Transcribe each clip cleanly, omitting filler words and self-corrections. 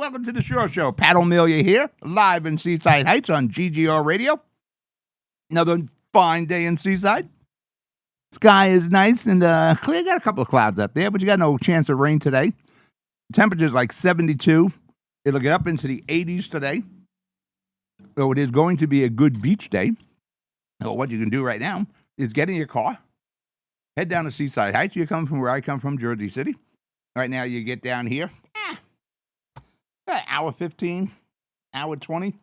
welcome to the Shore Show. Pat O'Melia here, live in Seaside Heights on GGR Radio. Another fine day in Seaside. Sky is nice and clear. Got a couple of clouds up there, but you got no chance of rain today. Temperature's like 72. It'll get up into the 80s today. So it is going to be a good beach day. So what you can do right now is get in your car, head down to Seaside Heights. You come from where I come from, Jersey City. Right now you get down here. About hour 15, hour 20.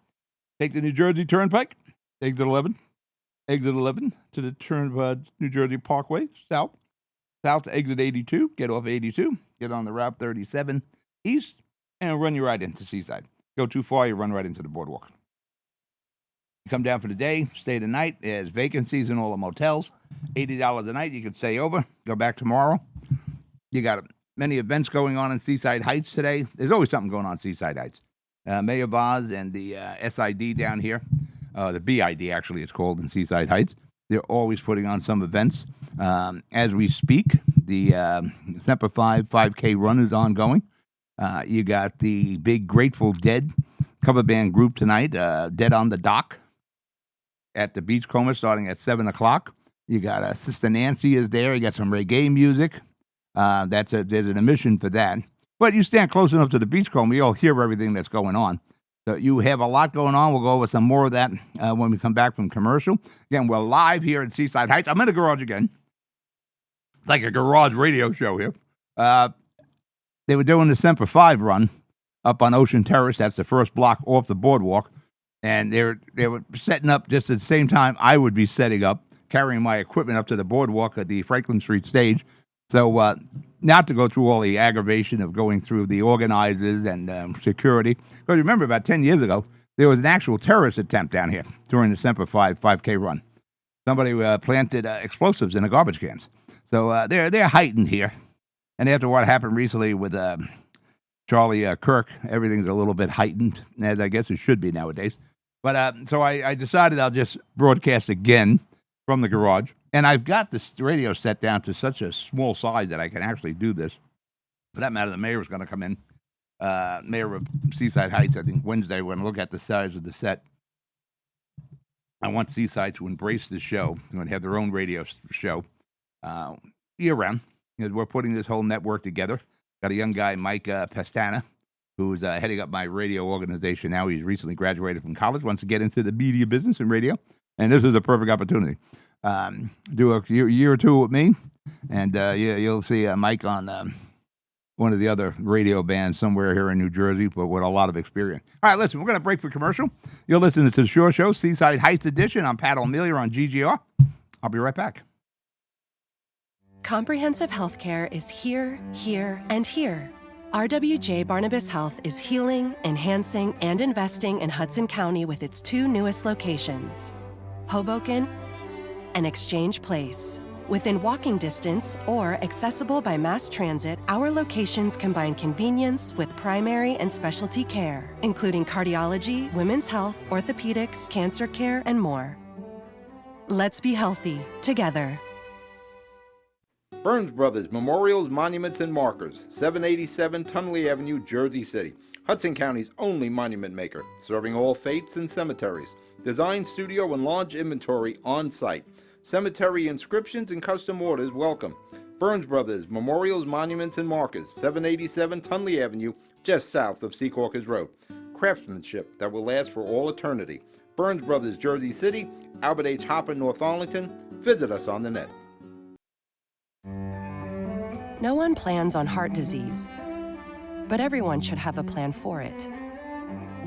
Take the New Jersey Turnpike, exit 11 to the New Jersey Parkway, south to exit 82, get off 82, get on the Route 37 east, and run you right into Seaside. Go too far, you run right into the boardwalk. You come down for the day, stay the night. There's vacancies in all the motels, $80 a night. You can stay over, go back tomorrow. You got many events going on in Seaside Heights today. There's always something going on in Seaside Heights. Mayor Vaz and the SID down here, the BID actually it's called in Seaside Heights, they're always putting on some events. As we speak, the Semper 5K run is ongoing. You got the big Grateful Dead cover band group tonight, Dead on the Dock, at the Beachcomber starting at 7 o'clock. You got Sister Nancy is there. You got some reggae music. There's an admission for that. But you stand close enough to the Beachcomber, you'll hear everything that's going on. So you have a lot going on. We'll go over some more of that when we come back from commercial. Again, we're live here at Seaside Heights. I'm in the garage again. It's like a garage radio show here. They were doing the Semper 5 run up on Ocean Terrace. That's the first block off the boardwalk. And they were setting up just at the same time I would be setting up, carrying my equipment up to the boardwalk at the Franklin Street stage. So not to go through all the aggravation of going through the organizers and security. Because remember, about 10 years ago, there was an actual terrorist attempt down here during the Semper 5K run. Somebody planted explosives in the garbage cans. So they're heightened here. And after what happened recently with Charlie Kirk, everything's a little bit heightened, as I guess it should be nowadays. But so I decided I'll just broadcast again from the garage. And I've got this radio set down to such a small size that I can actually do this. For that matter, the mayor's going to come in. Mayor of Seaside Heights, I think Wednesday, we're going to look at the size of the set. I want Seaside to embrace this show. They're going to have their own radio show year-round. You know, we're putting this whole network together. Got a young guy, Mike Pestana, who's heading up my radio organization now. He's recently graduated from college, wants to get into the media business and radio. And this is a perfect opportunity. Do a year or two with me, and you'll see Mike on one of the other radio bands somewhere here in New Jersey, but with a lot of experience. All right, listen, we're going to break for commercial. You're listening to the Shore Show, Seaside Heights Edition. I'm Pat O'Melia on GGR. I'll be right back. Comprehensive healthcare is here, here, and here. RWJ Barnabas Health is healing, enhancing, and investing in Hudson County with its two newest locations, Hoboken and Exchange Place. Within walking distance or accessible by mass transit, our locations combine convenience with primary and specialty care, including cardiology, women's health, orthopedics, cancer care, and more. Let's be healthy together. Burns Brothers Memorials, Monuments, and Markers, 787 Tunley Avenue, Jersey City. Hudson County's only monument maker, serving all faiths and cemeteries. Design, studio, and large inventory on site. Cemetery inscriptions and custom orders welcome. Burns Brothers Memorials, Monuments, and Markers, 787 Tunley Avenue, just south of Secaucus Road. Craftsmanship that will last for all eternity. Burns Brothers, Jersey City, Albert H. Hopper, North Arlington. Visit us on the net. No one plans on heart disease, but everyone should have a plan for it.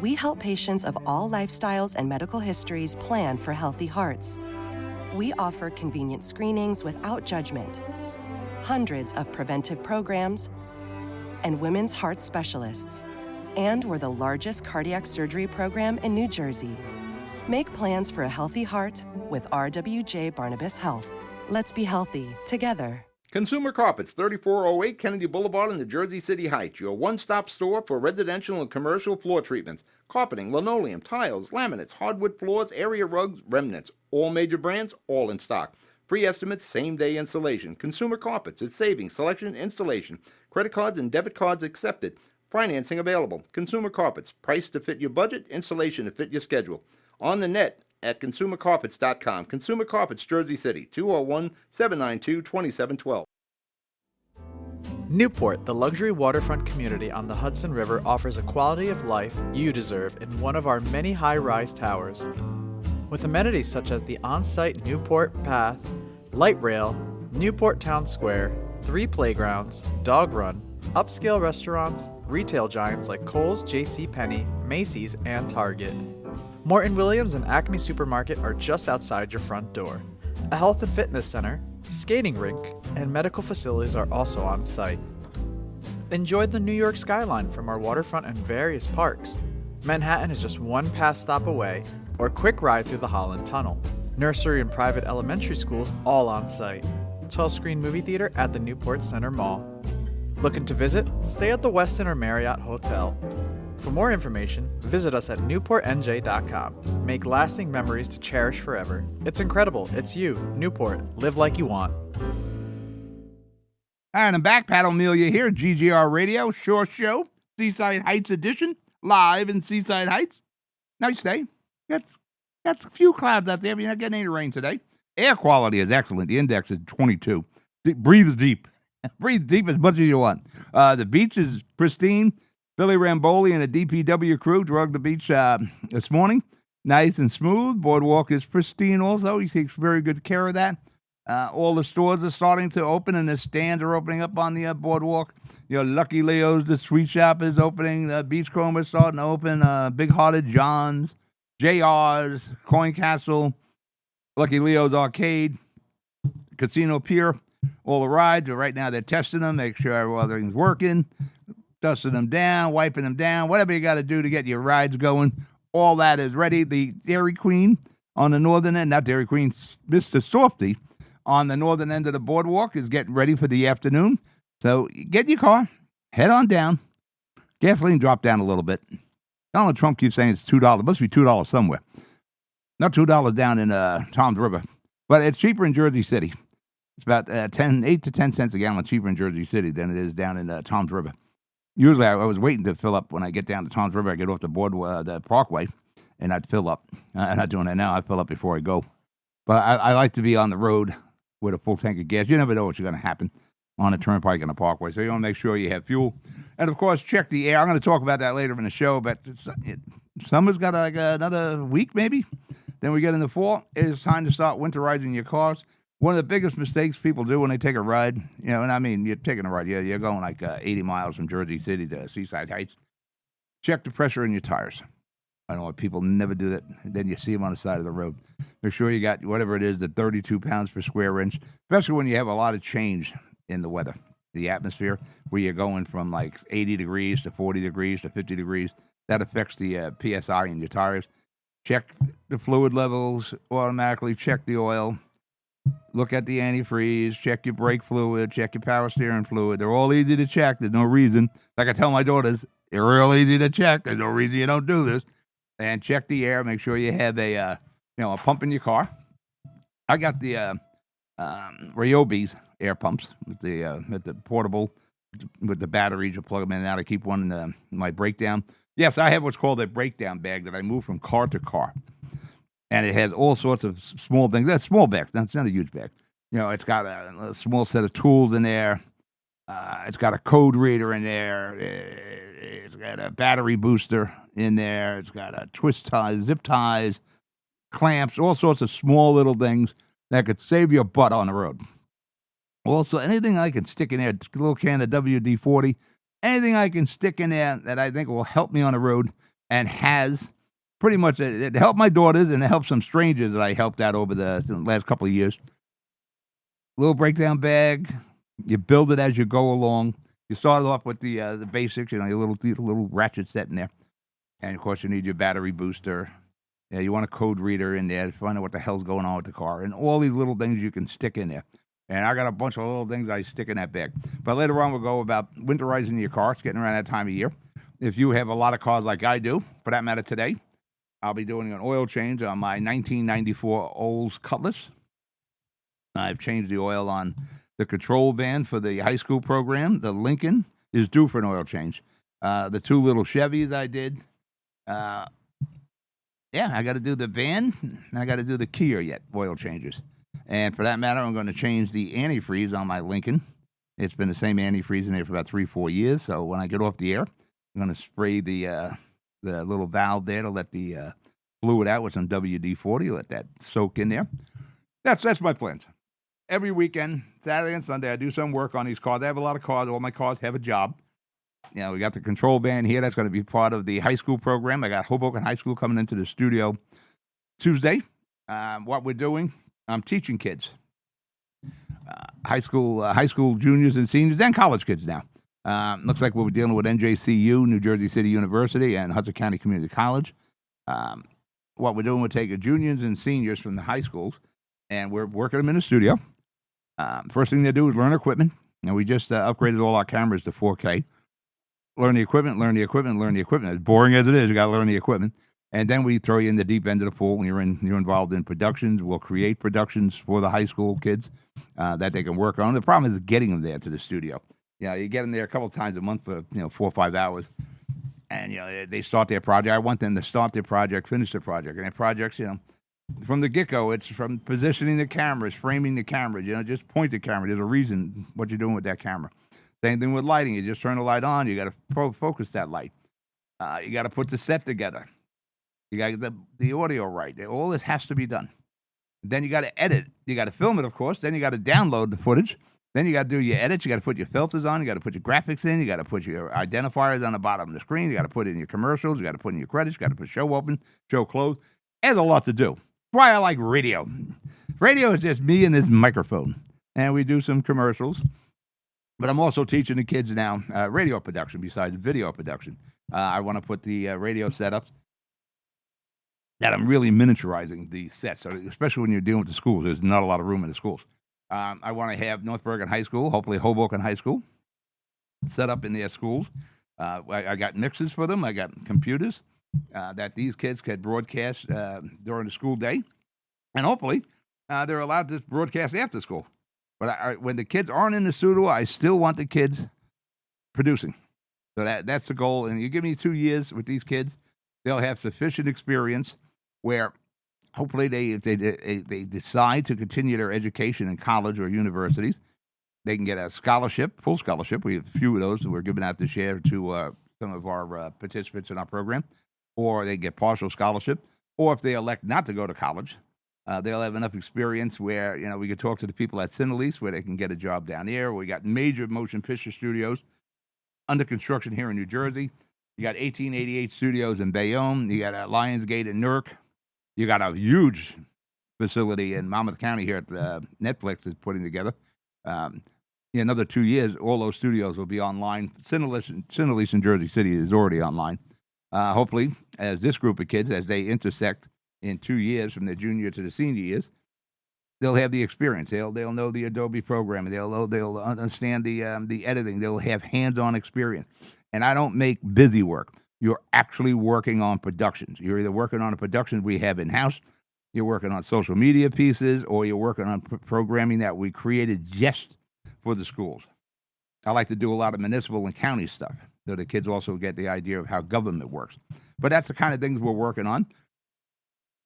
We help patients of all lifestyles and medical histories plan for healthy hearts. We offer convenient screenings without judgment, hundreds of preventive programs, and women's heart specialists. And we're the largest cardiac surgery program in New Jersey. Make plans for a healthy heart with RWJ Barnabas Health. Let's be healthy together. Consumer Carpets, 3408 Kennedy Boulevard in the Jersey City Heights. Your one-stop store for residential and commercial floor treatments. Carpeting, linoleum, tiles, laminates, hardwood floors, area rugs, remnants. All major brands, all in stock. Free estimates, same-day installation. Consumer Carpets, it's savings, selection, installation. Credit cards and debit cards accepted. Financing available. Consumer Carpets. Price to fit your budget. Installation to fit your schedule. On the net at consumercarpets.com. Consumer Carpets, Jersey City. 201-792-2712. Newport, the luxury waterfront community on the Hudson River, offers a quality of life you deserve in one of our many high-rise towers. With amenities such as the on-site Newport Path, light rail, Newport Town Square, 3 playgrounds, dog run, upscale restaurants, retail giants like Kohl's, JCPenney, Macy's, and Target. Morton Williams and Acme Supermarket are just outside your front door. A health and fitness center, skating rink, and medical facilities are also on site. Enjoy the New York skyline from our waterfront and various parks. Manhattan is just one pass stop away, or quick ride through the Holland Tunnel. Nursery and private elementary schools all on site. 12-screen movie theater at the Newport Center Mall. Looking to visit? Stay at the Westin or Marriott Hotel. For more information, visit us at newportnj.com. Make lasting memories to cherish forever. It's incredible. It's you, Newport. Live like you want. All right, I'm back. Pat O'Melia here, GGR Radio, Shore Show, Seaside Heights edition, live in Seaside Heights. Nice day. Got a few clouds out there, but you're not getting any rain today. Air quality is excellent. The index is 22. Breathe deep. Breathe deep as much as you want. The beach is pristine. Billy Ramboli and the DPW crew drugged the beach this morning. Nice and smooth. Boardwalk is pristine also. He takes very good care of that. All the stores are starting to open, and the stands are opening up on the boardwalk. Lucky Leo's, the sweet shop is opening. The Beachcomber is starting to open. Big Hearted John's, JR's, Coin Castle, Lucky Leo's Arcade, Casino Pier. All the rides, right now they're testing them, make sure everything's working, dusting them down, wiping them down, whatever you got to do to get your rides going. All that is ready. The Dairy Queen on the northern end, not Dairy Queen, Mr. Softy, on the northern end of the boardwalk is getting ready for the afternoon. So get in your car, head on down. Gasoline dropped down a little bit. Donald Trump keeps saying it's $2. It must be $2 somewhere. Not $2 down in Tom's River, but it's cheaper in Jersey City. It's about 8 to 10 cents a gallon cheaper in Jersey City than it is down in Tom's River. Usually I was waiting to fill up when I get down to Tom's River. I get off the Parkway, and I'd fill up. I'm not doing that now. I fill up before I go. But I like to be on the road with a full tank of gas. You never know what's going to happen on a turnpike and a parkway. So you want to make sure you have fuel. And, of course, check the air. I'm going to talk about that later in the show. But summer's got like another week maybe. Then we get in the fall. It's time to start winterizing your cars. One of the biggest mistakes people do when they take a ride, and I mean, you're taking a ride, you're going like 80 miles from Jersey City to Seaside Heights. Check the pressure in your tires. I know people never do that. Then you see them on the side of the road. Make sure you got whatever it is, the 32 pounds per square inch, especially when you have a lot of change in the weather, the atmosphere, where you're going from like 80 degrees to 40 degrees to 50 degrees. That affects the PSI in your tires. Check the fluid levels automatically. Check the oil. Look at the antifreeze, check your brake fluid, check your power steering fluid. They're all easy to check. There's no reason. Like I tell my daughters, they're real easy to check. There's no reason you don't do this. And check the air. Make sure you have a pump in your car. I got the Ryobi's air pumps with the portable, with the batteries. You plug them in and out. I keep one in my breakdown. Yes, I have what's called a breakdown bag that I move from car to car. And it has all sorts of small things. That's small bag. That's not a huge bag. It's got a small set of tools in there. It's got a code reader in there. It's got a battery booster in there. It's got a twist ties, zip ties, clamps, all sorts of small little things that could save your butt on the road. Also, anything I can stick in there, a little can of WD-40, anything I can stick in there that I think will help me on the road and has pretty much, it helped my daughters and it helped some strangers that I helped out over the last couple of years. Little breakdown bag. You build it as you go along. You start off with the basics, your little ratchet set in there. And, of course, you need your battery booster. Yeah, you want a code reader in there to find out what the hell's going on with the car. And all these little things you can stick in there. And I got a bunch of little things I stick in that bag. But later on, we'll go about winterizing your car. It's getting around that time of year. If you have a lot of cars like I do, for that matter today, I'll be doing an oil change on my 1994 Olds Cutlass. I've changed the oil on the control van for the high school program. The Lincoln is due for an oil change. The 2 little Chevys I did. Yeah, I got to do the van. And I got to do the Kia yet, oil changes. And for that matter, I'm going to change the antifreeze on my Lincoln. It's been the same antifreeze in there for about 3-4 years. So when I get off the air, I'm going to spray the little valve there to let the fluid out with some WD-40. Let that soak in there. That's my plans. Every weekend, Saturday and Sunday, I do some work on these cars. I have a lot of cars. All my cars have a job. You know, we got the control van here. That's going to be part of the high school program. I got Hoboken High School coming into the studio Tuesday. What we're doing, I'm teaching kids, high school juniors and seniors, and college kids now. Looks like we're dealing with NJCU, New Jersey City University, and Hudson County Community College. What we're doing, we're taking juniors and seniors from the high schools, and we're working them in the studio. First thing they do is learn equipment, and we just upgraded all our cameras to 4K. Learn the equipment. As boring as it is, you got to learn the equipment. And then we throw you in the deep end of the pool, and you're involved in productions. We'll create productions for the high school kids that they can work on. The problem is getting them there to the studio. You know, you get them there a couple times a month for 4 or 5 hours, and they start their project. I want them to start their project, finish their project, and their projects, from the get-go, it's from positioning the cameras, framing the cameras. Just point the camera. There's a reason what you're doing with that camera. Same thing with lighting. You just turn the light on. You got to focus that light. You got to put the set together. You got to get the audio right. All this has to be done. Then you got to edit. You got to film it, of course. Then you got to download the footage. Then you got to do your edits. You got to put your filters on. You got to put your graphics in. You got to put your identifiers on the bottom of the screen. You got to put in your commercials. You got to put in your credits. You got to put show open, show close. There's a lot to do. That's why I like radio. Radio is just me and this microphone. And we do some commercials. But I'm also teaching the kids now radio production besides video production. I want to put the radio setups that I'm really miniaturizing the sets, so especially when you're dealing with the schools. There's not a lot of room in the schools. I want to have North Bergen High School, hopefully Hoboken High School, set up in their schools. I got mixers for them. I got computers that these kids can broadcast during the school day. And hopefully they're allowed to broadcast after school. But when the kids aren't in the studio, I still want the kids producing. So that's the goal. And you give me 2 years with these kids, they'll have sufficient experience where hopefully they decide to continue their education in college or universities. They can get a scholarship, full scholarship. We have a few of those that we're giving out this year to some of our participants in our program. Or they get partial scholarship. Or if they elect not to go to college, they'll have enough experience where, we could talk to the people at Cinelise where they can get a job down there. We got major motion picture studios under construction here in New Jersey. You got 1888 studios in Bayonne. You got Lionsgate in Newark. You got a huge facility in Monmouth County here at Netflix is putting together. In another 2 years, all those studios will be online. Cinelise in Jersey City is already online. Hopefully, as this group of kids, as they intersect in 2 years from their junior to the senior years, they'll have the experience. They'll know the Adobe programming. They'll understand the editing. They'll have hands-on experience. And I don't make busy work. You're actually working on productions. You're either working on a production we have in-house, you're working on social media pieces, or you're working on programming that we created just for the schools. I like to do a lot of municipal and county stuff, so the kids also get the idea of how government works. But that's the kind of things we're working on.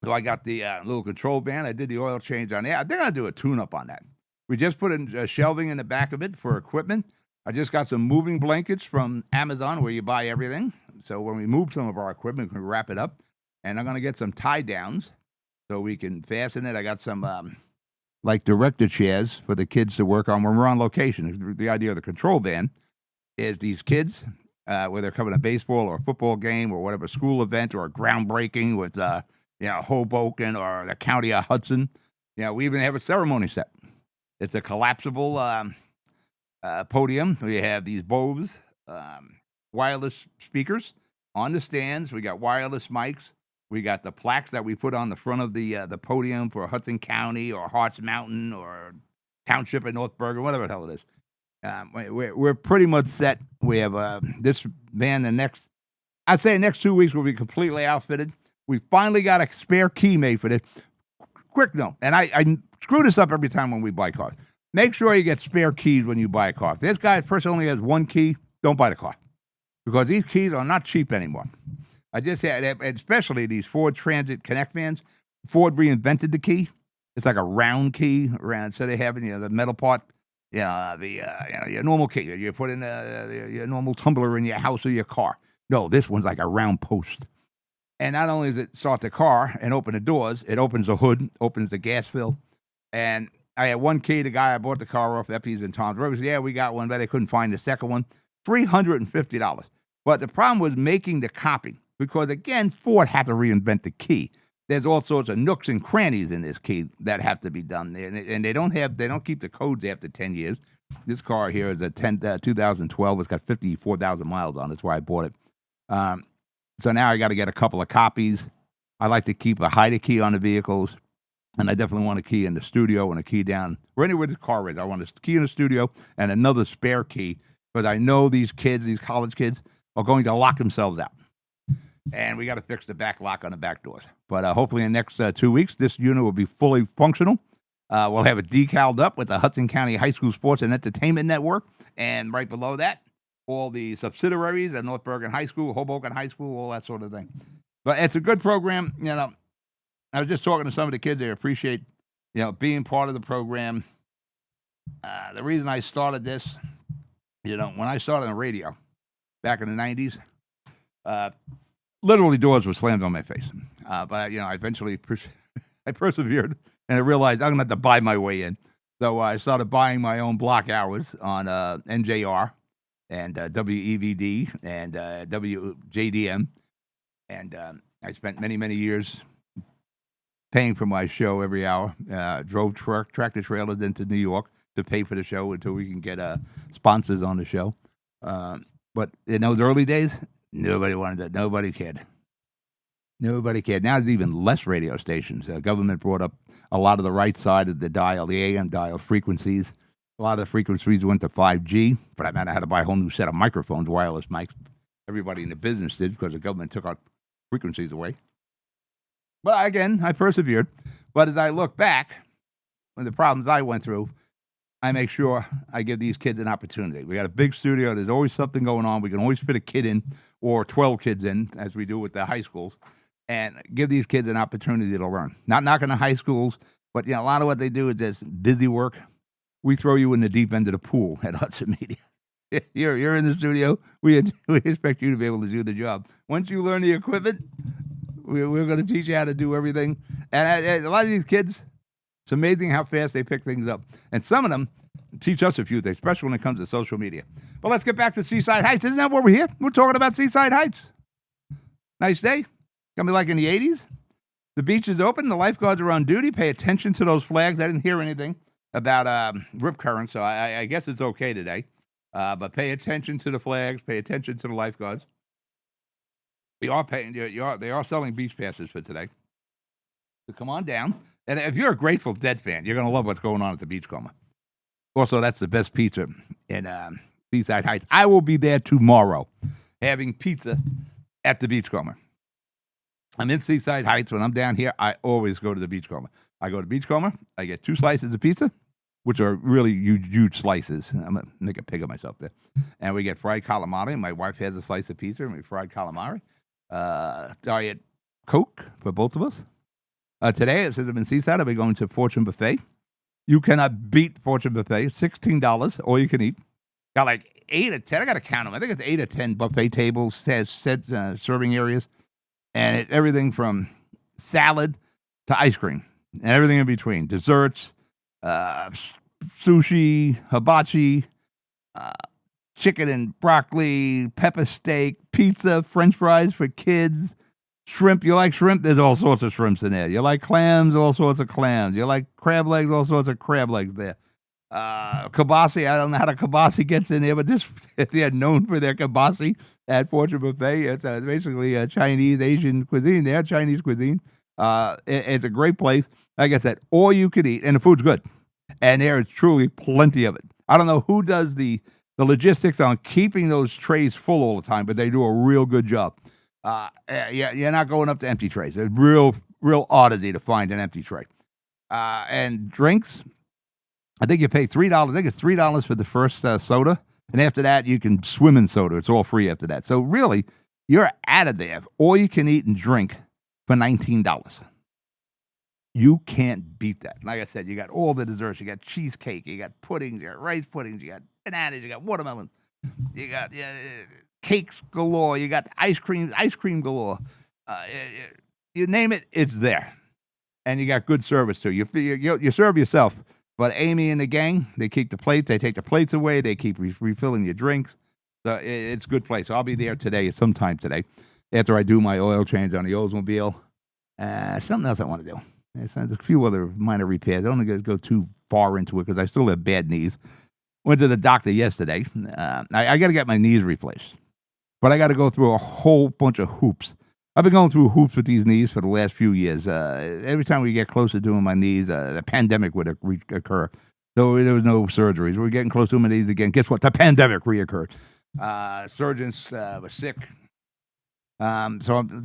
So I got the little control van. I did the oil change on there. I think I'll do a tune-up on that. We just put in shelving in the back of it for equipment. I just got some moving blankets from Amazon where you buy everything. So when we move some of our equipment, we can wrap it up. And I'm going to get some tie-downs so we can fasten it. I got some director chairs for the kids to work on when we're on location. The idea of the control van is these kids, whether they're coming to a baseball or a football game or whatever school event or a groundbreaking with Hoboken or the county of Hudson. We even have a ceremony set. It's a collapsible podium. We have these Bose wireless speakers on the stands. We got wireless mics. We got the plaques that we put on the front of the podium for Hudson County or Harts Mountain or Township in North Bergen, whatever the hell it is. We're pretty much set. We have this van next 2 weeks will be completely outfitted. We finally got a spare key made for this. Quick note, and I screw this up every time when we buy cars. Make sure you get spare keys when you buy a car. If this guy person only has one key, don't buy the car. because these keys are not cheap anymore. I just had, especially these Ford Transit Connect vans. Ford reinvented the key. It's like a round key around, instead of having the metal part. Your normal key. You put in your normal tumbler in your house or your car. No, this one's like a round post. And not only does it start the car and open the doors, it opens the hood, opens the gas fill. And I had one key. The guy I bought the car off, Effie's in Tom's River, said, yeah, we got one, but they couldn't find the second one. $350. But the problem was making the copy because, again, Ford had to reinvent the key. There's all sorts of nooks and crannies in this key that have to be done there, and they don't keep the codes after 10 years. This car here is a 2012. It's got 54,000 miles on it. That's why I bought it. So now I got to get a couple of copies. I like to keep a hider key on the vehicles, and I definitely want a key in the studio and a key down or anywhere the car is. I want a key in the studio and another spare key because I know these kids, these college kids, are going to lock themselves out. And we got to fix the back lock on the back doors. But hopefully in the next 2 weeks, this unit will be fully functional. We'll have it decaled up with the Hudson County High School Sports and Entertainment Network. And right below that, all the subsidiaries at North Bergen High School, Hoboken High School, all that sort of thing. But it's a good program. You know, I was just talking to some of the kids. They appreciate, being part of the program. The reason I started this, when I started on the radio back in the 90s, literally doors were slammed on my face. But I eventually I persevered, and I realized I'm going to have to buy my way in. So I started buying my own block hours on NJR and WEVD and WJDM. And I spent many, many years paying for my show every hour. Drove tractor trailers into New York to pay for the show until we can get sponsors on the show. But in those early days, nobody wanted that. Nobody cared. Nobody cared. Now there's even less radio stations. The government brought up a lot of the right side of the dial, the AM dial frequencies. A lot of the frequencies went to 5G. For that matter, I had to buy a whole new set of microphones, wireless mics. Everybody in the business did because the government took our frequencies away. But again, I persevered. But as I look back on the problems I went through, I make sure I give these kids an opportunity. We got a big studio. There's always something going on. We can always fit a kid in or 12 kids in, as we do with the high schools, and give these kids an opportunity to learn. Not knocking the high schools, but a lot of what they do is just busy work. We throw you in the deep end of the pool at Hudson Media. You're in the studio. We expect you to be able to do the job. Once you learn the equipment, we're going to teach you how to do everything. And a lot of these kids, it's amazing how fast they pick things up. And some of them teach us a few things, especially when it comes to social media. But let's get back to Seaside Heights. Isn't that what we're here? We're talking about Seaside Heights. Nice day. Gonna be like in the 80s. The beach is open. The lifeguards are on duty. Pay attention to those flags. I didn't hear anything about rip current, so I guess it's okay today. But pay attention to the flags. Pay attention to the lifeguards. They are selling beach passes for today. So come on down. And if you're a Grateful Dead fan, you're going to love what's going on at the Beachcomber. Also, that's the best pizza in Seaside Heights. I will be there tomorrow having pizza at the Beachcomber. I'm in Seaside Heights. When I'm down here, I always go to the Beachcomber. I go to Beachcomber. I get 2 slices of pizza, which are really huge slices. I'm going to make a pig of myself there. And we get fried calamari. My wife has a slice of pizza, and we fried calamari. Diet Coke for both of us. Today, since I'm in Seaside, I'll be going to Fortune Buffet. You cannot beat Fortune Buffet. $16, all you can eat. Got like 8 or 10. I got to count them. I think it's 8 or 10 buffet tables, has set serving areas, and everything from salad to ice cream and everything in between. Desserts, sushi, hibachi, chicken and broccoli, pepper steak, pizza, French fries for kids. Shrimp, you like shrimp? There's all sorts of shrimps in there. You like clams? All sorts of clams. You like crab legs? All sorts of crab legs there. Kibasi, I don't know how the kibasi gets in there, but they're known for their kibasi at Fortune Buffet. It's basically a Chinese, Asian cuisine there, Chinese cuisine. It's a great place. Like I said, all you can eat, and the food's good. And there is truly plenty of it. I don't know who does the logistics on keeping those trays full all the time, but they do a real good job. You're not going up to empty trays. It's real oddity to find an empty tray. And drinks, I think you pay $3. I think it's $3 for the first soda And after that, you can swim in soda. It's all free after that. So really, you're out of there. All you can eat and drink for $19. You can't beat that. Like I said, you got all the desserts. You got cheesecake. You got puddings. You got rice puddings. You got bananas. You got watermelons. You got cakes galore. You got ice cream galore. You name it, it's there. And you got good service, too. You serve yourself. But Amy and the gang, they keep the plates. They take the plates away. They keep refilling your drinks. So it's a good place. I'll be there sometime today, after I do my oil change on the Oldsmobile. Something else I want to do. There's a few other minor repairs. I don't want to go too far into it because I still have bad knees. Went to the doctor yesterday. I got to get my knees replaced. But I got to go through a whole bunch of hoops. I've been going through hoops with these knees for the last few years. Every time we get close to doing my knees, the pandemic would occur. So there was no surgeries. We're getting close to my knees again. Guess what? The pandemic reoccurred. Surgeons were sick. So I'm,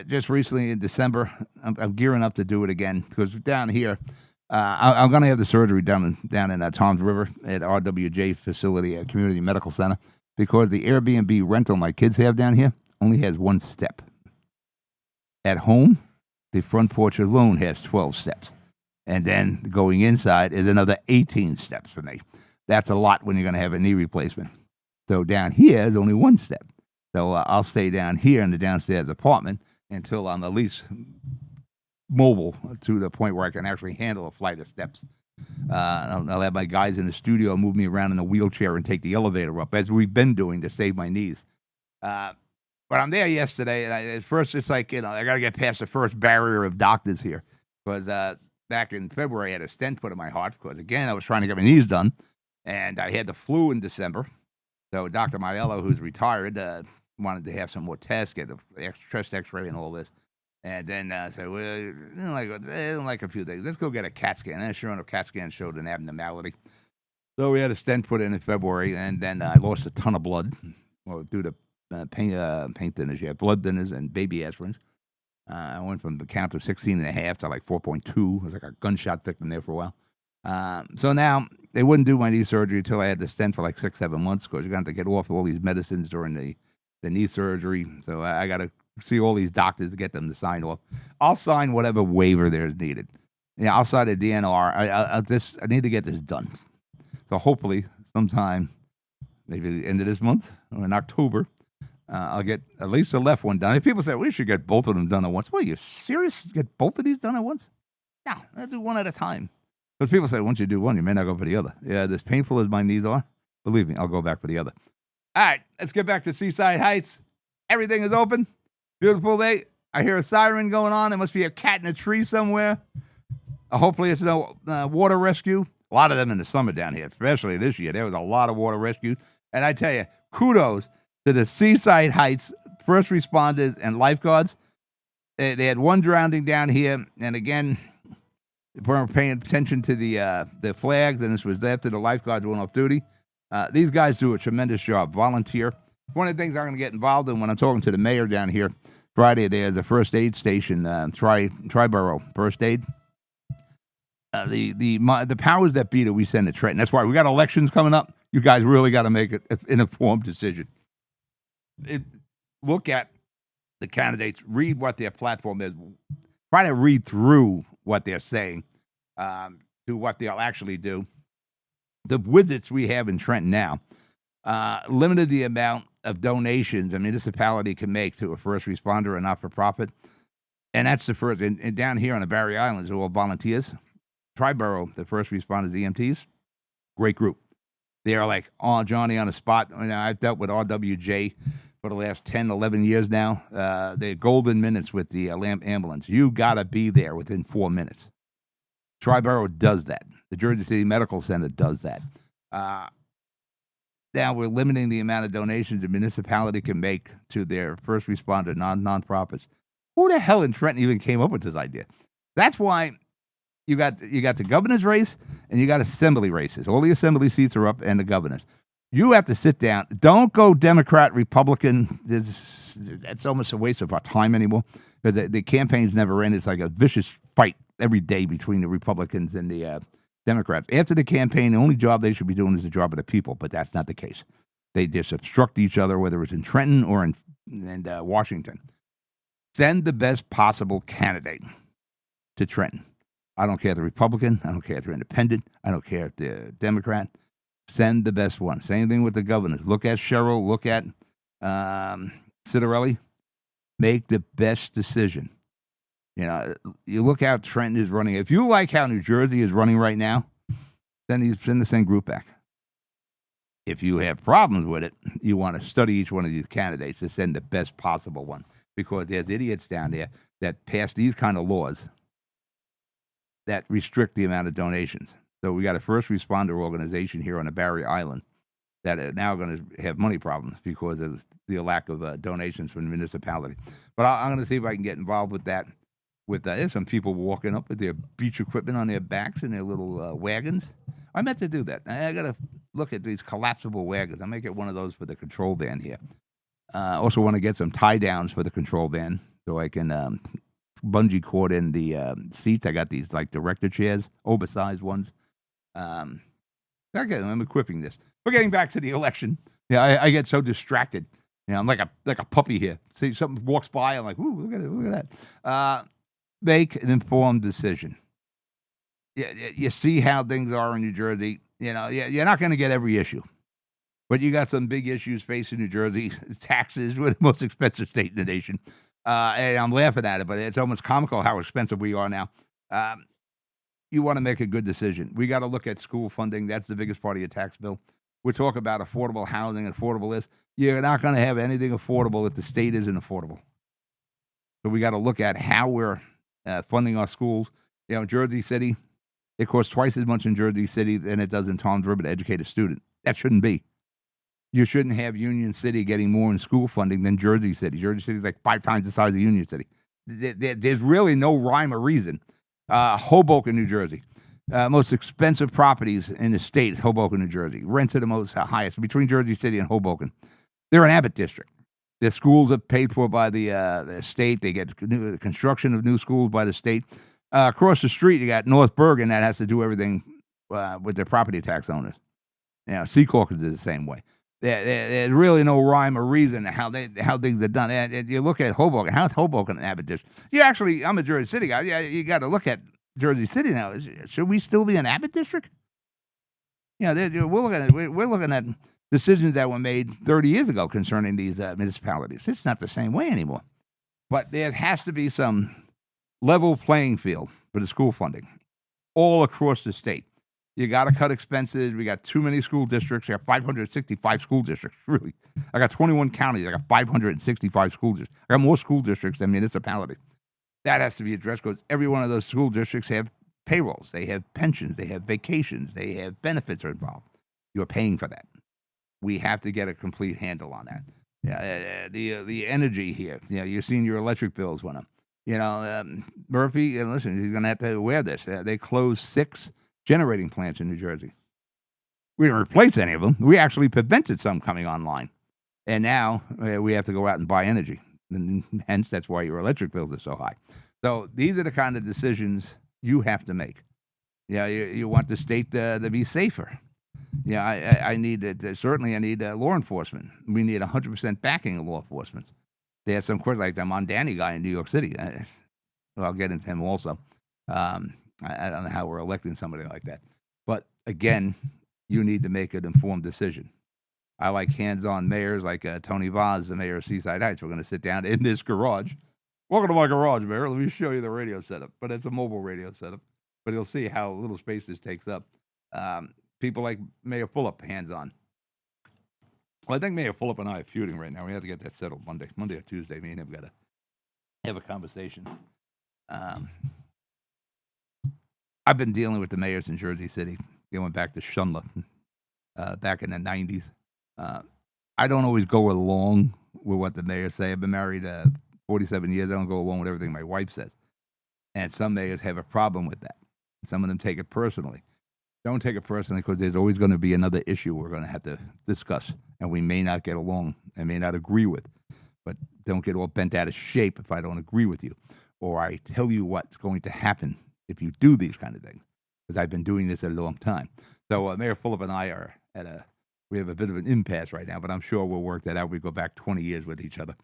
just recently in December, I'm gearing up to do it again because down here, I'm going to have the surgery down in Toms River at RWJ facility, Community Medical Center, because the Airbnb rental my kids have down here only has one step. At home, the front porch alone has 12 steps. And then going inside is another 18 steps for me. That's a lot when you're going to have a knee replacement. So down here is only one step. So I'll stay down here in the downstairs apartment until I'm at least mobile to the point where I can actually handle a flight of steps. I'll have my guys in the studio move me around in a wheelchair and take the elevator up, as we've been doing to save my knees. But I'm there yesterday, and at first it's like, I got to get past the first barrier of doctors here. Because back in February, I had a stent put in my heart because, again, I was trying to get my knees done. And I had the flu in December. So Dr. Maiello, who's retired, wanted to have some more tests, get a chest x-ray and all this. And then I said, well, I don't like a few things. Let's go get a CAT scan. And sure enough, CAT scan showed an abnormality. So we had a stent put in February, and then I lost a ton of blood due to paint thinners, blood thinners and baby aspirins. I went from the count of 16.5 to like 4.2. I was like a gunshot victim there for a while. So now they wouldn't do my knee surgery until I had the stent for like 6-7 months because you're going to have to get off all these medicines during the knee surgery. So I got to see all these doctors to get them to sign off. I'll sign whatever waiver there is needed. Yeah, I'll sign a DNR. I need to get this done. So hopefully sometime, maybe the end of this month or in October, I'll get at least the left one done. If people say, we should get both of them done at once. Well, are you serious? Get both of these done at once? No, I'll do one at a time. Because people say, once you do one, you may not go for the other. Yeah, as painful as my knees are, believe me, I'll go back for the other. All right, let's get back to Seaside Heights. Everything is open. Beautiful day. I hear a siren going on. There must be a cat in a tree somewhere. Hopefully it's no water rescue. A lot of them in the summer down here, especially this year. There was a lot of water rescues. And I tell you, kudos to the Seaside Heights first responders and lifeguards. They had one drowning down here. And again, if we're paying attention to the flags, and this was after the lifeguards went off duty. These guys do a tremendous job. Volunteer. One of the things I'm going to get involved in when I'm talking to the mayor down here Friday, there's a first aid station, Triborough First Aid. The powers that be that we send to Trenton. That's why we got elections coming up. You guys really got to make an informed decision. Look at the candidates, read what their platform is, try to read through what they're saying to what they'll actually do. The widgets we have in Trenton now limited the amount of donations a municipality can make to a first responder and not-for-profit. And that's the first. And down here on the Barry Islands, they're all volunteers. Triborough, the first responders, EMTs, great group. They are like Johnny on the spot. I've dealt with RWJ for the last 10, 11 years now. They're golden minutes with the ambulance. You got to be there within 4 minutes. Triborough does that. The Jersey City Medical Center does that. Now we're limiting the amount of donations the municipality can make to their first responder non-profits. Who the hell in Trenton even came up with this idea? That's why you got the governor's race and you got assembly races. All the assembly seats are up and the governor's. You have to sit down. Don't go Democrat, Republican. It's almost a waste of our time anymore. Because the campaigns never end. It's like a vicious fight every day between the Republicans and the Democrats. After the campaign, the only job they should be doing is the job of the people, but that's not the case. They just obstruct each other, whether it's in Trenton or in Washington. Send the best possible candidate to Trenton. I don't care if they're Republican. I don't care if they're independent. I don't care if they're Democrat. Send the best one. Same thing with the governors. Look at Sherrill. Look at Citarelli. Make the best decision. You look how Trenton is running. If you like how New Jersey is running right now, then send the same group back. If you have problems with it, you want to study each one of these candidates to send the best possible one, because there's idiots down there that pass these kind of laws that restrict the amount of donations. So we got a first responder organization here on the Barrier Island that are now going to have money problems because of the lack of donations from the municipality. But I'm going to see if I can get involved with that. There's some people walking up with their beach equipment on their backs and their little wagons. I meant to do that. I got to look at these collapsible wagons. I may get one of those for the control van here. Also want to get some tie downs for the control van so I can bungee cord in the seats. I got these like director chairs, oversized ones. Okay, I'm equipping this. But getting back to the election, I get so distracted. I'm like a puppy here. See, something walks by, I'm like, ooh, look at that. Make an informed decision. You see how things are in New Jersey. You're not going to get every issue, but you got some big issues facing New Jersey. Taxes, we're the most expensive state in the nation. And I'm laughing at it, but it's almost comical how expensive we are now. You want to make a good decision. We got to look at school funding. That's the biggest part of your tax bill. We talk about affordable housing, affordable this. You're not going to have anything affordable if the state isn't affordable. So we got to look at how we're funding our schools. Jersey City, it costs twice as much in Jersey City than it does in Tom's River to educate a student. That shouldn't be. You shouldn't have Union City getting more in school funding than Jersey City. Jersey City is like 5 times the size of Union City. There's really no rhyme or reason. Hoboken, New Jersey. Most expensive properties in the state is Hoboken, New Jersey. Rents are the most highest between Jersey City and Hoboken. They're an Abbott district. Their schools are paid for by the state. They get the construction of new schools by the state. Across the street, you got North Bergen that has to do everything with their property tax owners. Secaucus is the same way. There's really no rhyme or reason to how things are done. And you look at Hoboken. How's Hoboken an Abbott district? I'm a Jersey City guy. Yeah, you got to look at Jersey City now. Should we still be an Abbott district? We're looking at decisions that were made 30 years ago concerning these municipalities. It's not the same way anymore. But there has to be some level playing field for the school funding all across the state. You got to cut expenses. We got too many school districts. I got 565 school districts, really. I got 21 counties. I got 565 school districts. I got more school districts than municipalities. That has to be addressed because every one of those school districts have payrolls. They have pensions. They have vacations. They have benefits are involved. You're paying for that. We have to get a complete handle on that. The energy here. You're seeing your electric bills went up. Murphy, listen, he's going to have to wear this. They closed 6 generating plants in New Jersey. We didn't replace any of them. We actually prevented some coming online. And now we have to go out and buy energy. And hence, that's why your electric bills are so high. So these are the kind of decisions you have to make. You want the state to be safer. I need law enforcement. We need 100% backing of law enforcement. There's some court like the Mondani guy in New York City. I'll get into him also. I don't know how we're electing somebody like that. But again, you need to make an informed decision. I like hands-on mayors like Tony Vaz, the mayor of Seaside Heights. We're going to sit down in this garage. Welcome to my garage, Mayor. Let me show you the radio setup. But it's a mobile radio setup. But you'll see how little space this takes up. People like Mayor Fulop, hands-on. Well, I think Mayor Fulop and I are feuding right now. We have to get that settled Monday or Tuesday. Me and him got to have a conversation. I've been dealing with the mayors in Jersey City, going back to Schundler, back in the 90s. I don't always go along with what the mayors say. I've been married 47 years. I don't go along with everything my wife says. And some mayors have a problem with that. Some of them take it personally. Don't take it personally because there's always going to be another issue we're going to have to discuss, and we may not get along and may not agree with. But don't get all bent out of shape if I don't agree with you, or I tell you what's going to happen if you do these kind of things, because I've been doing this a long time. So Mayor Fulop and I are at a We have a bit of an impasse right now, but I'm sure we'll work that out. We go back 20 years with each other.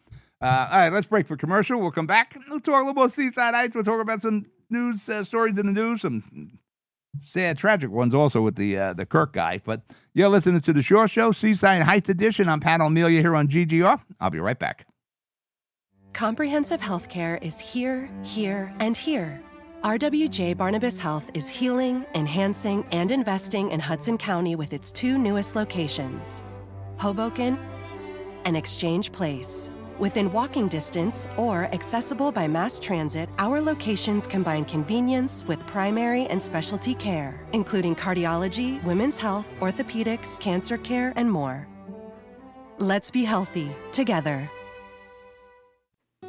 All right, let's break for commercial. We'll come back. Let's talk a little about Seaside Heights. We'll talk about some news stories in the news, some sad, tragic ones also with the Kirk guy. But you're listening to The Shore Show, Seaside Heights edition. I'm Pat O'Melia here on GGR. I'll be right back. Comprehensive healthcare is here, here, and here. RWJ Barnabas Health is healing, enhancing, and investing in Hudson County with its 2 newest locations, Hoboken and Exchange Place. Within walking distance or accessible by mass transit, our locations combine convenience with primary and specialty care, including cardiology, women's health, orthopedics, cancer care, and more. Let's be healthy together.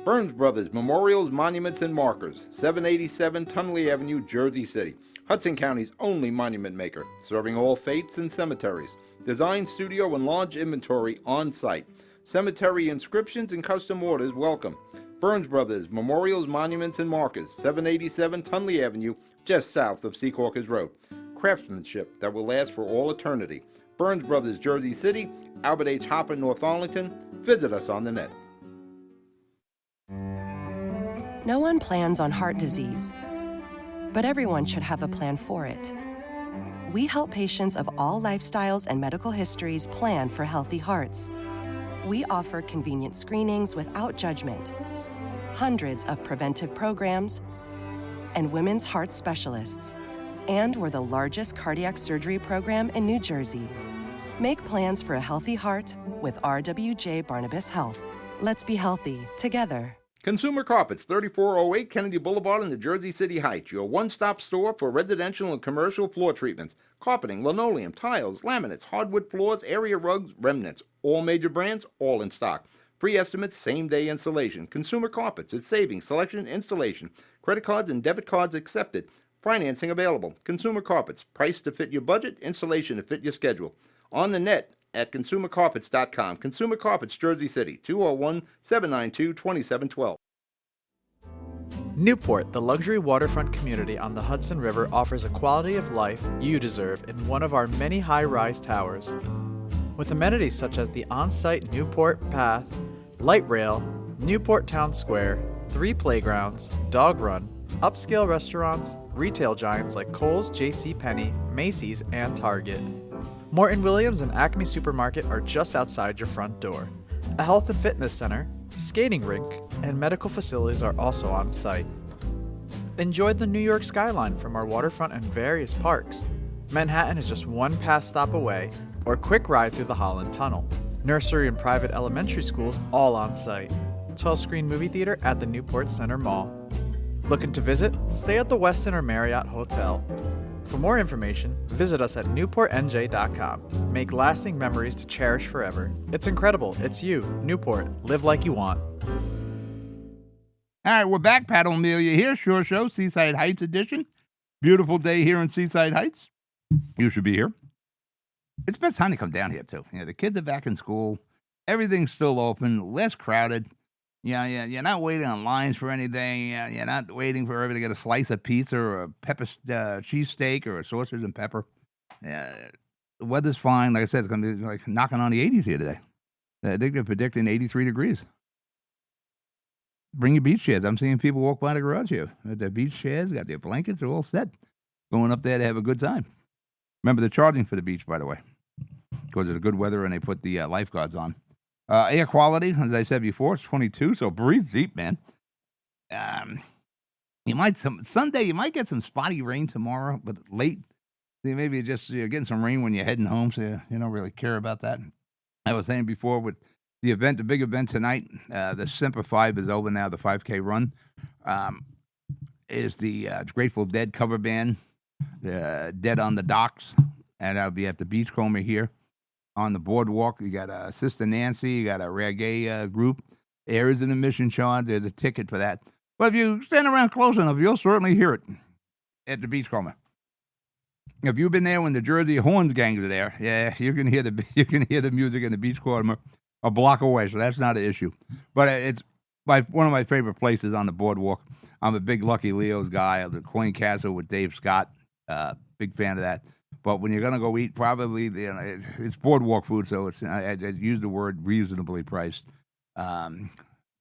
Burns Brothers Memorials, Monuments, and Markers, 787 Tunley Avenue, Jersey City. Hudson County's only monument maker, serving all faiths and cemeteries. Design, studio, and large inventory on site. Cemetery inscriptions and custom orders welcome. Burns Brothers Memorials, Monuments, and Markers, 787 Tunley Avenue, just south of Secaucus Road. Craftsmanship that will last for all eternity. Burns Brothers, Jersey City, Albert H. Hopper, North Arlington. Visit us on the net. No one plans on heart disease, but everyone should have a plan for it. We help patients of all lifestyles and medical histories plan for healthy hearts. We offer convenient screenings without judgment, hundreds of preventive programs, and women's heart specialists. And we're the largest cardiac surgery program in New Jersey. Make plans for a healthy heart with RWJ Barnabas Health. Let's be healthy together. Consumer Carpets, 3408 Kennedy Boulevard in the Jersey City Heights, your one-stop store for residential and commercial floor treatments, carpeting, linoleum, tiles, laminates, hardwood floors, area rugs, remnants, all major brands, all in stock. Free estimates, same-day installation. Consumer Carpets, it's savings, selection, installation. Credit cards and debit cards accepted. Financing available. Consumer Carpets, price to fit your budget, installation to fit your schedule. On the net at consumercarpets.com. Consumer Carpets, Jersey City, 201-792-2712. Newport, the luxury waterfront community on the Hudson River, offers a quality of life you deserve in one of our many high-rise towers. With amenities such as the on-site Newport Path, light rail, Newport Town Square, 3 playgrounds, dog run, upscale restaurants, retail giants like Kohl's, JCPenney, Macy's, and Target. Morton Williams and Acme Supermarket are just outside your front door. A health and fitness center, skating rink, and medical facilities are also on site. Enjoy the New York skyline from our waterfront and various parks. Manhattan is just one pass stop away, or quick ride through the Holland Tunnel. Nursery and private elementary schools all on site. 12-screen movie theater at the Newport Center Mall. Looking to visit? Stay at the Westin or Marriott Hotel. For more information, visit us at newportnj.com. Make lasting memories to cherish forever. It's incredible. It's you, Newport. Live like you want. All right, we're back. Pat O'Melia here, Shore Show, Seaside Heights edition. Beautiful day here in Seaside Heights. You should be here. It's best time to come down here, too. You know, the kids are back in school. Everything's still open, less crowded. You're not waiting on lines for anything. You're not waiting for everybody to get a slice of pizza or a pepper cheesesteak or a sausage and pepper. The weather's fine. Like I said, it's going to be like knocking on the 80s here today. I think they're predicting 83 degrees. Bring your beach chairs. I'm seeing people walk by the garage here with their beach chairs, got their blankets, they're all set. Going up there to have a good time. Remember, they're charging for the beach, by the way, because of the good weather, and they put the lifeguards on. Air quality, as I said before, it's 22, so breathe deep, man. Sunday, you might get some spotty rain tomorrow, but late. Maybe just getting some rain when you're heading home, so you don't really care about that. I was saying before with the event, the big event tonight, the Semper 5 is over now, the 5K run, is the Grateful Dead cover band, Dead on the Docks, and I'll be at the Beachcomber here. On the boardwalk, you got Sister Nancy, you got a reggae group. There is an admission charge. There's a ticket for that. But if you stand around close enough, you'll certainly hear it at the Beachcomber. If you've been there when the Jersey Horns gangs are there, yeah, you can hear the music in the Beachcomber a block away. So that's not an issue. But it's one of my favorite places on the boardwalk. I'm a big Lucky Leo's guy. The Coin Castle with Dave Scott, big fan of that. But when you're going to go eat, probably it's boardwalk food, so I use the word reasonably priced,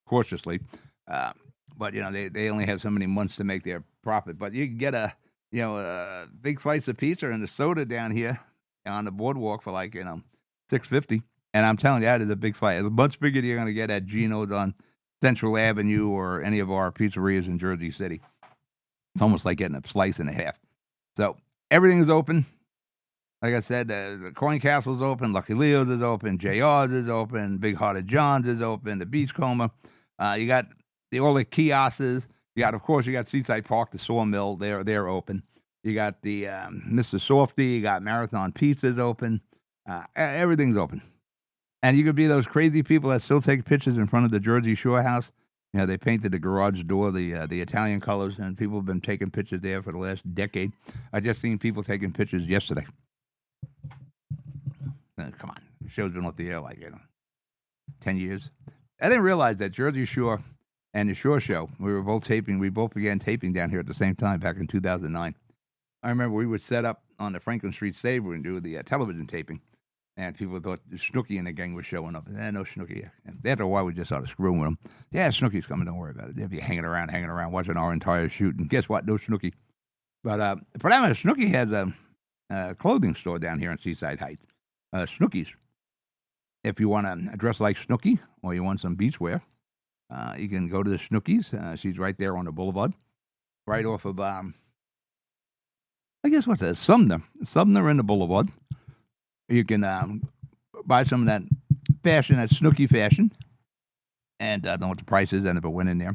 cautiously. But they only have so many months to make their profit. But you can get a big slice of pizza and a soda down here on the boardwalk for like $6.50. And I'm telling you, that is a big slice. It's much bigger than you're going to get at Gino's on Central Avenue or any of our pizzerias in Jersey City. It's almost like getting a slice and a half. So everything is open. Like I said, the Coin Castle's open, Lucky Leo's is open, JR's is open, Big Hearted John's is open, the Beachcomber. You got all the kiosks. You got Seaside Park, the Sawmill. They're open. You got the Mr. Softy. You got Marathon Pizza's open. Everything's open. And you could be those crazy people that still take pictures in front of the Jersey Shore house. They painted the garage door the Italian colors, and people have been taking pictures there for the last decade. I just seen people taking pictures yesterday. Come on. The show's been off the air like, 10 years. I didn't realize that Jersey Shore and the Shore Show, we both began taping down here at the same time back in 2009. I remember we would set up on the Franklin Street Sabre and do the television taping, and people thought Snooki and the gang was showing up. No Snooki. And after a while, we just started screwing with them. Yeah, Snooki's coming, don't worry about it. They'll be hanging around, watching our entire shoot, and guess what? No Snooki. But for that matter, Snooki has a clothing store down here in Seaside Heights. Snooki's. If you want to dress like Snooki or you want some beachwear, you can go to the Snooki's. She's right there on the boulevard, right off of, Sumner in the boulevard. You can buy some of that fashion, that Snooki fashion. And I don't know what the price is, end up winning there.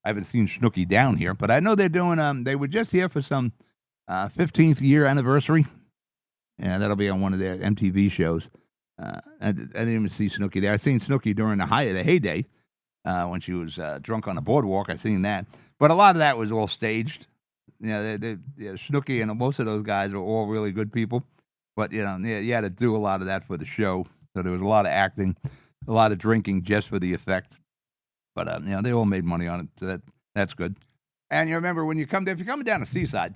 I haven't seen Snooki down here, but I know they're doing, they were just here for some 15th year anniversary. Yeah, that'll be on one of their MTV shows. I didn't even see Snooki there. I seen Snooki during the heyday when she was drunk on the boardwalk. I seen that, but a lot of that was all staged. Snooki and most of those guys are all really good people, but you had to do a lot of that for the show. So there was a lot of acting, a lot of drinking just for the effect. But they all made money on it, so that's good. And you remember if you're coming down to Seaside,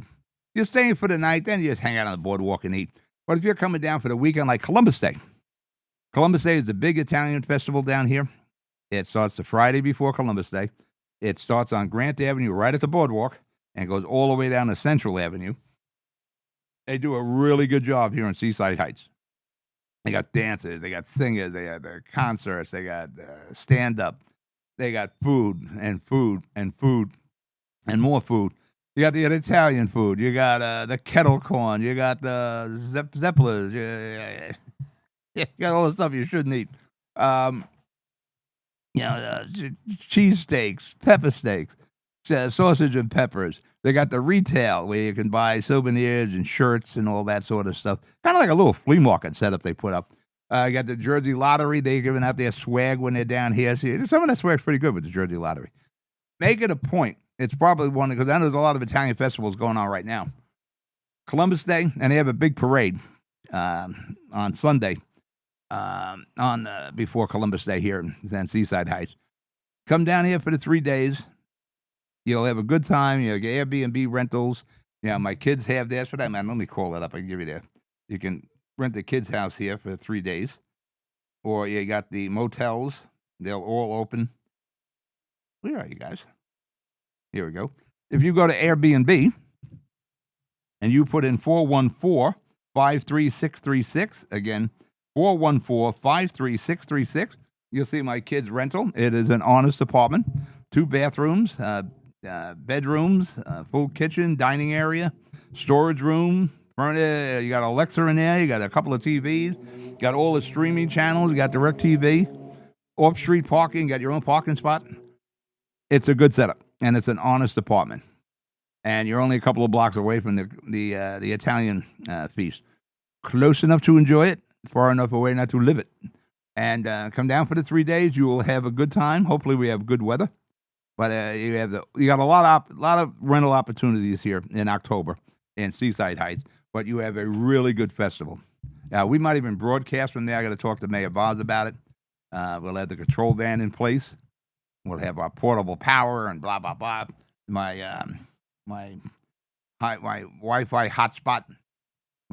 you're staying for the night, then you just hang out on the boardwalk and eat. But if you're coming down for the weekend, like Columbus Day is the big Italian festival down here. It starts the Friday before Columbus Day. It starts on Grant Avenue right at the boardwalk and goes all the way down to Central Avenue. They do a really good job here in Seaside Heights. They got dancers, they got singers, they got concerts, they got stand-up. They got food and food and food and more food. You got the Italian food. You got the kettle corn. You got the Zeppelins. You got all the stuff you shouldn't eat. Cheese steaks, pepper steaks, sausage and peppers. They got the retail where you can buy souvenirs and shirts and all that sort of stuff. Kind of like a little flea market setup they put up. You got the Jersey Lottery. They're giving out their swag when they're down here. So some of that swag's pretty good with the Jersey Lottery. Make it a point. It's probably one, because I know there's a lot of Italian festivals going on right now. Columbus Day, and they have a big parade on Sunday before Columbus Day here in Seaside Heights. Come down here for the 3 days. You'll have a good time. You'll get Airbnb rentals. My kids have theirs for that. Man, let me call that up. I can give you that. You can rent the kids' house here for 3 days. Or you got the motels. They'll all open. Where are you guys? Here we go. If you go to Airbnb and you put in 414-53636, again, 414-53636, you'll see my kids' rental. It is an honest apartment, 2 bathrooms, bedrooms, full kitchen, dining area, storage room. You got Alexa in there. You got a couple of TVs. You got all the streaming channels. You got DirecTV, off-street parking. You got your own parking spot. It's a good setup. And it's an honest apartment, and you're only a couple of blocks away from the Italian feast. Close enough to enjoy it, far enough away not to live it. And come down for the 3 days. You will have a good time. Hopefully, we have good weather. But you got a lot of rental opportunities here in October in Seaside Heights. But you have a really good festival. We might even broadcast from there. I got to talk to Mayor Boz about it. We'll have the control van in place. We'll have our portable power and blah, blah, blah. My Wi-Fi hotspot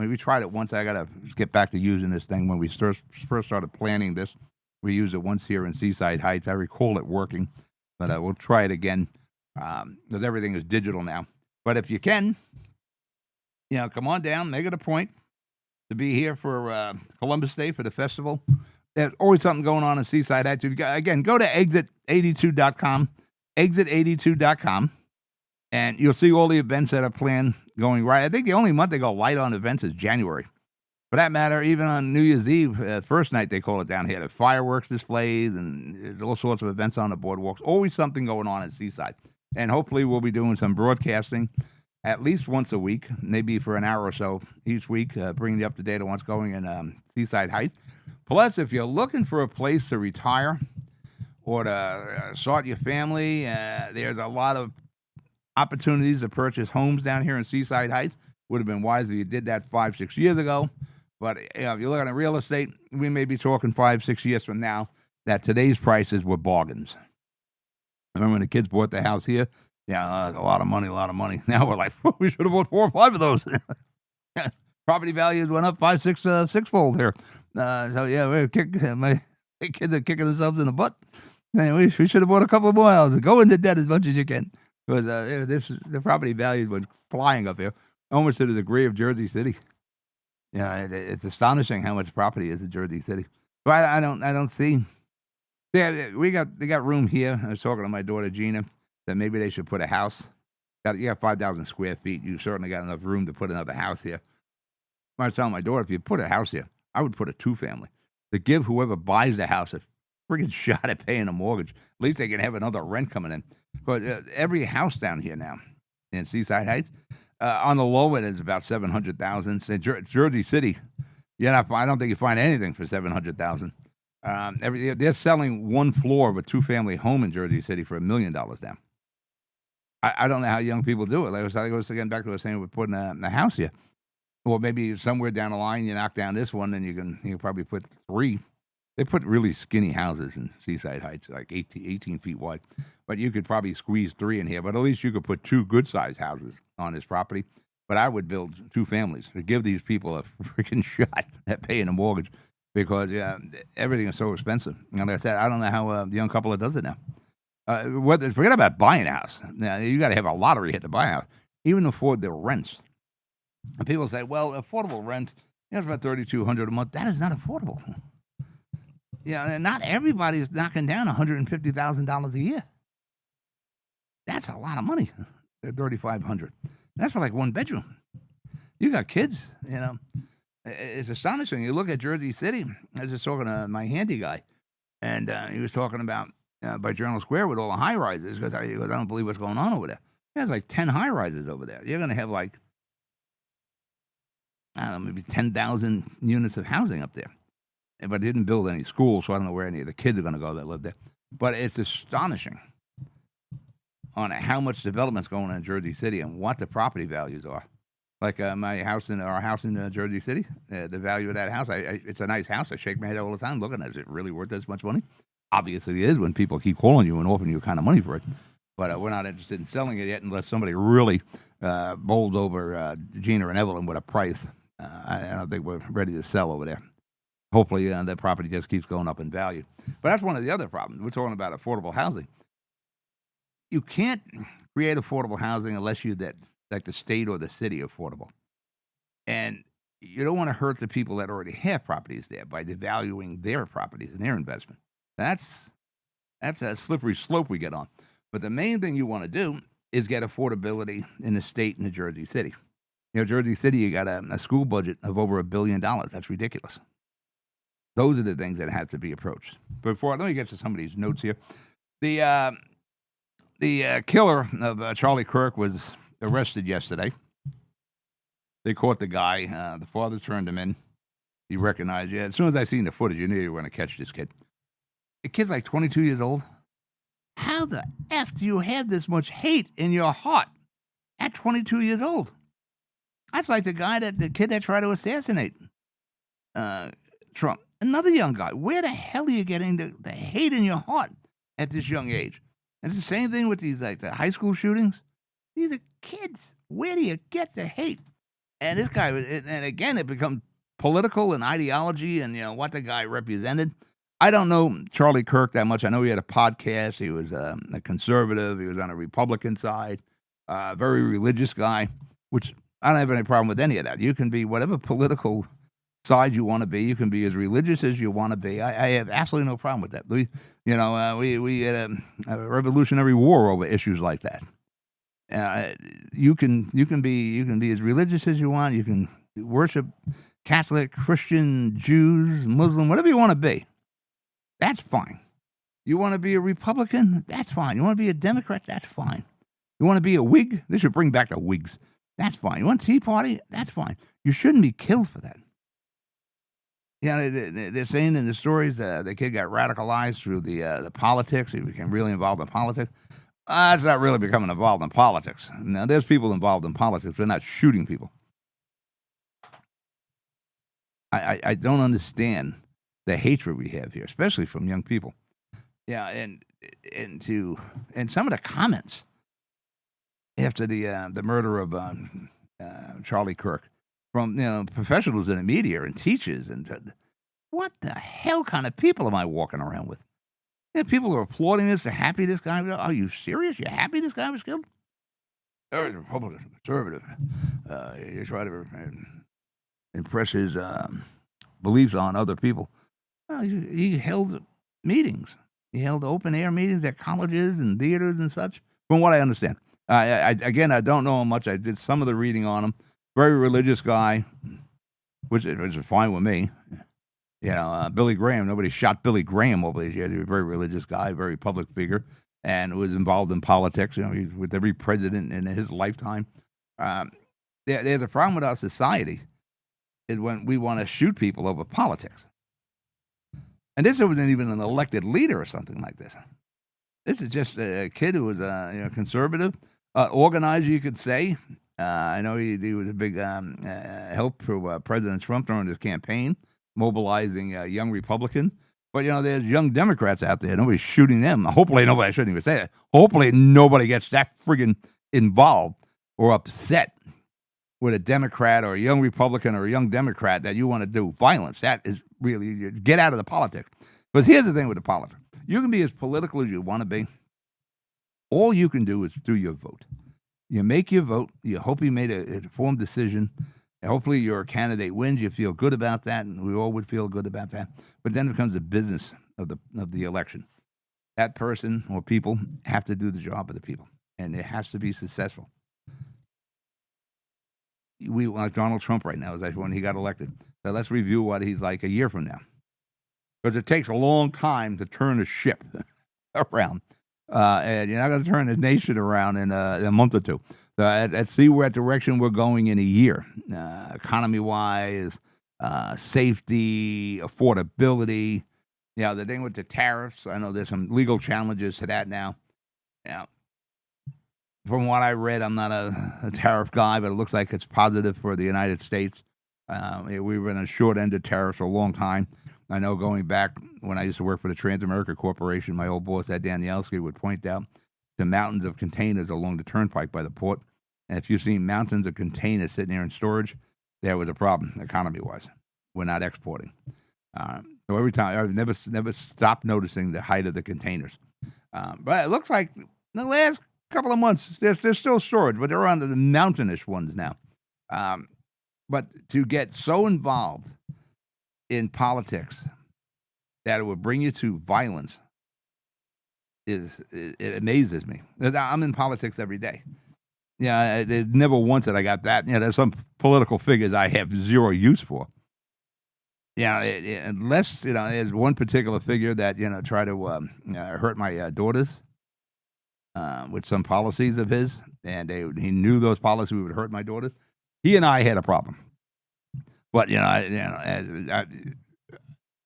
we tried it once. I got to get back to using this thing. When we first started planning this, we used it once here in Seaside Heights. I recall it working, but we'll try it again because everything is digital now. But if you can, come on down, make it a point to be here for Columbus Day for the festival. There's always something going on in Seaside Heights. Again, go to exit82.com, exit82.com, and you'll see all the events that are planned going right. I think the only month they go light on events is January. For that matter, even on New Year's Eve, first night they call it down here, the fireworks displays and there's all sorts of events on the boardwalks. Always something going on at Seaside. And hopefully we'll be doing some broadcasting at least once a week, maybe for an hour or so each week, bringing you up to date on what's going in Seaside Heights. Plus, if you're looking for a place to retire or to start your family, there's a lot of opportunities to purchase homes down here in Seaside Heights. Would have been wise if you did that 5-6 years ago. But if you're looking at real estate, we may be talking 5-6 years from now that today's prices were bargains. Remember when the kids bought the house here? Yeah, a lot of money. Now we're like, we should have bought 4 or 5 of those. Property values went up 5, 6, sixfold here. So yeah, my kids are kicking themselves in the butt. Anyway, we should have bought a couple more houses. Go into debt as much as you can, because the property values went flying up here, almost to the degree of Jersey City. Yeah, it's astonishing how much property is in Jersey City. But I don't see. Yeah, they got room here. I was talking to my daughter Gina that maybe they should put a house. You got 5,000 square feet. You certainly got enough room to put another house here. I was telling my daughter, if you put a house here, I would put a 2-family to give whoever buys the house a friggin' shot at paying a mortgage. At least they can have another rent coming in. But every house down here now in Seaside Heights, on the low end, is about $700,000. Jersey City, I don't think you find anything for $700,000. They're selling one floor of a 2-family home in Jersey City for $1 million now. I don't know how young people do it. Like I was getting back to what I was saying, we're putting a house here. Well, maybe somewhere down the line you knock down this one, and you can probably put 3. They put really skinny houses in Seaside Heights, like 18 feet wide. But you could probably squeeze 3 in here. But at least you could put 2 good-sized houses on this property. But I would build 2 families to give these people a freaking shot at paying a mortgage, because everything is so expensive. And like I said, I don't know how the young couple that does it now. Forget about buying a house. Now, you got to have a lottery hit to buy a house. Even afford the rents. And people say, well, affordable rent, it's about $3,200 a month. That is not affordable. And not everybody is knocking down $150,000 a year. That's a lot of money. $3,500. That's for like 1 bedroom. You got kids, It's astonishing. You look at Jersey City. I was just talking to my handy guy, and he was talking about by Journal Square with all the high rises. Because I don't believe what's going on over there. There's like 10 high rises over there. You're going to have like, I don't know, maybe 10,000 units of housing up there. But they didn't build any schools, so I don't know where any of the kids are going to go that live there. But it's astonishing on how much development's going on in Jersey City and what the property values are. Like our house in Jersey City, the value of that house, it's a nice house. I shake my head all the time looking at it. Is it really worth this much money? Obviously it is when people keep calling you and offering you kind of money for it. But we're not interested in selling it yet unless somebody really bowls over Gina and Evelyn with a price. I don't think we're ready to sell over there. Hopefully that property just keeps going up in value. But that's one of the other problems. We're talking about affordable housing. You can't create affordable housing unless you like the state or the city affordable. And you don't want to hurt the people that already have properties there by devaluing their properties and their investment. That's a slippery slope we get on. But the main thing you want to do is get affordability in the state and the Jersey City. Jersey City, you got a school budget of over $1 billion. That's ridiculous. Those are the things that have to be approached. Before, let me get to some of these notes here. The killer of Charlie Kirk was arrested yesterday. They caught the guy. The father turned him in. He recognized, as soon as I seen the footage, you knew you were going to catch this kid. The kid's like 22 years old. How the F do you have this much hate in your heart at 22 years old? That's like the kid that tried to assassinate Trump. Another young guy. Where the hell are you getting the hate in your heart at this young age? And it's the same thing with these, like the high school shootings. These are kids. Where do you get the hate? And this guy, and again, it becomes political and ideology and, what the guy represented. I don't know Charlie Kirk that much. I know he had a podcast. He was a conservative. He was on a Republican side, very religious guy, which I don't have any problem with any of that. You can be whatever political side you want to be. You can be as religious as you want to be. I have absolutely no problem with that. We had a Revolutionary War over issues like that. You can be as religious as you want. You can worship Catholic, Christian, Jews, Muslim, whatever you want to be. That's fine. You want to be a Republican? That's fine. You want to be a Democrat? That's fine. You want to be a Whig? They should bring back the Whigs. That's fine. You want Tea Party? That's fine. You shouldn't be killed for that. They're saying in the stories the kid got radicalized through the politics. He became really involved in politics. It's not really becoming involved in politics. Now, there's people involved in politics. They're not shooting people. I don't understand the hatred we have here, especially from young people. Yeah, and some of the comments after the murder of Charlie Kirk from professionals in the media and teachers and what the hell kind of people am I walking around with? People are applauding this. They're happy this guy. Are you serious? You're happy this guy was killed? He's a Republican, conservative. You try to impress his beliefs on other people. He held meetings. He held open-air meetings at colleges and theaters and such, from what I understand. I don't know him much. I did some of the reading on him. Very religious guy, which is fine with me. Billy Graham, nobody shot Billy Graham over these years. He was a very religious guy, very public figure, and was involved in politics, with every president in his lifetime. There's a problem with our society is when we want to shoot people over politics. And this wasn't even an elected leader or something like this. This is just a kid who was conservative, organizer, you could say. I know he was a big help for President Trump during his campaign, mobilizing young Republicans. But, there's young Democrats out there. Nobody's shooting them. Hopefully nobody, I shouldn't even say that. Hopefully nobody gets that friggin' involved or upset with a Democrat or a young Republican or a young Democrat that you want to do violence. That is really, get out of the politics. Because here's the thing with the politics. You can be as political as you want to be. All you can do is do your vote. You make your vote. You hope you made an informed decision. And hopefully your candidate wins. You feel good about that, and we all would feel good about that. But then it becomes the business of the election. That person or people have to do the job of the people, and it has to be successful. We like Donald Trump right now, is when he got elected. So let's review what he's like a year from now, because it takes a long time to turn a ship around, and you're not going to turn the nation around in a month or two. So let's see what direction we're going in a year, economy-wise, safety, affordability. The thing with the tariffs, I know there's some legal challenges to that now. From what I read, I'm not a tariff guy, but it looks like it's positive for the United States. We were in a short end of tariffs for a long time. I know going back when I used to work for the Transamerica Corporation, my old boss, Ed Danielski, would point out the mountains of containers along the turnpike by the port. And if you've seen mountains of containers sitting there in storage, there was a problem economy-wise. We're not exporting. So every time, I've never stopped noticing the height of the containers. But it looks like the last couple of months, there's still storage, but they're on the mountainous ones now. But to get so involved in politics that it would bring you to violence it amazes me. I'm in politics every day. There's never once that I got that. There's some political figures I have zero use for. Unless there's one particular figure that try to hurt my daughters with some policies of his, and he knew those policies would hurt my daughters. He and I had a problem, but I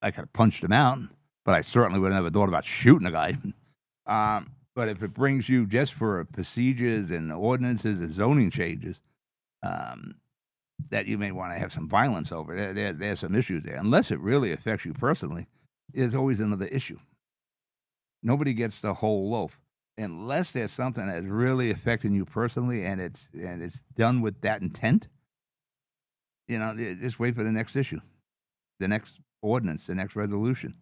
could have punched him out, but I certainly would have never thought about shooting a guy. But if it brings you just for procedures and ordinances and zoning changes, that you may want to have some violence over, there's some issues there. Unless it really affects you personally, there's always another issue. Nobody gets the whole loaf unless there's something that's really affecting you personally, and it's done with that intent. Just wait for the next issue, the next ordinance, the next resolution,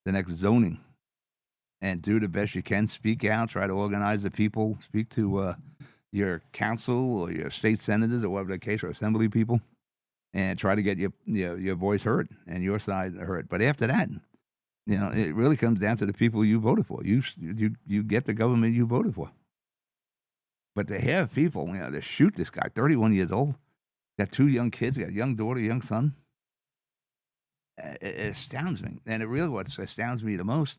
the next zoning, and do the best you can. Speak out, try to organize the people, speak to your council or your state senators or whatever the case, or assembly people, and try to get your voice heard and your side heard. But after that, it really comes down to the people you voted for. You get the government you voted for. But to have people, to shoot this guy, 31 years old, got 2 young kids, got a young daughter, young son, it astounds me. And what astounds me the most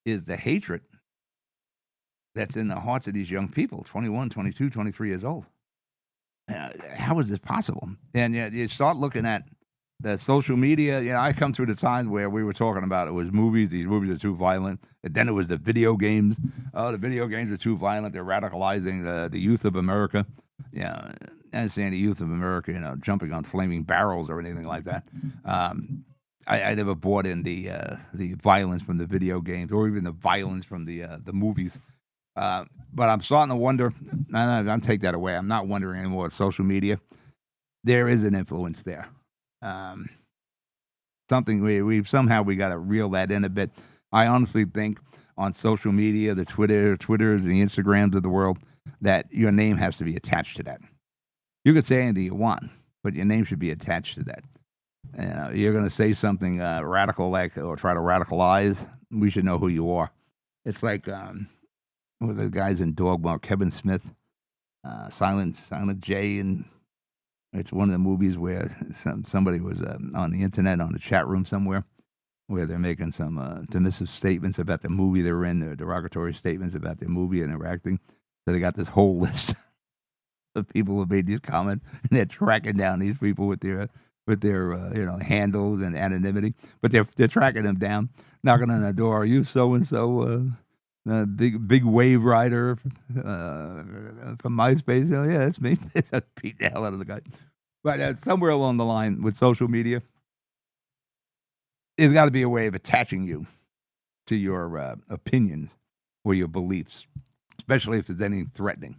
is the hatred that's in the hearts of these young people, 21, 22, 23 years old. How is this possible? And you start looking at the social media. I come through the time where we were talking about it was movies. These movies are too violent. And then it was the video games. Oh, the video games are too violent. They're radicalizing the youth of America. I understand the youth of America, jumping on flaming barrels or anything like that. I never bought in the violence from the video games or even the violence from the movies. But I'm starting to wonder. I'll take that away. I'm not wondering anymore. Social media, there is an influence there. Something we got to reel that in a bit. I honestly think on social media, the Twitters, and the Instagrams of the world, that your name has to be attached to that. You could say anything you want, but your name should be attached to that. You're going to say something radical or try to radicalize, we should know who you are. It's like what were the guys in Dogma, Kevin Smith, Silent J, and it's one of the movies where somebody was on the internet, on the chat room somewhere, where they're making some dismissive statements about the movie they're in, or derogatory statements about the movie and their acting. So they got this whole list of people who made these comments, and they're tracking down these people with their handles and anonymity. But they're tracking them down, knocking on the door. Are you so and so? Big wave rider from MySpace. Oh yeah, that's me. Beat the hell out of the guy. But somewhere along the line with social media, there's got to be a way of attaching you to your opinions or your beliefs, especially if there's anything threatening.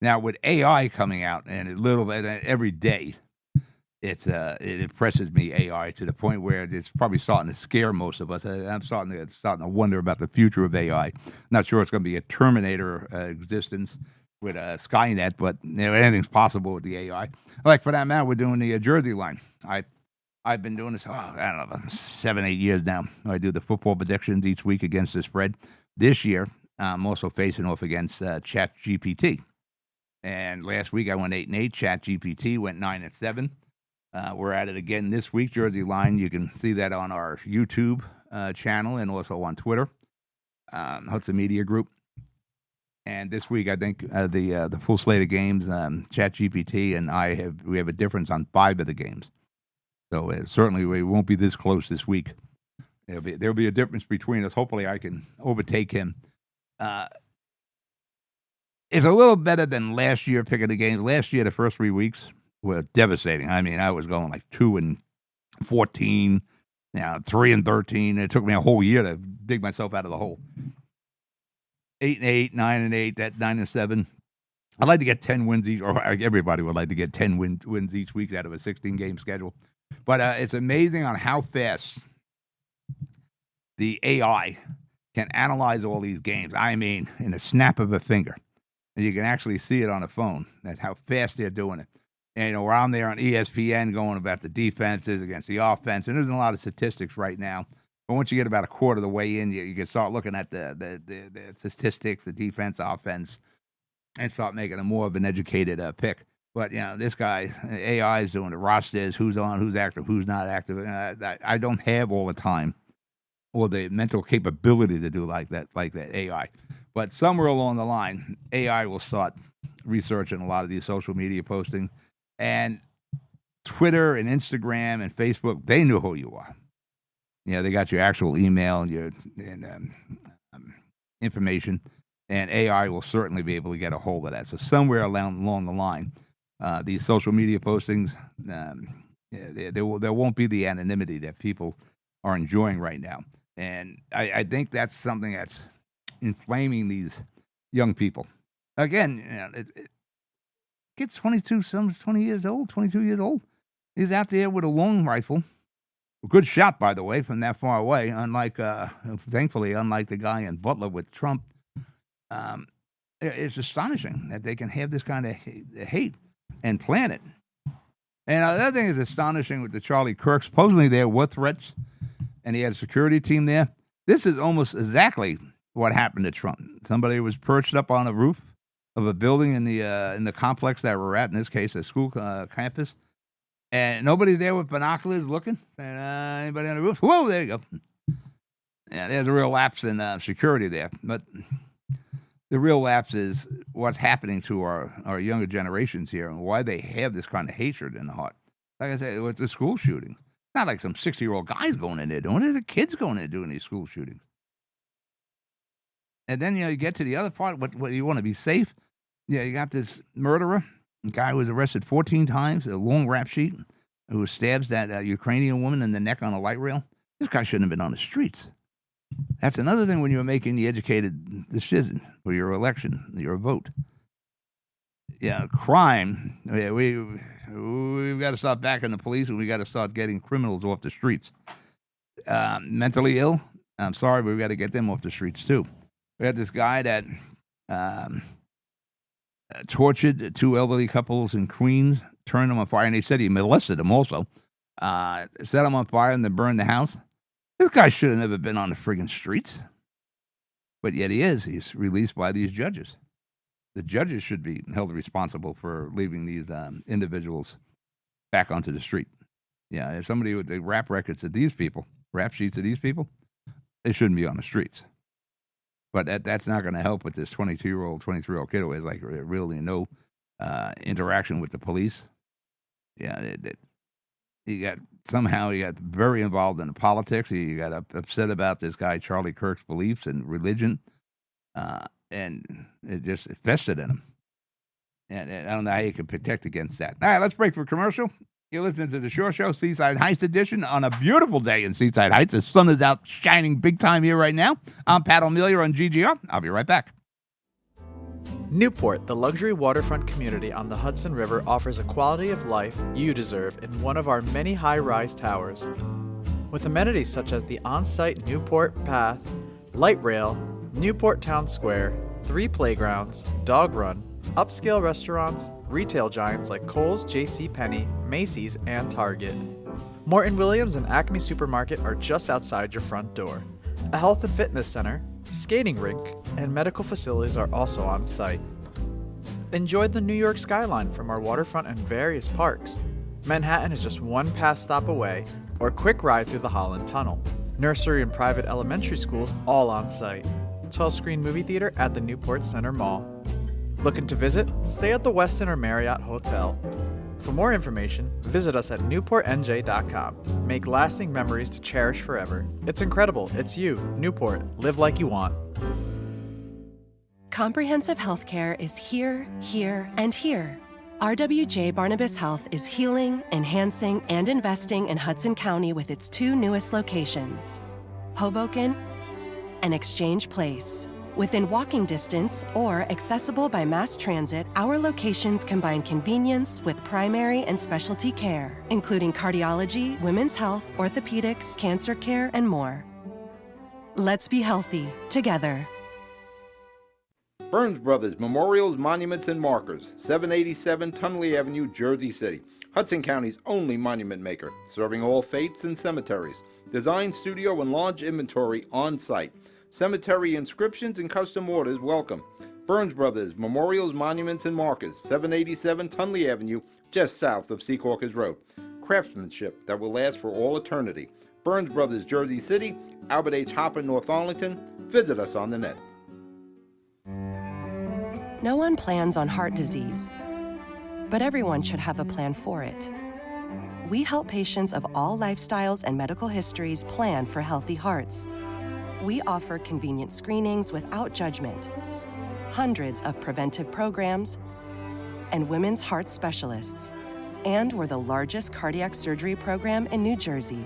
Now, with AI coming out, and a little bit every day, it impresses me, AI, to the point where it's probably starting to scare most of us. I'm starting to wonder about the future of AI. Not sure it's going to be a Terminator existence with Skynet, but anything's possible with the AI. Like, for that matter, we're doing the Jersey line. I've been doing this, I don't know, 7-8 years now. I do the football predictions each week against the spread. This year, I'm also facing off against ChatGPT. And last week I went 8-8. ChatGPT went 9-7. We're at it again this week, Jersey Line. You can see that on our YouTube channel and also on Twitter, Hudson Media Group. And this week, I think the full slate of games, ChatGPT and we have a difference on 5 of the games. So certainly we won't be this close this week. There'll be a difference between us. Hopefully, I can overtake him. It's a little better than last year picking the games. Last year, the first 3 weeks were devastating. I mean, I was going like 2-14, 3-13. It took me a whole year to dig myself out of the hole. 8-8, 9-8, that 9-7. I'd like to get 10 wins each, or everybody would like to get 10 wins each week out of a 16-game schedule. But it's amazing on how fast the AI can analyze all these games. I mean, in a snap of a finger. And you can actually see it on the phone. That's how fast they're doing it. And we're on there on ESPN going about the defenses against the offense. And there's a lot of statistics right now. But once you get about a quarter of the way in, you can start looking at the statistics, the defense, offense, and start making a more of an educated pick. But, this guy, AI is doing the rosters, who's on, who's active, who's not active. I don't have all the time or the mental capability to do like that AI. But somewhere along the line, AI will start researching a lot of these social media postings. And Twitter and Instagram and Facebook, they know who you are. They got your actual email and information. And AI will certainly be able to get a hold of that. So somewhere along the line, these social media postings, there won't be the anonymity that people are enjoying right now. And I think that's something that's inflaming these young people. Again, kids 22 years old, 22 years old. He's out there with a long rifle. A good shot, by the way, from that far away, thankfully, unlike the guy in Butler with Trump. It's astonishing that they can have this kind of hate and plan it. And the other thing is astonishing with the Charlie Kirk. Supposedly there were threats, and he had a security team there. This is almost exactly what happened to Trump. Somebody was perched up on a roof of a building in the complex that we're at, in this case, a school campus, and nobody there with binoculars looking. Anybody on the roof? Whoa, there you go. Yeah, there's a real lapse in security there. But the real lapse is what's happening to our younger generations here and why they have this kind of hatred in the heart. Like I said, with the school shootings. Not like some 60-year-old guys going in there doing it. The kids going in there doing these school shootings. And then, you get to the other part, what you want to be safe. Yeah, you got this murderer, a guy who was arrested 14 times, a long rap sheet, who stabs that Ukrainian woman in the neck on a light rail. This guy shouldn't have been on the streets. That's another thing when you're making the educated decision for your election, your vote. Yeah, crime. Yeah, we've got to start backing the police, and we got to start getting criminals off the streets. Mentally ill, I'm sorry, but we've got to get them off the streets too. We had this guy that tortured two elderly couples in Queens, turned them on fire, and they said he molested them also. Set them on fire and then burned the house. This guy should have never been on the friggin' streets. But yet he is. He's released by these judges. The judges should be held responsible for leaving these individuals back onto the street. Yeah, if somebody with the rap records of these people, rap sheets of these people, they shouldn't be on the streets. But that's not going to help with this 22-year-old, 23-year-old kid who has like really no interaction with the police. Yeah, he got very involved in the politics. He got upset about this guy Charlie Kirk's beliefs and religion, and it just festered in him. And I don't know how you can protect against that. All right, let's break for commercial. You're listening to the Shore Show, Seaside Heights edition, on a beautiful day in Seaside Heights. The sun is out shining big time here right now. I'm Pat O'Melia on GGR. I'll be right back. Newport, the luxury waterfront community on the Hudson River, offers a quality of life you deserve in one of our many high-rise towers. With amenities such as the on-site Newport Path, light rail, Newport Town Square, 3 playgrounds, dog run, upscale restaurants, retail giants like Kohl's, JCPenney, Macy's, and Target. Morton Williams and Acme Supermarket are just outside your front door. A health and fitness center, skating rink, and medical facilities are also on site. Enjoy the New York skyline from our waterfront and various parks. Manhattan is just one path stop away, or quick ride through the Holland Tunnel. Nursery and private elementary schools all on site. 12-screen movie theater at the Newport Center Mall. Looking to visit? Stay at the Westin or Marriott Hotel. For more information, visit us at newportnj.com. Make lasting memories to cherish forever. It's incredible. It's you, Newport. Live like you want. Comprehensive healthcare is here, here, and here. RWJ Barnabas Health is healing, enhancing, and investing in Hudson County with its 2 newest locations, Hoboken and Exchange Place. Within walking distance or accessible by mass transit, our locations combine convenience with primary and specialty care, including cardiology, women's health, orthopedics, cancer care, and more. Let's be healthy together. Burns Brothers Memorials, Monuments, and Markers, 787 Tunley Avenue, Jersey City. Hudson County's only monument maker, serving all faiths and cemeteries. Design, studio, and large inventory on site. Cemetery inscriptions and custom orders welcome. Burns Brothers Memorials, Monuments, and Markers, 787 Tunley Avenue, just south of Secaucus Road. Craftsmanship that will last for all eternity. Burns Brothers, Jersey City, Albert H. Hopper, North Arlington. Visit us on the net. No one plans on heart disease, but everyone should have a plan for it. We help patients of all lifestyles and medical histories plan for healthy hearts. We offer convenient screenings without judgment, hundreds of preventive programs, and women's heart specialists. And we're the largest cardiac surgery program in New Jersey.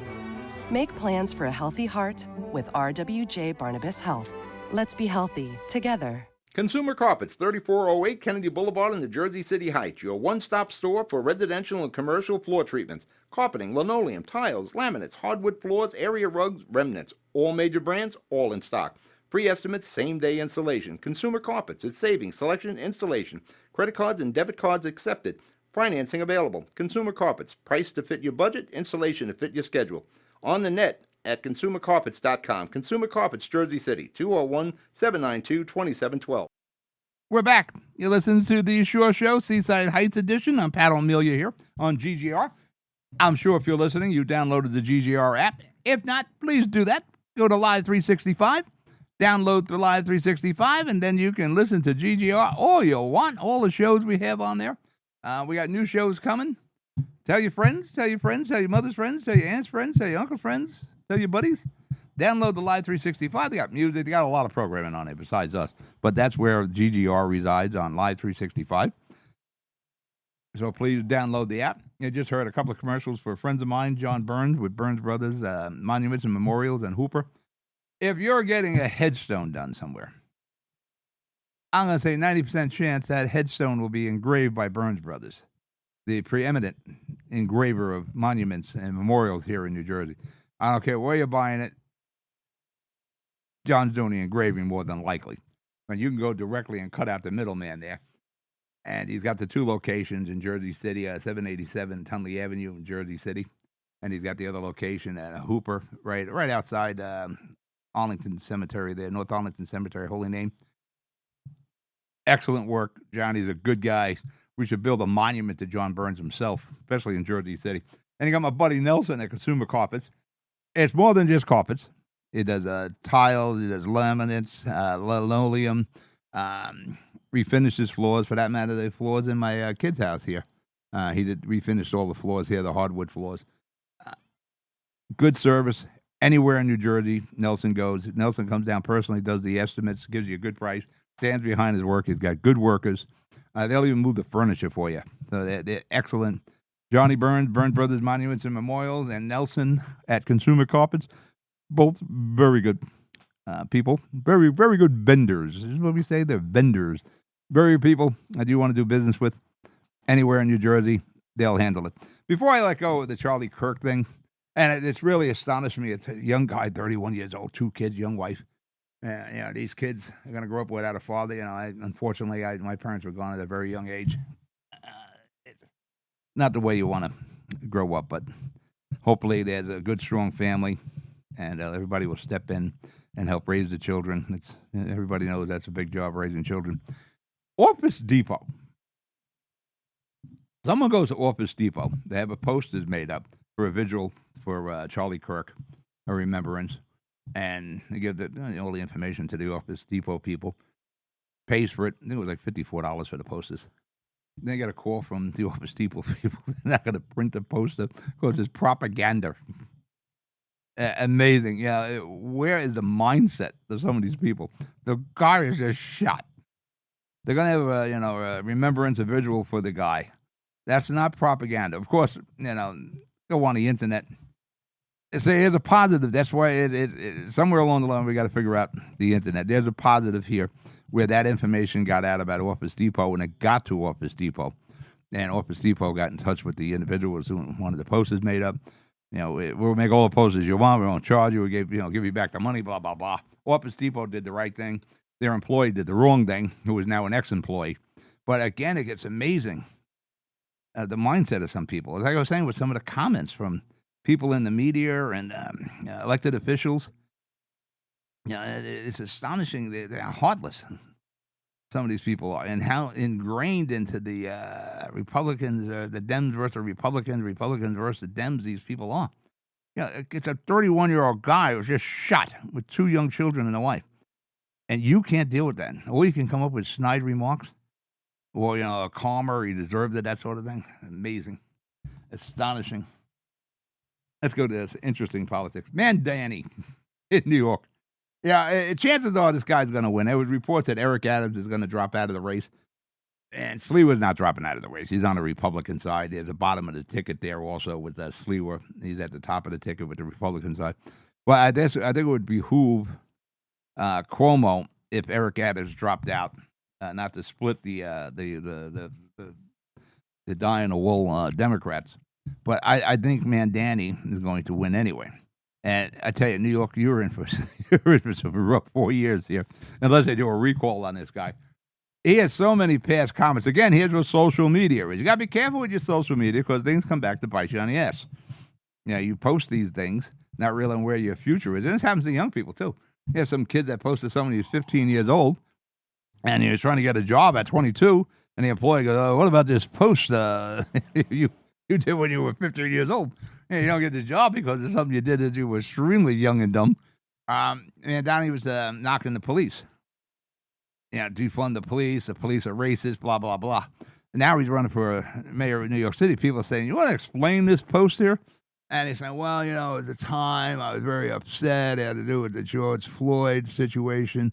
Make plans for a healthy heart with RWJ Barnabas Health. Let's be healthy together. Consumer Carpets, 3408 Kennedy Boulevard in the Jersey City Heights. Your one-stop store for residential and commercial floor treatments. Carpeting, linoleum, tiles, laminates, hardwood floors, area rugs, remnants. All major brands, all in stock. Free estimates, same day installation. Consumer Carpets, it's savings, selection, installation. Credit cards and debit cards accepted. Financing available. Consumer Carpets, price to fit your budget, installation to fit your schedule. On the net at consumercarpets.com. Consumer Carpets, Jersey City, 201 792 2712. We're back. You listen to the Shore Show, Seaside Heights edition. I'm Pat O'Melia here on GGR. I'm sure if you're listening, you downloaded the GGR app. If not, please do that. Go to Live 365, download the Live 365, and then you can listen to GGR all you want, all the shows we have on there. We got new shows coming. Tell your friends, tell your friends, tell your mother's friends, tell your aunt's friends, tell your uncle's friends, tell your buddies. Download the Live 365. They got music. They got a lot of programming on it besides us. But that's where GGR resides, on Live 365. So please download the app. You just heard a couple of commercials for friends of mine, John Burns with Burns Brothers, Monuments and Memorials, and Hooper. If you're getting a headstone done somewhere, I'm going to say 90% chance that headstone will be engraved by Burns Brothers, the preeminent engraver of monuments and memorials here in New Jersey. I don't care where you're buying it. John's doing the engraving more than likely. And you can go directly and cut out the middleman there. And he's got the two locations in Jersey City, 787 Tunley Avenue in Jersey City. And he's got the other location at Hooper, right outside Arlington Cemetery there, North Arlington Cemetery, Holy Name. Excellent work. Johnny's a good guy. We should build a monument to John Burns himself, especially in Jersey City. And you got my buddy Nelson at Consumer Carpets. It's more than just carpets. It does tiles, it does laminates, linoleum, refinishes floors. For that matter, the floors in my kid's house here. He did refinish all the floors here, the hardwood floors. Good service. Anywhere in New Jersey, Nelson goes. Nelson comes down personally, does the estimates, gives you a good price, stands behind his work. He's got good workers. They'll even move the furniture for you. So they're excellent. Johnny Burns, Burns Brothers Monuments and Memorials, and Nelson at Consumer Carpets. Both very good people. Very, very good vendors. This is what we say. They're vendors. Very good people that you want to do business with anywhere in New Jersey. They'll handle it. Before I let go of the Charlie Kirk thing, and it's really astonished me. It's a young guy, 31 years old, 2 kids, young wife. These kids are going to grow up without a father. Unfortunately, my parents were gone at a very young age. Not the way you want to grow up, but hopefully there's a good, strong family, and everybody will step in and help raise the children. Everybody knows that's a big job, raising children. Office Depot. Someone goes to Office Depot. They have a posters made up for a vigil for Charlie Kirk, a remembrance, and they give all the information to the Office Depot people. Pays for it. I think it was like $54 for the posters. Then they get a call from the Office Depot people. They're not going to print the poster because it's propaganda. Amazing. Yeah, where is the mindset of some of these people? The guy is just shot. They're going to have a remembrance, a vigil for the guy. That's not propaganda. Of course, go on the internet. Here's a positive. That's why somewhere along the line we got to figure out the internet. There's a positive here where that information got out about Office Depot, and it got to Office Depot. And Office Depot got in touch with the individuals who wanted the posters made up. We'll make all the posters you want. We won't charge you. We give you back the money, blah, blah, blah. Office Depot did the right thing. Their employee did the wrong thing, who is now an ex-employee. But again, it gets amazing, the mindset of some people. As I was saying with some of the comments from people in the media and elected officials, it's astonishing. They're heartless. Some of these people are, and how ingrained into the Republicans, the Dems versus Republicans versus the Dems, these people are. It's a 31-year-old guy who was just shot with 2 young children and a wife. And you can't deal with that. Or you can come up with snide remarks. Or, a calmer, he deserved it, that sort of thing. Amazing. Astonishing. Let's go to this interesting politics. Danny in New York. Yeah, chances are this guy's going to win. There was reports that Eric Adams is going to drop out of the race. And Sliwa's not dropping out of the race. He's on the Republican side. There's a bottom of the ticket there also with Sliwa. He's at the top of the ticket with the Republican side. Well, I think it would behoove Cuomo, if Eric Adams dropped out, not to split the die in the wool Democrats. But I think Mandani is going to win anyway. And I tell you, New York, you're in for some rough 4 years here, unless they do a recall on this guy. He has so many past comments. Again, here's what social media is. You got to be careful with your social media because things come back to bite you on the ass. You post these things, not realizing where your future is. And this happens to young people, too. You have some kid that posted somebody who's 15 years old, and he was trying to get a job at 22, and the employee goes, "Oh, what about this post you did when you were 15 years old? You don't get the job because it's something you did as you were extremely young and dumb." And Donnie was knocking the police. Defund the police are racist, blah, blah, blah. And now he's running for mayor of New York City. People are saying, "You want to explain this post here?" And he's saying, "Well, at the time, I was very upset. It had to do with the George Floyd situation."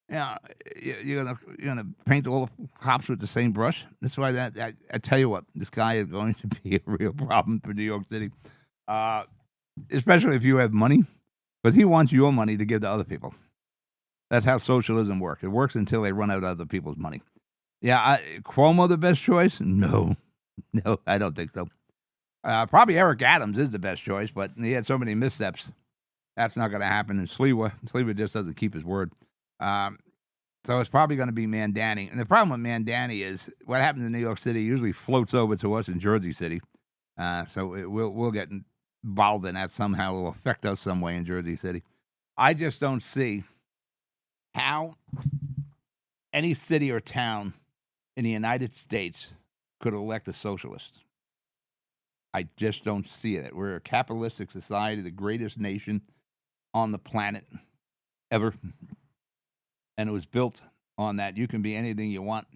You're gonna paint all the cops with the same brush. That's why I tell you what, this guy is going to be a real problem for New York City, especially if you have money, because he wants your money to give to other people. That's how socialism works. It works until they run out of other people's money. Cuomo the best choice? No, I don't think so. Probably Eric Adams is the best choice, but he had so many missteps. That's not going to happen. And Sliwa just doesn't keep his word. So it's probably going to be Mandani. And the problem with Mandani is what happens in New York City usually floats over to us in Jersey City. So we'll get involved in that somehow. It will affect us some way in Jersey City. I just don't see how any city or town in the United States could elect a socialist. I just don't see it. We're a capitalistic society, the greatest nation on the planet ever. And it was built on that. You can be anything you want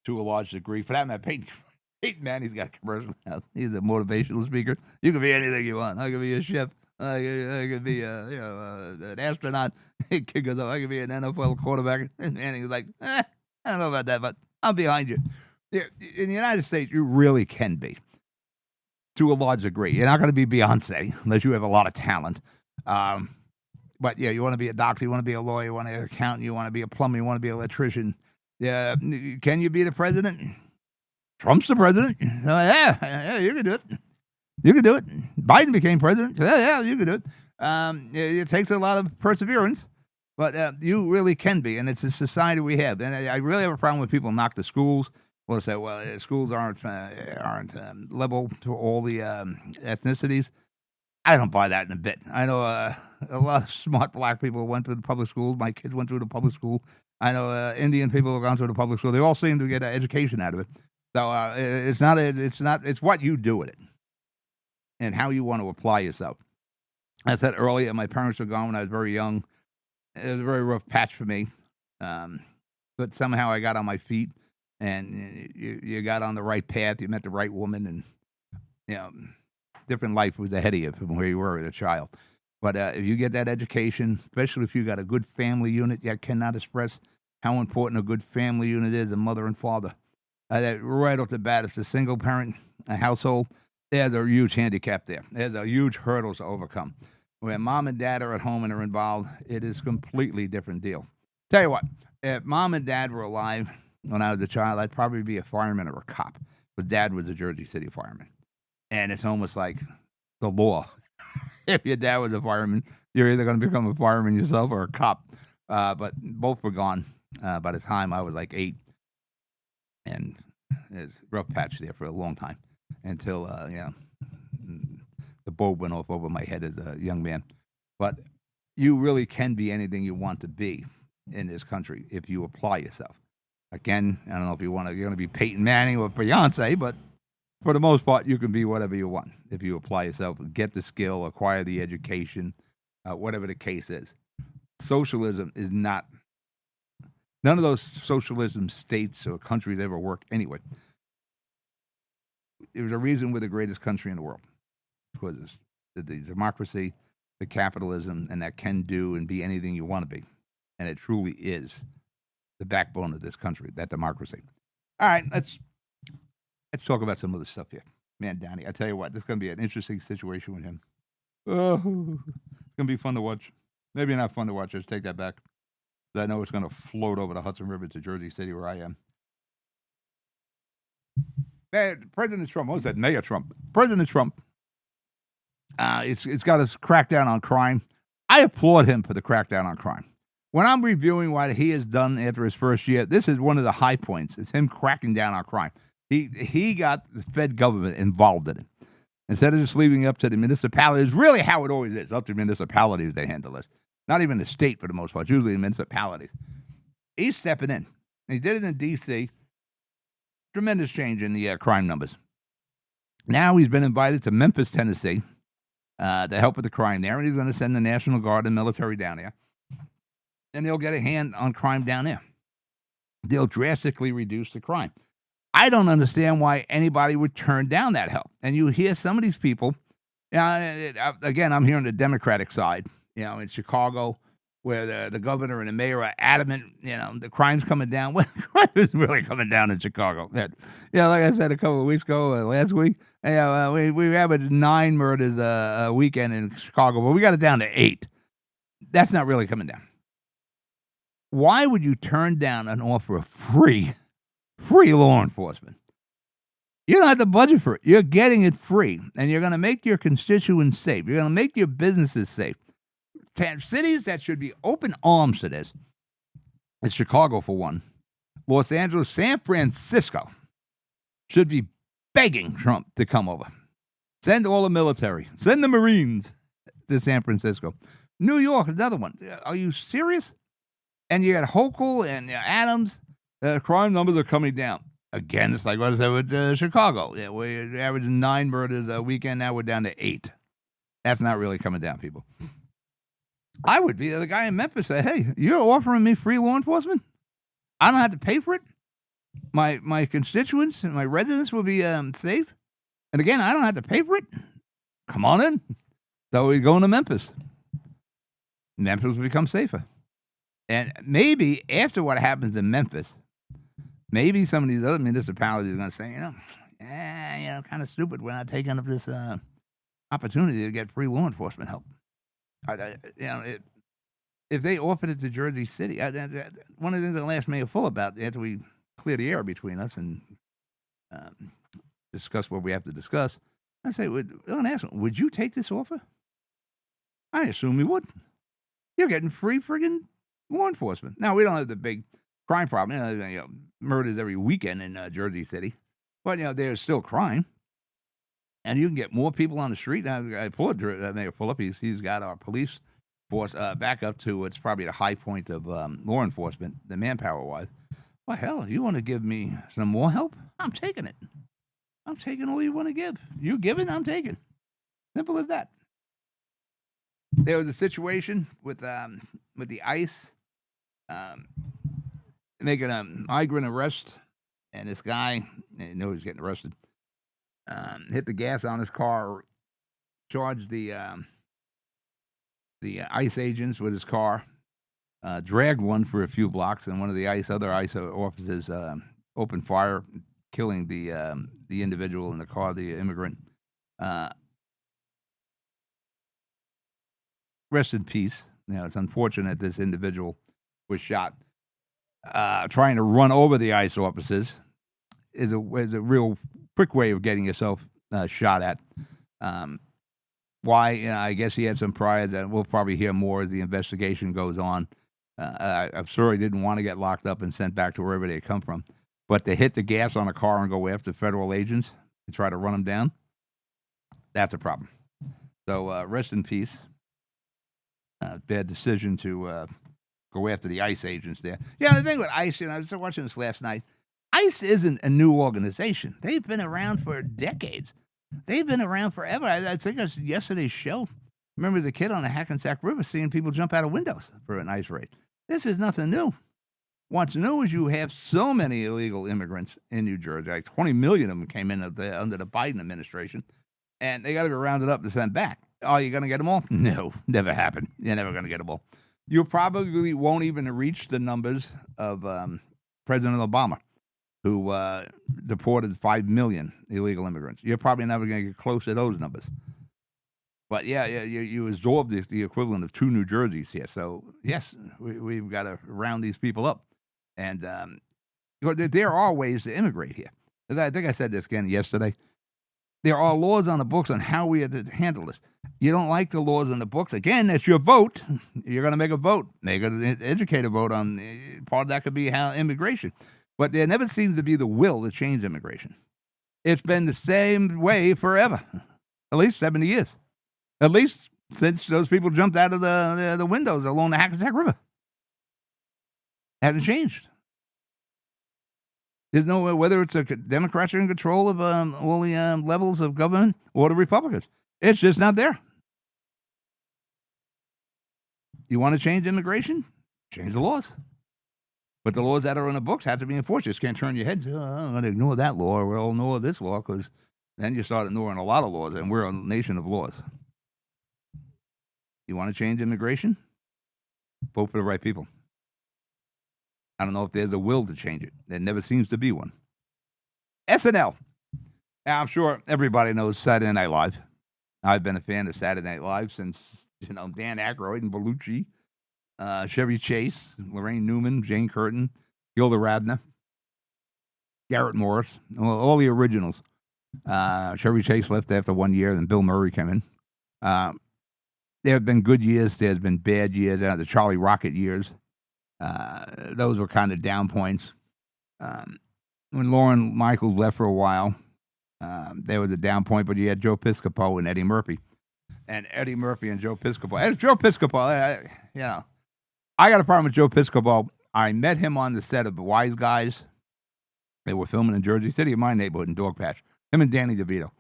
to a large degree. For that matter, Peyton Manning's got a commercial now. He's a motivational speaker. You can be anything you want. I could be a chef. I could be an astronaut. Kid goes, "I could be an NFL quarterback." And Manning's like, I don't know about that, but I'm behind you. In the United States, you really can be, to a large degree. You're not going to be Beyonce unless you have a lot of talent. But you want to be a doctor, you want to be a lawyer, you want to be an accountant, you want to be a plumber, you want to be an electrician. Can you be the president? Trump's the president. Yeah, you can do it. You can do it. Biden became president. Yeah, you can do it. It takes a lot of perseverance, but you really can be, and it's a society we have. And I really have a problem with people knock the schools. Well, say, schools aren't level to all the ethnicities. I don't buy that in a bit. I know a lot of smart black people went to the public schools. My kids went to the public school. I know Indian people have gone to the public school. They all seem to get an education out of it. So it's what you do with it and how you want to apply yourself. I said earlier, my parents were gone when I was very young. It was a very rough patch for me. But somehow I got on my feet, and you got on the right path. You met the right woman, and different life was ahead of you from where you were as a child. But if you get that education, especially if you got a good family unit, you cannot express how important a good family unit is, a mother and father. Right off the bat, it's a single parent household. There's a huge handicap there. There's a huge hurdle to overcome. When mom and dad are at home and are involved, it is a completely different deal. Tell you what, if mom and dad were alive when I was a child, I'd probably be a fireman or a cop. But dad was a Jersey City fireman. And it's almost like the law. If your dad was a fireman, you're either going to become a fireman yourself or a cop. But both were gone by the time I was like 8. And it's a rough patch there for a long time until, the bulb went off over my head as a young man. But you really can be anything you want to be in this country if you apply yourself. Again, I don't know if you're going to be Peyton Manning or Beyonce, but for the most part, you can be whatever you want if you apply yourself, get the skill, acquire the education, whatever the case is. Socialism is not, none of those socialism states or countries ever work anyway. There's a reason we're the greatest country in the world, because it's the democracy, the capitalism, and that can do and be anything you want to be. And it truly is the backbone of this country, that democracy. All right, let's talk about some other stuff here. Man, Danny, I tell you what, this is going to be an interesting situation with him. Oh, it's going to be fun to watch. Maybe not fun to watch. Let's take that back. I know it's going to float over the Hudson River to Jersey City, where I am. President Trump, what was that? Mayor Trump. President Trump, it's got us crackdown on crime. I applaud him for the crackdown on crime. When I'm reviewing what he has done after his first year, this is one of the high points. It's him cracking down on crime. He got the Fed government involved in it. Instead of just leaving it up to the municipalities, really how it always is, up to municipalities they handle this. Not even the state for the most part, it's usually the municipalities. He's stepping in. He did it in D.C., tremendous change in the crime numbers. Now he's been invited to Memphis, Tennessee, to help with the crime there, and he's going to send the National Guard and military down there, and they'll get a hand on crime down there. They'll drastically reduce the crime. I don't understand why anybody would turn down that help. And you hear some of these people, again, I'm here on the Democratic side, in Chicago, where the governor and the mayor are adamant, the crime's coming down. Well, crime is really coming down in Chicago. Like I said a couple of weeks ago, last week, we averaged 9 murders a weekend in Chicago, but we got it down to 8. That's not really coming down. Why would you turn down an offer of free law enforcement? You don't have to budget for it. You're getting it free, and you're going to make your constituents safe. You're going to make your businesses safe. Cities that should be open arms to this is Chicago, for one. Los Angeles, San Francisco should be begging Trump to come over. Send all the military. Send the Marines to San Francisco. New York, another one. Are you serious? And you got Hochul and Adams. Crime numbers are coming down. Again, it's like what I said with Chicago. Yeah, we're averaging 9 murders a weekend. Now we're down to 8. That's not really coming down, people. I would be the guy in Memphis say, hey, you're offering me free law enforcement? I don't have to pay for it? My constituents and my residents will be safe? And again, I don't have to pay for it? Come on in. So we're going to Memphis. Memphis will become safer. And maybe after what happens in Memphis, maybe some of these other municipalities are going to say, kind of stupid. We're not taking up this opportunity to get free law enforcement help. If they offered it to Jersey City, one of the things that last Mayor Full about after we clear the air between us and discuss what we have to discuss, I say, would you take this offer? I assume you would. You're getting free friggin' law enforcement. Now, we don't have the big crime problem. Murders every weekend in Jersey City. But, there's still crime. And you can get more people on the street. I applaud Mayor Fulop. He's got our police force back up to it's probably the high point of law enforcement, the manpower-wise. Well, hell, if you want to give me some more help, I'm taking it. I'm taking all you want to give. You give it, I'm taking. Simple as that. There was a situation with the ICE making a migrant arrest, and this guy, he knew he was getting arrested, hit the gas on his car, charged the ICE agents with his car, dragged one for a few blocks, and one of the other ICE officers opened fire, killing the individual in the car, the immigrant. Rest in peace. It's unfortunate this individual was shot. Trying to run over the ICE officers is a real quick way of getting yourself shot at. Why? I guess he had some priors, and we'll probably hear more as the investigation goes on. I'm sure he didn't want to get locked up and sent back to wherever they come from. But to hit the gas on a car and go after federal agents and try to run them down, that's a problem. So rest in peace. Bad decision to go after the ICE agents there. Yeah, the thing with ICE, I was watching this last night. ICE isn't a new organization. They've been around for decades. They've been around forever. I think it was yesterday's show. Remember the kid on the Hackensack River seeing people jump out of windows for an ICE raid. This is nothing new. What's new is you have so many illegal immigrants in New Jersey. Like 20 million of them came in under the Biden administration, and they got to be rounded up and sent back. Are you going to get them all? No, never happened. You're never going to get them all. You probably won't even reach the numbers of President Obama, who deported 5 million illegal immigrants. You're probably never going to get close to those numbers. But, you absorb the equivalent of 2 New Jerseys here. So, yes, we've got to round these people up. And there are ways to immigrate here. I think I said this again yesterday. There are laws on the books on how we have to handle this. You don't like the laws on the books. Again, that's your vote. You're going to make a vote. Make an educated vote on part of that could be how immigration. But there never seems to be the will to change immigration. It's been the same way forever, at least 70 years, at least since those people jumped out of the windows along the Hackensack River. Hasn't changed. There's no whether it's a Democrats are in control of all the levels of government or the Republicans. It's just not there. You want to change immigration? Change the laws. But the laws that are in the books have to be enforced. You just can't turn your head to, I'm going to ignore that law, or we'll ignore this law, because then you start ignoring a lot of laws, and we're a nation of laws. You want to change immigration? Vote for the right people. I don't know if there's a will to change it. There never seems to be one. SNL. Now, I'm sure everybody knows Saturday Night Live. I've been a fan of Saturday Night Live since, Dan Aykroyd and Belushi, Chevy Chase, Lorraine Newman, Jane Curtin, Gilda Radner, Garrett Morris, all the originals. Chevy Chase left after 1 year, and Bill Murray came in. There have been good years. There's been bad years. The Charlie Rocket years. Those were kind of down points. When Lorne Michaels left for a while, there was a down point, but you had Joe Piscopo and Eddie Murphy. And Eddie Murphy and Joe Piscopo. As Joe Piscopo, I got a problem with Joe Piscopo. I met him on the set of Wise Guys. They were filming in Jersey City, in my neighborhood, in Dogpatch. Him and Danny DeVito.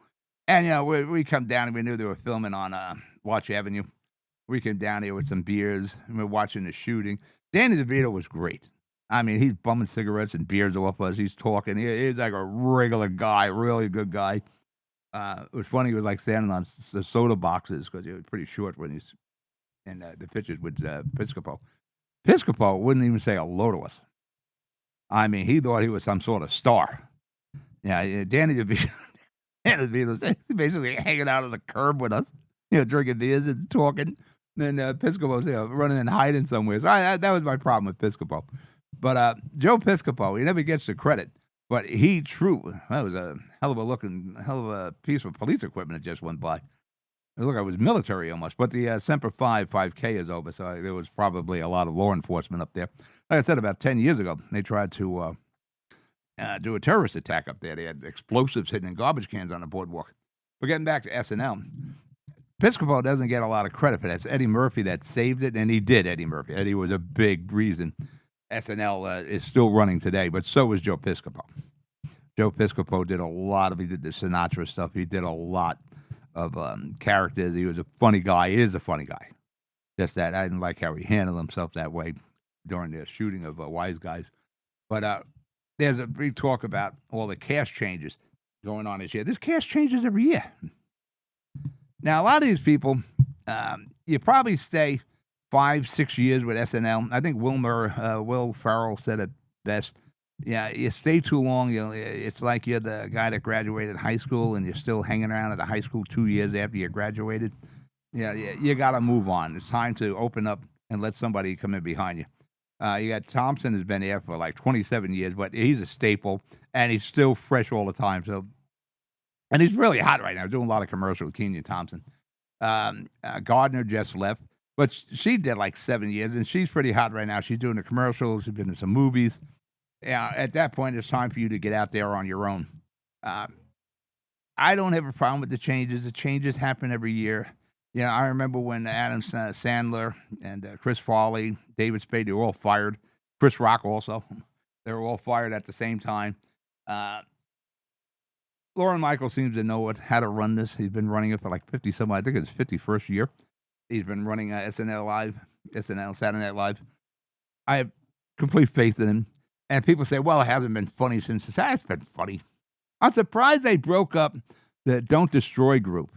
And, we come down and we knew they were filming on Watch Avenue. We came down here with some beers, and we're watching the shooting. Danny DeVito was great. I mean, he's bumming cigarettes and beers off us. He's talking. He's like a regular guy, really good guy. It was funny. He was like standing on the soda boxes because he was pretty short when he's in the pictures with Piscopo. Piscopo wouldn't even say hello to us. I mean, he thought he was some sort of star. Yeah, Danny DeVito was basically hanging out on the curb with us, drinking beers and talking. And Piscopo's running and hiding somewhere. So that was my problem with Piscopo. But Joe Piscopo, he never gets the credit. But that was a hell of a piece of police equipment that just went by. Look, I was military almost. But the Semper Fi 5K is over, so there was probably a lot of law enforcement up there. Like I said, about 10 years ago, they tried to do a terrorist attack up there. They had explosives hidden in garbage cans on the boardwalk. But getting back to SNL, Piscopo doesn't get a lot of credit for that. It's Eddie Murphy that saved it, and he did, Eddie Murphy. Eddie was a big reason SNL is still running today, but so was Joe Piscopo. Joe Piscopo did he did the Sinatra stuff. He did a lot of characters. He was a funny guy. He is a funny guy. Just that I didn't like how he handled himself that way during the shooting of Wise Guys. But there's a big talk about all the cast changes going on this year. There's cast changes every year. Now, a lot of these people, you probably stay 5-6 years with SNL. I think Will Ferrell said it best. Yeah, you stay too long. It's like you're the guy that graduated high school and you're still hanging around at the high school 2 years after you graduated. Yeah, you got to move on. It's time to open up and let somebody come in behind you. You got Thompson has been there for like 27 years, but he's a staple and he's still fresh all the time. So, and he's really hot right now. Doing a lot of commercials with Kenan Thompson. Gardner just left. But she did like 7 years, and she's pretty hot right now. She's doing the commercials. She's been in some movies. At that point, it's time for you to get out there on your own. I don't have a problem with the changes. The changes happen every year. I remember when Adam Sandler and Chris Farley, David Spade, they were all fired. Chris Rock also. They were all fired at the same time. Lorne Michaels seems to know how to run this. He's been running it for like 50-some. I think it's his 51st year. He's been running SNL Saturday Night Live. I have complete faith in him. And people say, well, it hasn't been funny since it's been funny. I'm surprised they broke up the Don't Destroy group.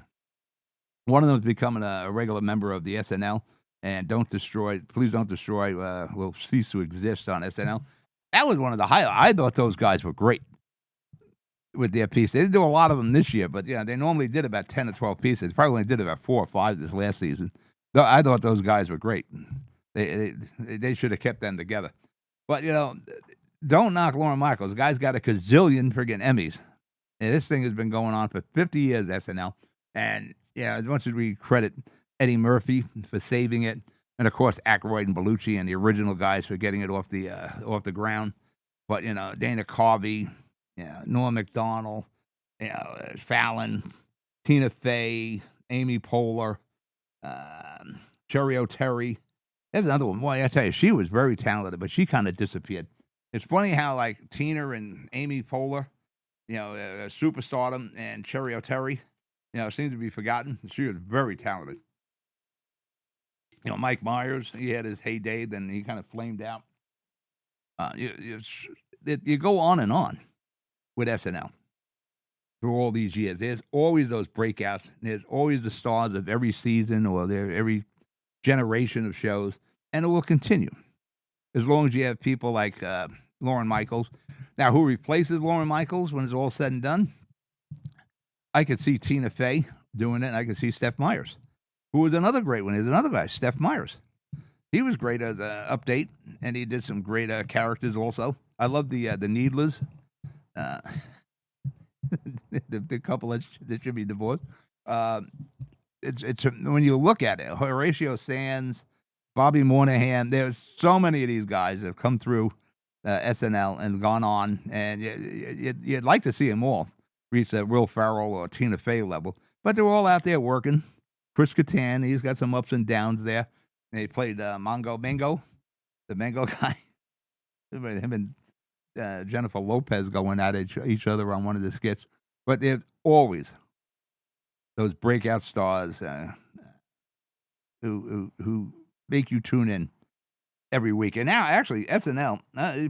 One of them is becoming a regular member of the SNL, and Please Don't Destroy will cease to exist on SNL. That was one of the highlights. I thought those guys were great with their pieces. They didn't do a lot of them this year, but they normally did about 10 or 12 pieces. Probably only did about 4 or 5 this last season. I thought those guys were great. They should have kept them together. But, don't knock Lauren Michaels. The guy's got a gazillion friggin' Emmys. And this thing has been going on for 50 years, SNL. And, as much as we credit Eddie Murphy for saving it, and, of course, Aykroyd and Bellucci and the original guys for getting it off the ground. But, Dana Carvey, Norm Macdonald, Fallon, Tina Fey, Amy Poehler, Sherry O'Terry. There's another one. Boy, I tell you, she was very talented, but she kind of disappeared. It's funny how, like, Tina and Amy Poehler, superstardom, and Sherry O'Terry, seems to be forgotten. She was very talented. Mike Myers, he had his heyday, then he kind of flamed out. You go on and on with SNL through all these years. There's always those breakouts. There's always the stars of every season or every generation of shows, and it will continue as long as you have people like Lauren Michaels. Now, who replaces Lauren Michaels when it's all said and done? I could see Tina Fey doing it, and I could see Steph Myers, who was another great one. There's another guy, Steph Myers. He was great as an update, and he did some great characters also. I love the Needlers, the couple that should be divorced. It's when you look at it, Horatio Sands, Bobby Moynihan. There's so many of these guys that have come through SNL and gone on, and you'd like to see them all reach that Will Ferrell or Tina Fey level, but they're all out there working. Chris Kattan, he's got some ups and downs there. They played Mango, the Mango guy. Him and Jennifer Lopez going at each other on one of the skits. But there's always those breakout stars who make you tune in every week. And now, actually, SNL,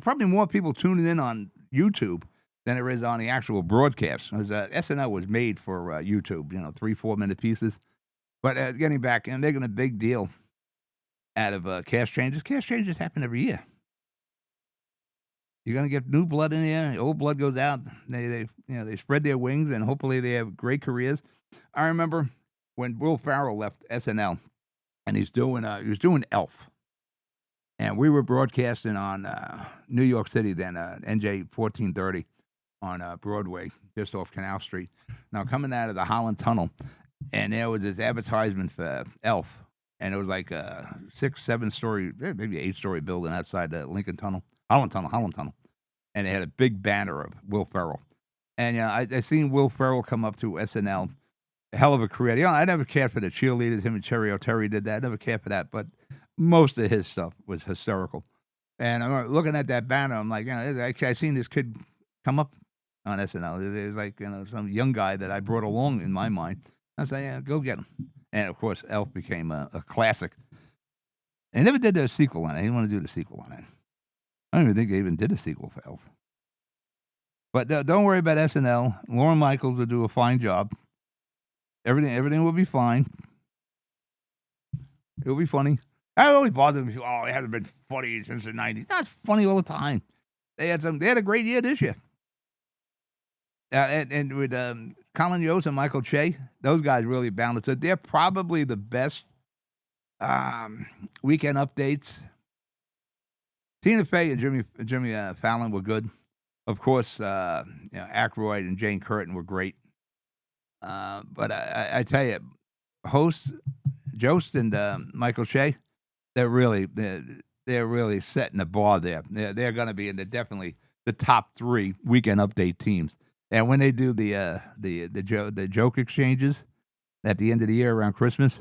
probably more people tuning in on YouTube than there is on the actual broadcast. SNL was made for YouTube, 3-4 minute pieces. But getting back and making a big deal out of cast changes. Cast changes happen every year. You're going to get new blood in there. Old blood goes out. They spread their wings, and hopefully they have great careers. I remember when Will Ferrell left SNL, and he was doing Elf, and we were broadcasting on New York City then, NJ 1430 on Broadway, just off Canal Street. Now coming out of the Holland Tunnel, and there was this advertisement for Elf, and it was like a 6-7 story, maybe 8-story building outside the Holland Tunnel, and it had a big banner of Will Ferrell. And I seen Will Ferrell come up to SNL, a hell of a career. I never cared for the cheerleaders. Him and Sherry O'Terry did that. I never cared for that, but most of his stuff was hysterical. And I'm looking at that banner. I'm like, actually, I seen this kid come up on SNL. There's like some young guy that I brought along in my mind. I said, yeah, go get him. And of course, Elf became a classic. They never did the sequel on it. They didn't want to do the sequel on it. I don't even think they even did a sequel for Elf. But don't worry about SNL. Lauren Michaels will do a fine job. Everything will be fine. It'll be funny. I always bother me. Oh, it hasn't been funny since the 90s. That's funny all the time. They had a great year this year. And with Colin Yost and Michael Che, those guys really balanced it. They're probably the best weekend updates. Tina Fey and Jimmy Fallon were good. Of course, Aykroyd and Jane Curtin were great. But I tell you, hosts Jost and Michael Che, they're really setting the bar there. They're going to be in definitely the top 3 weekend update teams. And when they do the joke exchanges at the end of the year around Christmas,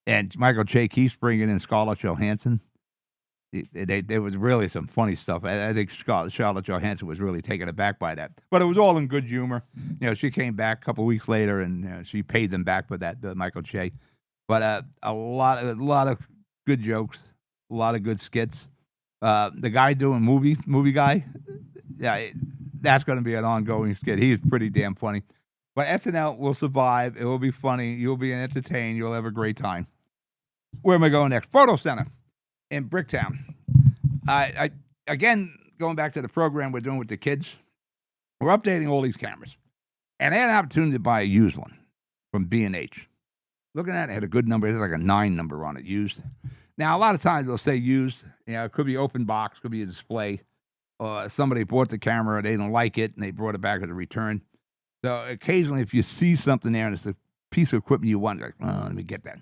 and Michael Che keeps bringing in Scarlett Johansson, there was really some funny stuff. I think Scarlett Johansson was really taken aback by that, but it was all in good humor. She came back a couple weeks later, and she paid them back for that, Michael Che. But a lot of good jokes, a lot of good skits. The guy doing movie guy, that's going to be an ongoing skit. He's pretty damn funny. But SNL will survive. It will be funny. You'll be entertained. You'll have a great time. Where am I going next? Photo Center in Bricktown. I again, going back to the program we're doing with the kids, we're updating all these cameras. And I had an opportunity to buy a used one from B&H. Looking at it, it had a good number. It had like a 9 number on it, used. Now, a lot of times they'll say used. It could be open box, could be a display. or somebody bought the camera, they didn't like it, and they brought it back as a return. So occasionally, if you see something there and it's a piece of equipment you want, you're like, oh, let me get that.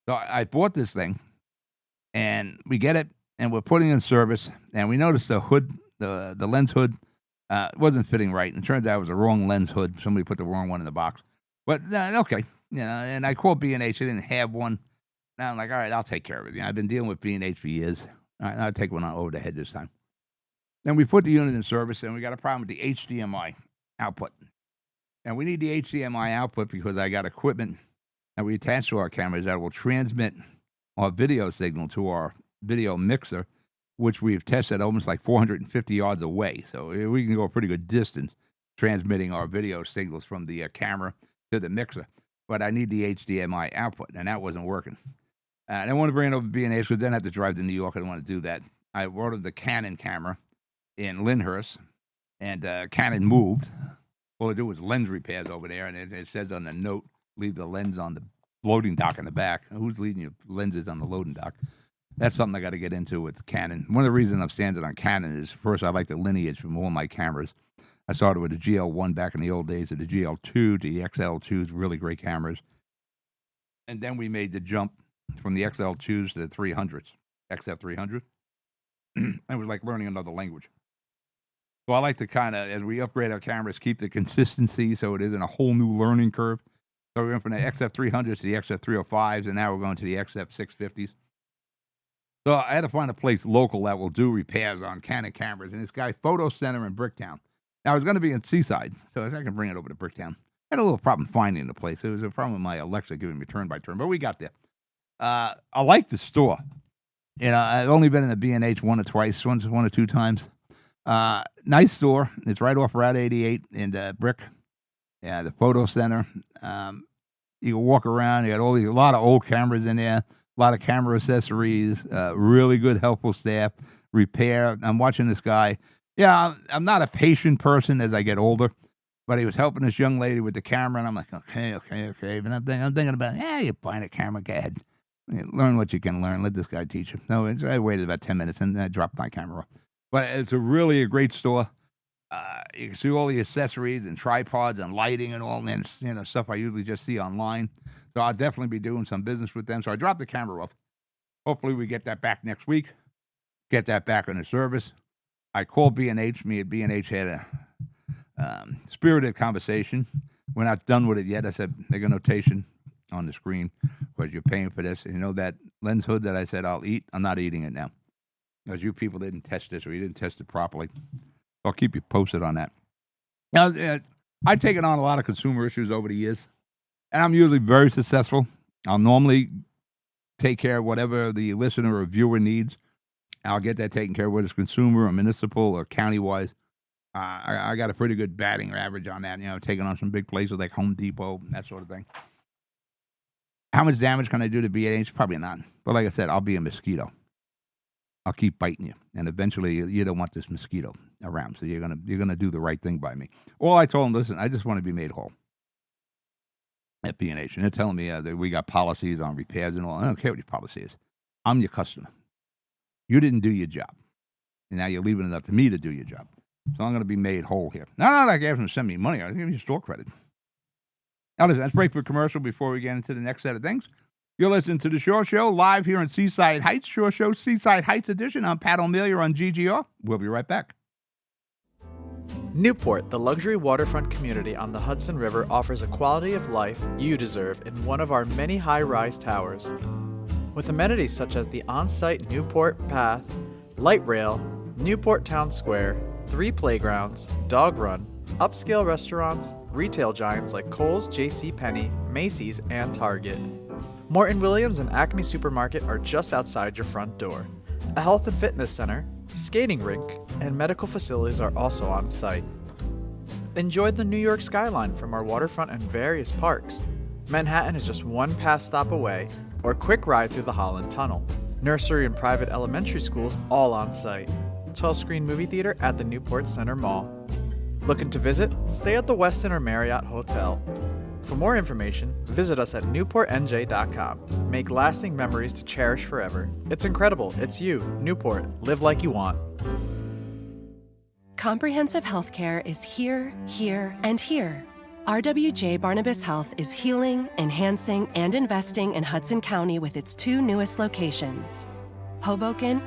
So I bought this thing, and we get it, and we're putting it in service, and we noticed the hood, the lens hood, wasn't fitting right. And it turns out it was the wrong lens hood. Somebody put the wrong one in the box. But okay, and I called B&H. They didn't have one. Now I'm like, all right, I'll take care of it. I've been dealing with B&H for years. All right, I'll take one over the head this time. Then we put the unit in service, and we got a problem with the HDMI output. And we need the HDMI output because I got equipment that we attach to our cameras that will transmit our video signal to our video mixer, which we've tested almost like 450 yards away. So we can go a pretty good distance transmitting our video signals from the camera to the mixer. But I need the HDMI output, and that wasn't working. I didn't want to bring it over to B&H, because then I have to drive to New York. I didn't want to do that. I ordered the Canon camera in Lyndhurst, and Canon moved. All they do was lens repairs over there, and it says on the note, leave the lens on the loading dock in the back. Who's leaving your lenses on the loading dock? That's something I got to get into with Canon. One of the reasons I'm standing on Canon is, first, I like the lineage from all my cameras. I started with the GL1 back in the old days, to the GL2, to the XL2s, really great cameras. And then we made the jump from the XL2s to the 300s, XF300. It was like learning another language. So I like to kind of, as we upgrade our cameras, keep the consistency so it isn't a whole new learning curve. So we went from the XF300s to the XF305s, and now we're going to the XF650s. So I had to find a place local that will do repairs on Canon cameras, and this guy, Photo Center in Bricktown. Now, I was going to be in Seaside, so I can bring it over to Bricktown. I had a little problem finding the place. It was a problem with my Alexa giving me turn by turn, but we got there. I like the store. I've only been in the B&H one or two times. Nice store. It's right off Route 88 in Brick. Yeah, the Photo Center. You can walk around. You got a lot of old cameras in there, a lot of camera accessories, really good, helpful staff, repair. I'm watching this guy. Yeah, I'm not a patient person as I get older, but he was helping this young lady with the camera, and I'm like, okay. And I'm thinking about, you're buying a camera, go ahead. Learn what you can learn. Let this guy teach you. No, I waited about 10 minutes, and then I dropped my camera off. But it's really a great store. You can see all the accessories and tripods and lighting and all that, stuff I usually just see online. So I'll definitely be doing some business with them. So I dropped the camera off. Hopefully we get that back next week, get that back in the service. I called B&H. Me and B&H had a spirited conversation. We're not done with it yet. I said, make a notation on the screen because you're paying for this. And that lens hood that I said I'll eat, I'm not eating it now. Because you people didn't test this or you didn't test it properly. I'll keep you posted on that. Now, I've taken on a lot of consumer issues over the years, and I'm usually very successful. I'll normally take care of whatever the listener or viewer needs. I'll get that taken care of, whether it's consumer or municipal or county-wise. I got a pretty good batting average on that, taking on some big places like Home Depot, that sort of thing. How much damage can I do to B&H? Probably not. But like I said, I'll be a mosquito. I'll keep biting you, and eventually you don't want this mosquito around, so you're gonna do the right thing by me. Well, I told them, listen, I just want to be made whole at B&H, and they're telling me that we got policies on repairs and all. I don't care what your policy is. I'm your customer. You didn't do your job, and now you're leaving it up to me to do your job. So I'm going to be made whole here. Not like I have them send me money. I'll give you store credit. Now listen, let's break for commercial before we get into the next set of things. You're listening to The Shore Show live here in Seaside Heights. Shore Show Seaside Heights edition. I'm Pat O'Meara on GGR. We'll be right back. Newport, the luxury waterfront community on the Hudson River, offers a quality of life you deserve in one of our many high-rise towers. With amenities such as the on-site Newport Path, light rail, Newport Town Square, 3 playgrounds, dog run, upscale restaurants, retail giants like Kohl's, JCPenney, Macy's, and Target. Morton Williams and Acme Supermarket are just outside your front door. A health and fitness center, skating rink, and medical facilities are also on site. Enjoy the New York skyline from our waterfront and various parks. Manhattan is just one pass stop away, or quick ride through the Holland Tunnel. Nursery and private elementary schools all on site. 12-screen movie theater at the Newport Center Mall. Looking to visit? Stay at the Westin or Marriott Hotel. For more information, visit us at newportnj.com. Make lasting memories to cherish forever. It's incredible. It's you, Newport. Live like you want. Comprehensive healthcare is here, here, and here. RWJ Barnabas Health is healing, enhancing, and investing in Hudson County with its two newest locations, Hoboken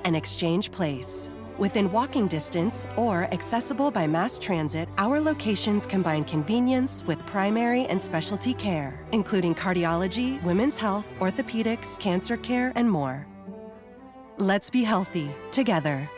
and Exchange Place. Within walking distance or accessible by mass transit, our locations combine convenience with primary and specialty care, including cardiology, women's health, orthopedics, cancer care, and more. Let's be healthy together.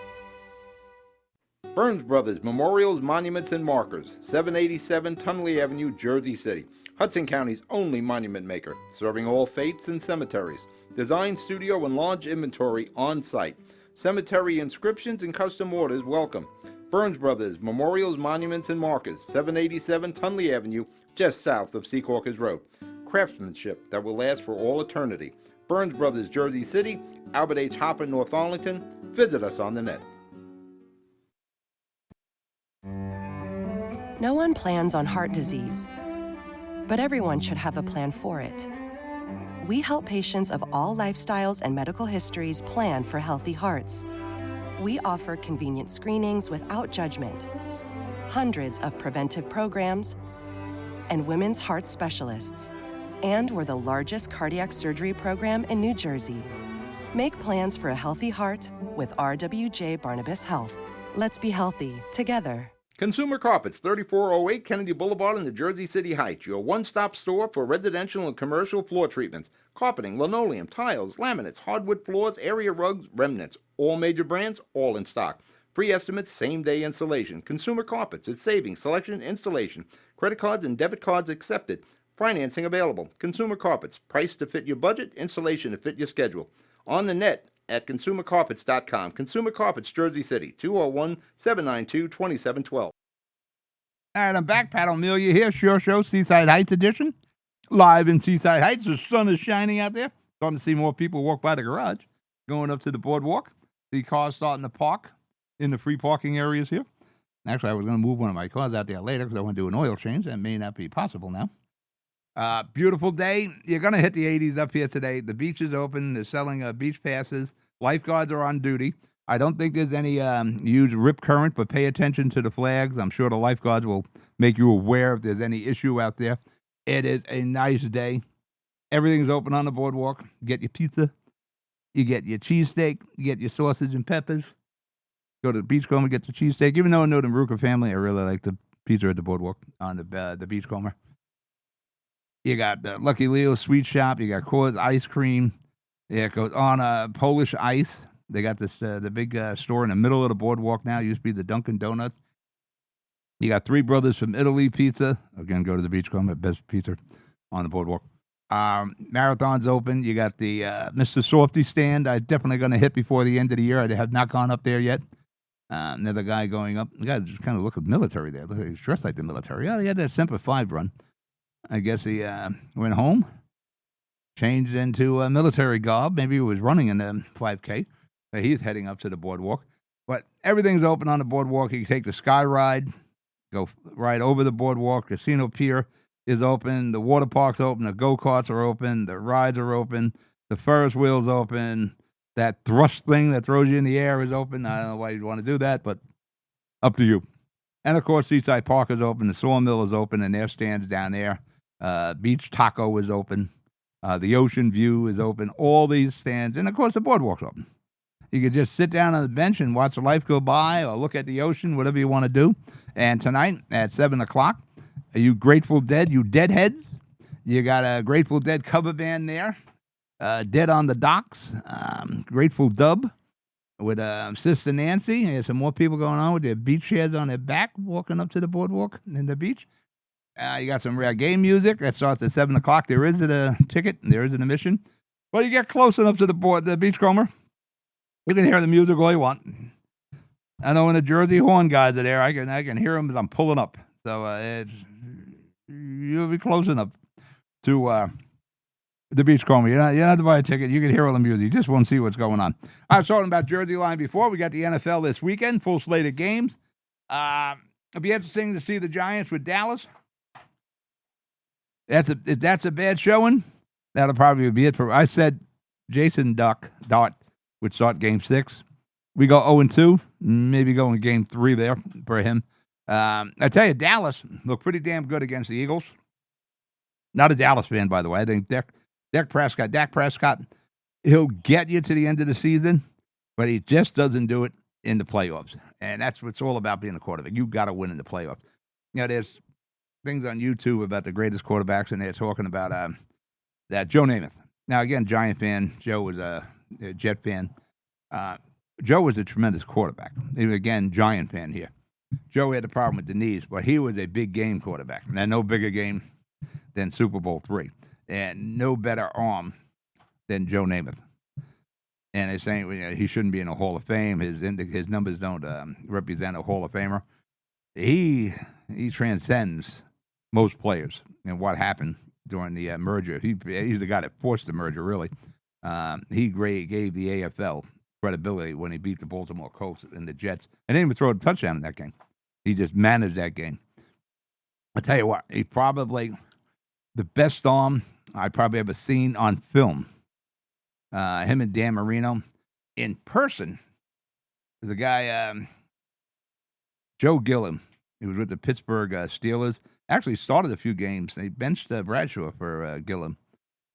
Burns Brothers Memorials, Monuments, and Markers, 787 Tunley Avenue, Jersey City. Hudson County's only monument maker, serving all faiths and cemeteries. Design, studio, and large inventory on site. Cemetery inscriptions and custom orders welcome. Burns Brothers Memorials, Monuments, and Markers, 787 Tunley Avenue, just south of Secaucus Road. Craftsmanship that will last for all eternity. Burns Brothers, Jersey City, Albert H. Hopper, North Arlington. Visit us on the net. No one plans on heart disease, but everyone should have a plan for it. We help patients of all lifestyles and medical histories plan for healthy hearts. We offer convenient screenings without judgment, hundreds of preventive programs, and women's heart specialists. And we're the largest cardiac surgery program in New Jersey. Make plans for a healthy heart with RWJ Barnabas Health. Let's be healthy together. Consumer Carpets, 3408 Kennedy Boulevard in the Jersey City Heights. Your one-stop store for residential and commercial floor treatments. Carpeting, linoleum, tiles, laminates, hardwood floors, area rugs, remnants. All major brands, all in stock. Free estimates, same-day installation. Consumer Carpets, it's savings, selection, installation. Credit cards and debit cards accepted. Financing available. Consumer Carpets, price to fit your budget, installation to fit your schedule. On the net at consumercarpets.com. Consumer Carpets, Jersey City, 201-792-2712. All right, I'm back. Pat O'Melia here, Sure Show, Seaside Heights edition. Live in Seaside Heights. The sun is shining out there. Starting to see more people walk by the garage, going up to the boardwalk. The cars starting to park in the free parking areas here. Actually, I was going to move one of my cars out there later because I want to do an oil change. That may not be possible now. Beautiful day. You're going to hit the 80s up here today. The beach is open. They're selling beach passes. Lifeguards are on duty. I don't think there's any huge rip current, but pay attention to the flags. I'm sure the lifeguards will make you aware if there's any issue out there. It is a nice day. Everything's open on the boardwalk. You get your pizza. You get your cheesesteak. You get your sausage and peppers. Go to the Beachcomber, get the cheesesteak. Even though I know the Maruca family, I really like the pizza at the boardwalk on the Beachcomber. You got Lucky Leo's Sweet Shop. You got Coors Ice Cream. Yeah, it goes on Polish Ice. They got this the big store in the middle of the boardwalk now. It used to be the Dunkin' Donuts. You got Three Brothers from Italy Pizza. Again, go to the Beachcomber, best pizza on the boardwalk. Marathon's open. You got the Mr. Softy stand. I'm definitely going to hit before the end of the year. I have not gone up there yet. Another guy going up. The guy just kind of looked military there. He's dressed like the military. Yeah, he had that Semper 5 run. I guess he went home, changed into a military garb. Maybe he was running in the 5K. He's heading up to the boardwalk. But everything's open on the boardwalk. You can take the Sky Ride, go right over the boardwalk. Casino Pier is open. The water park's open. The go-karts are open. The rides are open. The Ferris wheel's open. That thrust thing that throws you in the air is open. I don't know why you'd want to do that, but up to you. And, of course, Seaside Park is open. The Sawmill is open, and their stands down there. Beach Taco is open. The Ocean View is open. All these stands. And, of course, the boardwalk's open. You could just sit down on the bench and watch the life go by or look at the ocean, whatever you want to do. And tonight at 7 o'clock, are you Grateful Dead, you deadheads? You got a Grateful Dead cover band there. Dead on the Docks, Grateful Dub with Sister Nancy. There's some more people going on with their beach chairs on their back, walking up to the boardwalk in the beach. You got some reggae music that starts at 7 o'clock. There is a ticket. There is an admission. But you get close enough to the Beachcomber, you can hear the music all you want. I know when the Jersey Horn guys are there, I can hear them as I'm pulling up. So you'll be close enough to the Beachcomber. You don't have to buy a ticket. You can hear all the music. You just won't see what's going on. I was talking about Jersey Line before. We got the NFL this weekend, full slate of games. It'll be interesting to see the Giants with Dallas. If that's a bad showing, that'll probably be it for. I said Jason Dart would start Game 6. We go 0-2. maybe going game 3 there for him. I tell you, Dallas looked pretty damn good against the Eagles. Not a Dallas fan, by the way. I think Dak Prescott, he'll get you to the end of the season, but he just doesn't do it in the playoffs. And that's what's all about being a quarterback. You've got to win in the playoffs. There's things on YouTube about the greatest quarterbacks, and they're talking about that Joe Namath. Now, again, Giant fan. Joe was a Jet fan. Joe was a tremendous quarterback. He was, again, Giant fan here. Joe had a problem with the knees, but he was a big game quarterback. And no bigger game than Super Bowl III. And no better arm than Joe Namath. And they're saying he shouldn't be in a Hall of Fame. His numbers don't represent a Hall of Famer. He transcends most players. And what happened during the merger, he's the guy that forced the merger, really. He gave the AFL credibility when he beat the Baltimore Colts and the Jets. And didn't even throw a touchdown in that game. He just managed that game. I'll tell you what, he probably the best arm I probably ever seen on film. Him and Dan Marino in person. There's a guy, Joe Gilliam. He was with the Pittsburgh Steelers. Actually started a few games. They benched Bradshaw for Gilliam.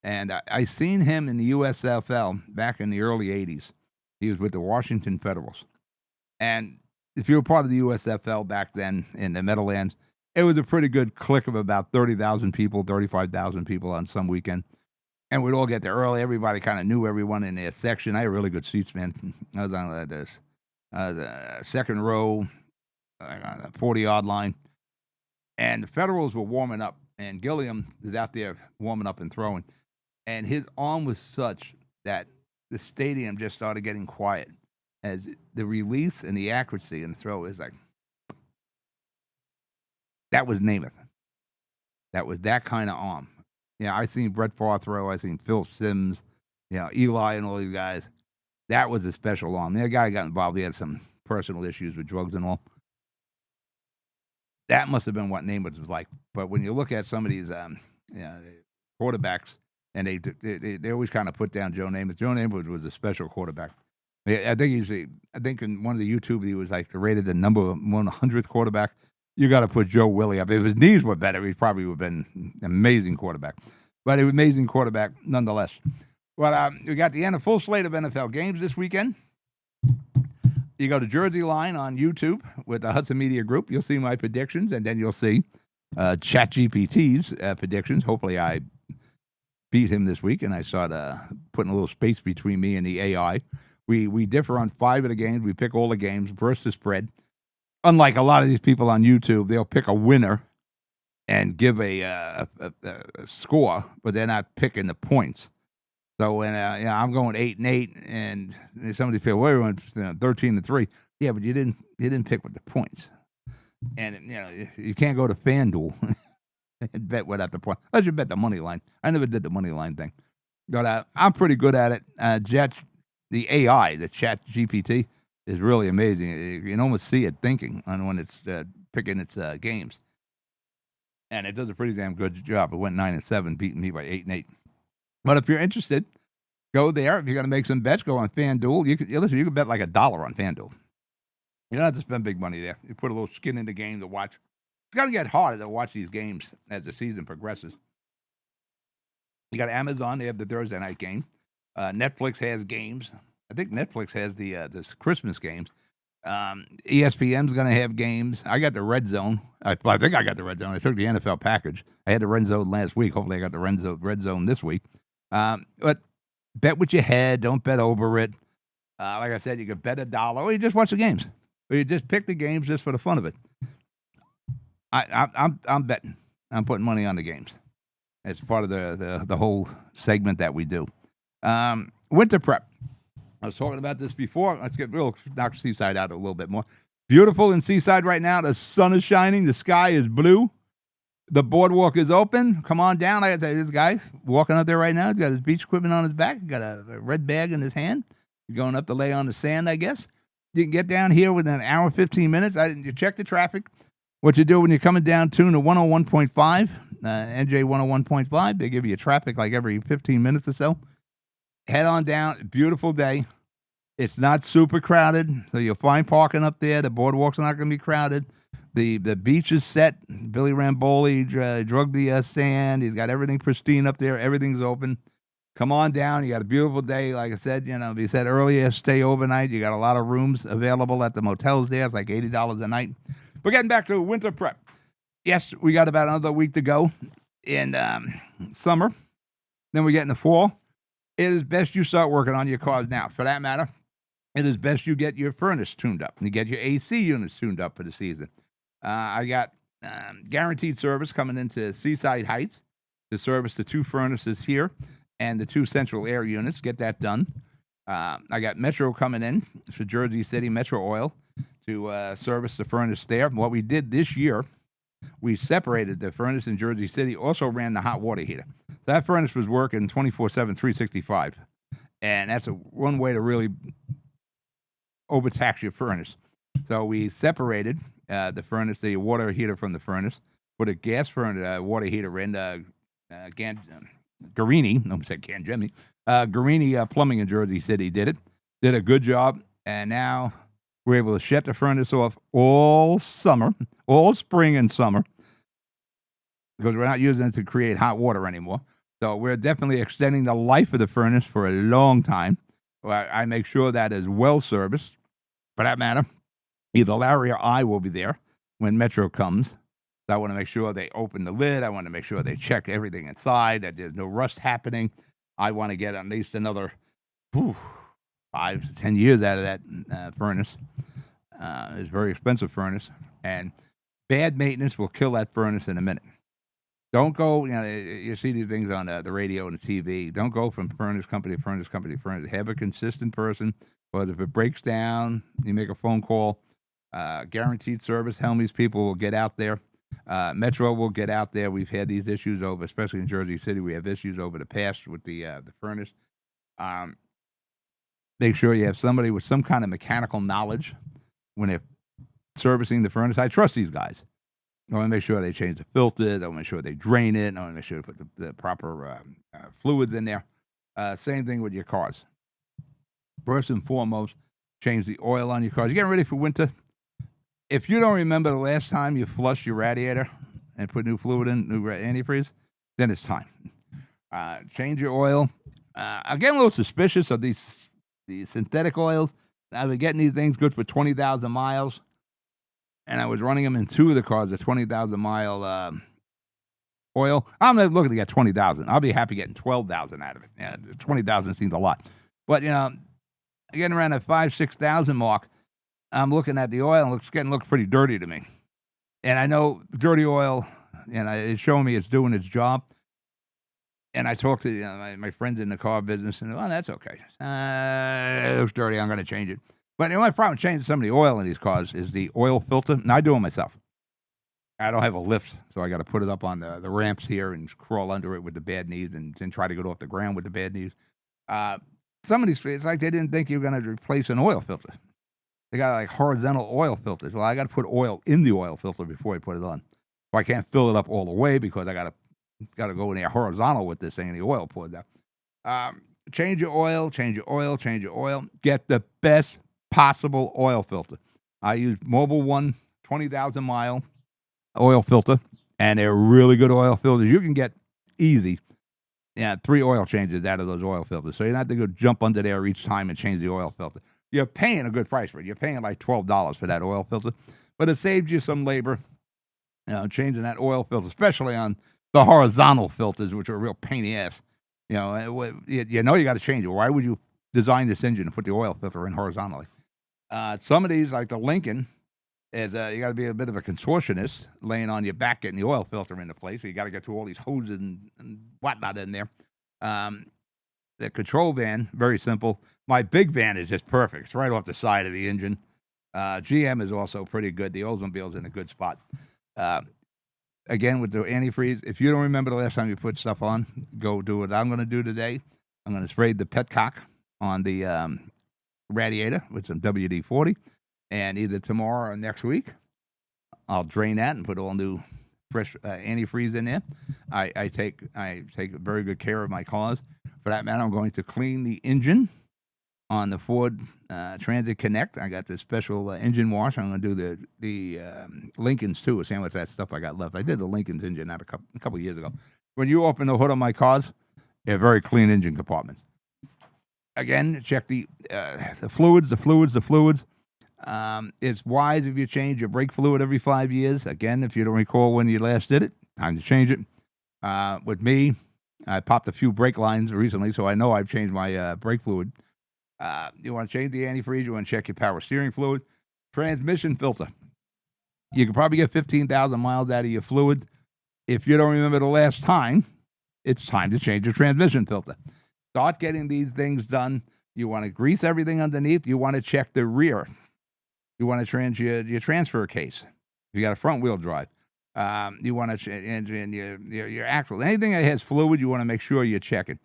And I seen him in the USFL back in the early 80s. He was with the Washington Federals. And if you were part of the USFL back then in the Meadowlands, it was a pretty good clique of about 30,000 people, 35,000 people on some weekend. And we'd all get there early. Everybody kind of knew everyone in their section. I had really good seats, man. I was on the second row, on the 40-yard line. And the Federals were warming up. And Gilliam was out there warming up and throwing. And his arm was such that the stadium just started getting quiet as the release and the accuracy and the throw is like, that was Namath. That was that kind of arm. I seen Brett Favre throw. I seen Phil Simms, Eli and all these guys. That was a special arm. That guy got involved. He had some personal issues with drugs and all. That must have been what Namath was like. But when you look at some of these quarterbacks, and they always kind of put down Joe Namath. Joe Namath was a special quarterback. I think in one of the YouTube he was like rated the number 100th quarterback. You got to put Joe Willie up. If his knees were better, he probably would have been an amazing quarterback. But he was an amazing quarterback nonetheless. Well, we got the full slate of NFL games this weekend. You go to Jersey Line on YouTube with the Hudson Media Group. You'll see my predictions, and then you'll see ChatGPT's predictions. Hopefully I beat him this week, and I started putting a little space between me and the AI. We differ on 5 of the games. We pick all the games versus the spread. Unlike a lot of these people on YouTube, they'll pick a winner and give a score, but they're not picking the points. So when I'm going 8-8, and somebody feel well, everyone's 13-3. Yeah, but you didn't pick with the points, and you can't go to FanDuel and bet without the point. Unless you bet the money line. I never did the money line thing, but I'm pretty good at it. The AI, the Chat GPT, is really amazing. You can almost see it thinking on when it's picking its games. And it does a pretty damn good job. It went 9-7, beating me by 8-8. But if you're interested, go there. If you're going to make some bets, go on FanDuel. You can bet like $1 on FanDuel. You don't have to spend big money there. You put a little skin in the game to watch. It's got to get harder to watch these games as the season progresses. You got Amazon. They have the Thursday night game. Netflix has games. I think Netflix has this Christmas games. ESPN's going to have games. I got the Red Zone. I think I got the Red Zone. I took the NFL package. I had the Red Zone last week. Hopefully I got the Red Zone this week. But bet with your head. Don't bet over it. Like I said, you could bet $1, or you just watch the games. Or you just pick the games just for the fun of it. I'm betting. I'm putting money on the games. It's part of the whole segment that we do. Winter prep. I was talking about this before. Let's knock Seaside out a little bit more. Beautiful in Seaside right now. The sun is shining. The sky is blue. The boardwalk is open. Come on down. I got to tell you, this guy walking out there right now. He's got his beach equipment on his back. He's got a red bag in his hand. He's going up to lay on the sand, I guess. You can get down here within an hour, 15 minutes. You check the traffic. What you do when you're coming down to 101.5, NJ 101.5, they give you traffic like every 15 minutes or so. Head on down. Beautiful day. It's not super crowded, so you'll find parking up there. The boardwalk's not going to be crowded. The beach is set. Billy Ramboli drug the sand. He's got everything pristine up there. Everything's open. Come on down. You got a beautiful day. Like I said, we said earlier, stay overnight. You got a lot of rooms available at the motels there. It's like $80 a night. We're getting back to winter prep. Yes, we got about another week to go in summer. Then we get in the fall. It is best you start working on your cars now. For that matter, it is best you get your furnace tuned up. You get your AC units tuned up for the season. I got guaranteed service coming into Seaside Heights to service the 2 furnaces here and the 2 central air units. Get that done. I got Metro coming in for Jersey City, Metro Oil, to service the furnace there. What we did this year, we separated the furnace in Jersey City, also ran the hot water heater. So that furnace was working 24/7, 365. And that's one way to really overtax your furnace. So we separated the furnace, the water heater from the furnace, put a gas furnace, water heater in. Guarini, no, I said Gangemi. Guarini Plumbing in Jersey City did a good job, and now we're able to shut the furnace off all summer, all spring and summer, because we're not using it to create hot water anymore. So we're definitely extending the life of the furnace for a long time. I make sure that is well serviced. For that matter, either Larry or I will be there when Metro comes. So I want to make sure they open the lid. I want to make sure they check everything inside, that there's no rust happening. I want to get at least another 5 to 10 years out of that furnace. It's a very expensive furnace, and bad maintenance will kill that furnace in a minute. Don't go, you see these things on the radio and the TV. Don't go from furnace company to furnace company to furnace. Have a consistent person, but if it breaks down, you make a phone call. Guaranteed service. Helmy's people will get out there. Metro will get out there. We've had these issues over, especially in Jersey City. We have issues over the past with the furnace. Make sure you have somebody with some kind of mechanical knowledge when they're servicing the furnace. I trust these guys. I want to make sure they change the filters. I want to make sure they drain it. I want to make sure they put the proper fluids in there. Same thing with your cars. First and foremost, change the oil on your cars. You're getting ready for winter. If you don't remember the last time you flushed your radiator and put new fluid in, new antifreeze, then it's time. Change your oil. I'm getting a little suspicious of these synthetic oils. I've been getting these things good for 20,000 miles, and I was running them in 2 of the cars, the 20,000-mile oil. I'm not looking to get 20,000. I'll be happy getting 12,000 out of it. 20,000 seems a lot. But, getting around that 5,000-6,000 mark, I'm looking at the oil, and it's getting pretty dirty to me. And I know dirty oil, it's showing me it's doing its job. And I talked to my friends in the car business, and that's okay. It looks dirty. I'm going to change it. But the only problem changing some of the oil in these cars is the oil filter. And I do it myself. I don't have a lift, so I got to put it up on the ramps here and crawl under it with the bad knees and then try to get off the ground with the bad knees. Some of these, it's like they didn't think you were going to replace an oil filter. They got like horizontal oil filters. Well, I got to put oil in the oil filter before I put it on. So I can't fill it up all the way because I got to go in there horizontal with this thing and the oil pours out. Change your oil. Get the best possible oil filter. I use Mobile One 20,000-mile oil filter, and they're really good oil filters. You can get easy 3 oil changes out of those oil filters. So you don't have to go jump under there each time and change the oil filter. You're paying a good price for it. You're paying like $12 for that oil filter, but it saves you some labor, changing that oil filter, especially on the horizontal filters, which are a real pain in the ass. You got to change it. Why would you design this engine and put the oil filter in horizontally? Some of these, like the Lincoln, is you got to be a bit of a contortionist, laying on your back, getting the oil filter into place. So you got to get through all these hoses and whatnot in there. The control van, very simple. My big van is just perfect. It's right off the side of the engine. GM is also pretty good. The Oldsmobile's in a good spot. Again, with the antifreeze, if you don't remember the last time you put stuff on, go do what I'm going to do today. I'm going to spray the petcock on the radiator with some WD-40, and either tomorrow or next week, I'll drain that and put all new fresh antifreeze in there. I take very good care of my cars. For that matter, I'm going to clean the engine on the Ford Transit Connect. I got the special engine wash. I'm going to do the Lincolns too. See how much of that stuff I got left. I did the Lincoln's engine out a couple years ago. When you open the hood of my cars, they're very clean engine compartments. Again, check the fluids. It's wise if you change your brake fluid every 5 years. Again, if you don't recall when you last did it, time to change it. With me, I popped a few brake lines recently, so I know I've changed my brake fluid. You want to change the antifreeze. You want to check your power steering fluid. Transmission filter. You can probably get 15,000 miles out of your fluid. If you don't remember the last time, it's time to change your transmission filter. Start getting these things done. You want to grease everything underneath. You want to check the rear. You want to change your transfer case. If you got a front wheel drive, you want to change your axle. Anything that has fluid, you want to make sure you're checking.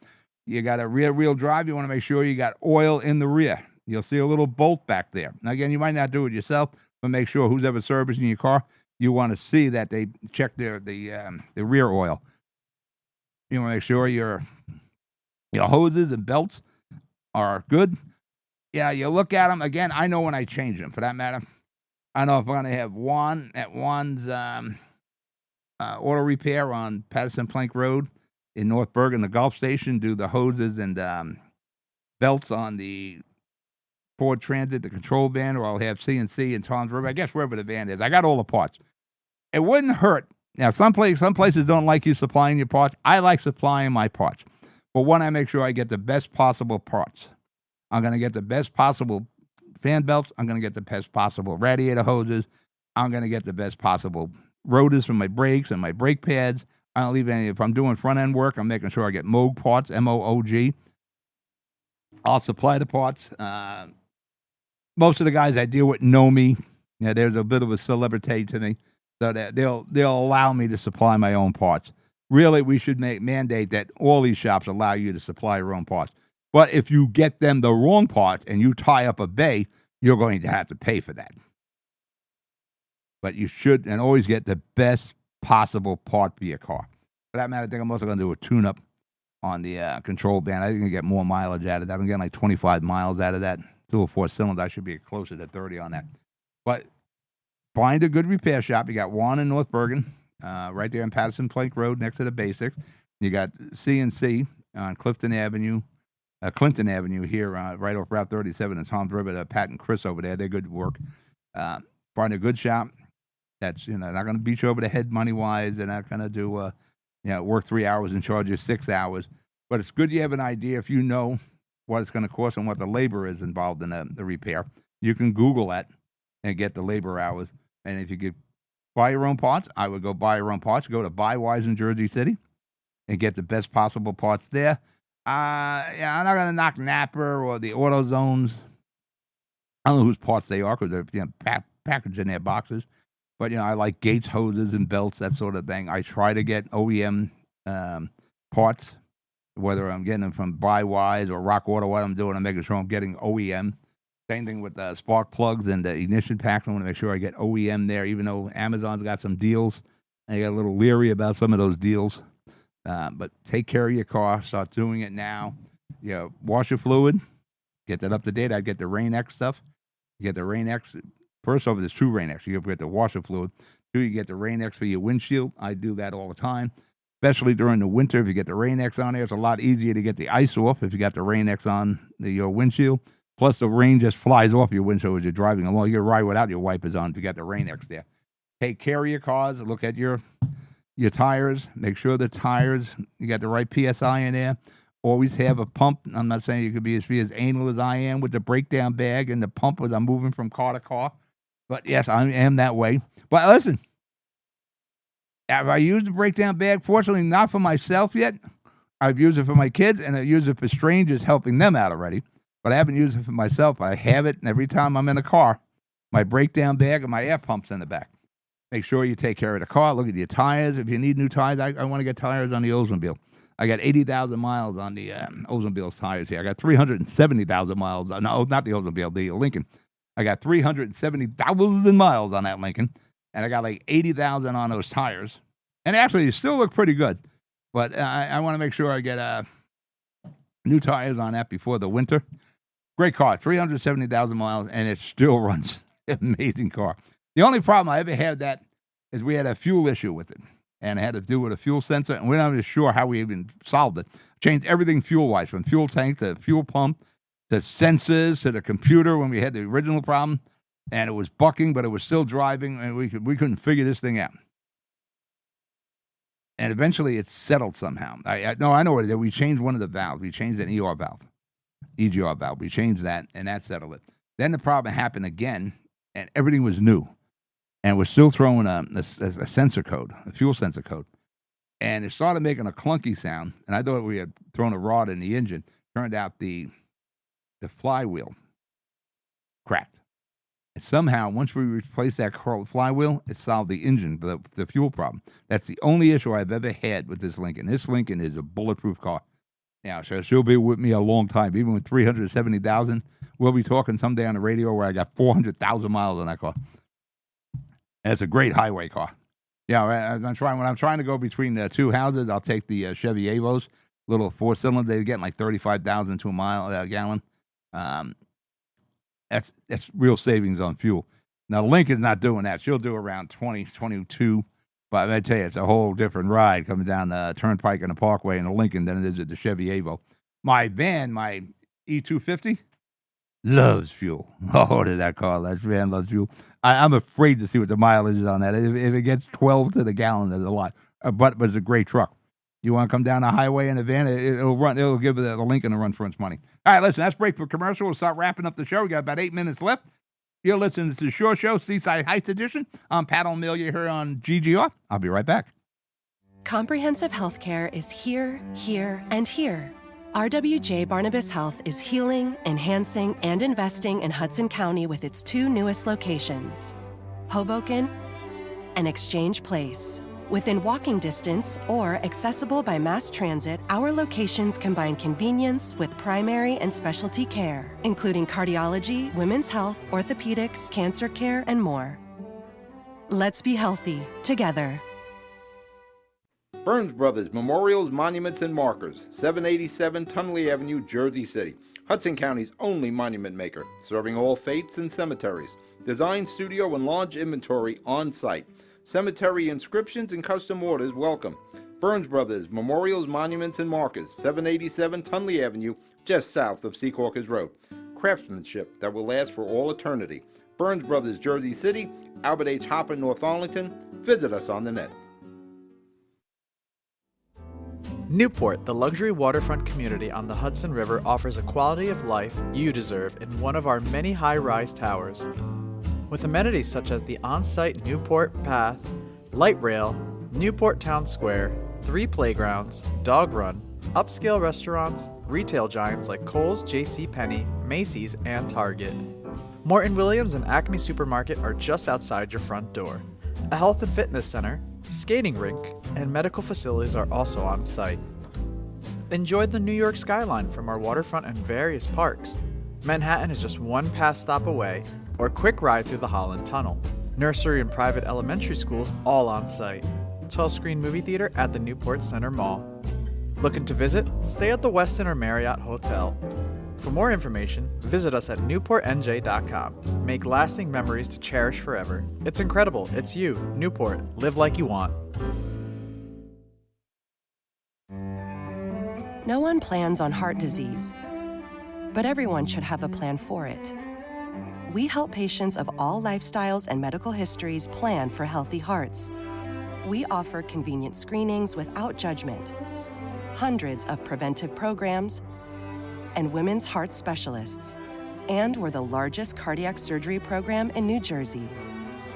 You got a rear wheel drive. You want to make sure you got oil in the rear. You'll see a little bolt back there. Now, again, you might not do it yourself, but make sure who's ever servicing your car, you want to see that they check the rear oil. You want to make sure your hoses and belts are good. Yeah, you look at them. Again, I know when I change them, for that matter. I know if I'm going to have Juan's auto repair on Patterson Plank Road in North Bergen, the Gulf Station, do the hoses and belts on the Ford Transit, the control van, or I'll have CNC in Tom's River. I guess wherever the van is. I got all the parts. It wouldn't hurt. Now, some places don't like you supplying your parts. I like supplying my parts. But one, I make sure I get the best possible parts. I'm going to get the best possible fan belts. I'm going to get the best possible radiator hoses. I'm going to get the best possible rotors for my brakes and my brake pads. I don't leave any. If I'm doing front-end work, I'm making sure I get Moog parts, M-O-O-G. I'll supply the parts. Most of the guys I deal with know me. There's a bit of a celebrity to me, so that they'll allow me to supply my own parts. Really, we should mandate that all these shops allow you to supply your own parts. But if you get them the wrong part and you tie up a bay, you're going to have to pay for that. But you should and always get the best possible part for your car. For that matter, I think I'm also going to do a tune-up on the control band. I think I get more mileage out of that. I'm getting like 25 miles out of that. 2 or 4 cylinders. I should be closer to 30 on that. But find a good repair shop. You got one in North Bergen, right there on Patterson Plank Road next to the Basics. You got CNC on Clinton Avenue here, right off Route 37 in Tom's River. Pat and Chris over there, they're good work. Find a good shop that's not going to beat you over the head money wise. They're not going to do work 3 hours and charge you 6 hours. But it's good you have an idea if you know what it's going to cost and what the labor is involved in the repair. You can Google that and get the labor hours. And if you could buy your own parts, I would go buy your own parts. Go to Buywise in Jersey City and get the best possible parts there. I'm not going to knock Napper or the AutoZones. I don't know whose parts they are because they're packaged in their boxes. But, I like Gates hoses and belts, that sort of thing. I try to get OEM parts, whether I'm getting them from Buywise or Rock Auto. What I'm doing, I'm making sure I'm getting OEM. Same thing with spark plugs and the ignition packs. I want to make sure I get OEM there, even though Amazon's got some deals. I got a little leery about some of those deals. But take care of your car. Start doing it now. Wash your fluid. Get that up to date. I get the Rain X stuff. You get the Rain X. First off, there's 2 Rain X. You get the washer fluid. 2, you get the Rain X for your windshield. I do that all the time, especially during the winter. If you get the Rain X on there, it's a lot easier to get the ice off if you got the Rain X on your windshield. Plus, the rain just flies off your windshield as you're driving along. You can ride without your wipers on if you got the Rain X there. Take care of your cars. Look at your tires. Make sure the tires, you got the right PSI in there. Always have a pump. I'm not saying you could be as anal as I am with the breakdown bag and the pump as I'm moving from car to car. But yes, I am that way. But listen, have I used the breakdown bag? Fortunately, not for myself yet. I've used it for my kids, and I've used it for strangers, helping them out already. But I haven't used it for myself. I have it, and every time I'm in a car, my breakdown bag and my air pump's in the back. Make sure you take care of the car. Look at your tires. If you need new tires, I want to get tires on the Oldsmobile. I got 80,000 miles on the Oldsmobile's tires here. I got 370,000 miles. No, not the Oldsmobile, the Lincoln. I got 370,000 miles on that Lincoln, and I got like 80,000 on those tires. And actually, they still look pretty good. But I want to make sure I get new tires on that before the winter. Great car, 370,000 miles, and it still runs. Amazing car. The only problem I ever had that is we had a fuel issue with it, and it had to do with a fuel sensor, and we're not even sure how we even solved it. Changed everything fuel-wise, from fuel tank to fuel pump to sensors to the computer when we had the original problem, and it was bucking, but it was still driving, and we couldn't figure this thing out. And eventually it settled somehow. I know what it did. We changed one of the valves. We changed an EGR valve. We changed that, and that settled it. Then the problem happened again, and everything was new. And we're still throwing a sensor code, a fuel sensor code. And it started making a clunky sound, and I thought we had thrown a rod in the engine. Turned out the flywheel cracked. And somehow, once we replaced that flywheel, it solved the engine, the fuel problem. That's the only issue I've ever had with this Lincoln. This Lincoln is a bulletproof car. Now, so she'll be with me a long time. Even with 370,000, we'll be talking someday on the radio where I got 400,000 miles on that car. And it's a great highway car. Yeah, when I'm trying to go between the two houses, I'll take the Chevy Avos, little four-cylinder. They're getting like 35,000 to a gallon. That's real savings on fuel. Now, Lincoln's not doing that. She'll do around 20, 22. But I tell you, it's a whole different ride coming down the Turnpike and the Parkway in the Lincoln than it is at the Chevy Avo. My van, my E250, loves fuel. Oh, that van loves fuel. I'm afraid to see what the mileage is on that. If it gets 12 to the gallon, that's a lot. But it's a great truck. You want to come down the highway in a van, it'll run. It'll give the Lincoln a run for its money. All right, listen, that's break for commercial. We'll start wrapping up the show. We got about 8 minutes left. You're listening to the Shore Show, Seaside Heights edition. I'm Pat O'Melia here on GGR. I'll be right back. Comprehensive healthcare is here, here, and here. RWJ Barnabas Health is healing, enhancing, and investing in Hudson County with its two newest locations, Hoboken and Exchange Place. Within walking distance or accessible by mass transit, our locations combine convenience with primary and specialty care, including cardiology, women's health, orthopedics, cancer care, and more. Let's be healthy together. Burns Brothers Memorials, Monuments, and Markers, 787 Tunley Avenue, Jersey City. Hudson County's only monument maker, serving all faiths and cemeteries. Design, studio, and large inventory on site. Cemetery inscriptions and custom orders welcome. Burns Brothers Memorials, Monuments, and Markers, 787 Tunley Avenue, just south of Secaucus Road. Craftsmanship that will last for all eternity. Burns Brothers, Jersey City, Albert H. Hopper, North Arlington. Visit us on the net. Newport, the luxury waterfront community on the Hudson River, offers a quality of life you deserve in one of our many high-rise towers. With amenities such as the on-site Newport Path, light rail, Newport Town Square, 3 playgrounds, dog run, upscale restaurants, retail giants like Kohl's, JCPenney, Macy's, and Target. Morton Williams and Acme Supermarket are just outside your front door. A health and fitness center, skating rink, and medical facilities are also on site. Enjoy the New York skyline from our waterfront and various parks. Manhattan is just one pass stop away, or quick ride through the Holland Tunnel. Nursery and private elementary schools all on site. 12-screen movie theater at the Newport Center Mall. Looking to visit? Stay at the Westin or Marriott Hotel. For more information, visit us at newportnj.com. Make lasting memories to cherish forever. It's incredible. It's you, Newport. Live like you want. No one plans on heart disease, but everyone should have a plan for it. We help patients of all lifestyles and medical histories plan for healthy hearts. We offer convenient screenings without judgment, hundreds of preventive programs, and women's heart specialists. And we're the largest cardiac surgery program in New Jersey.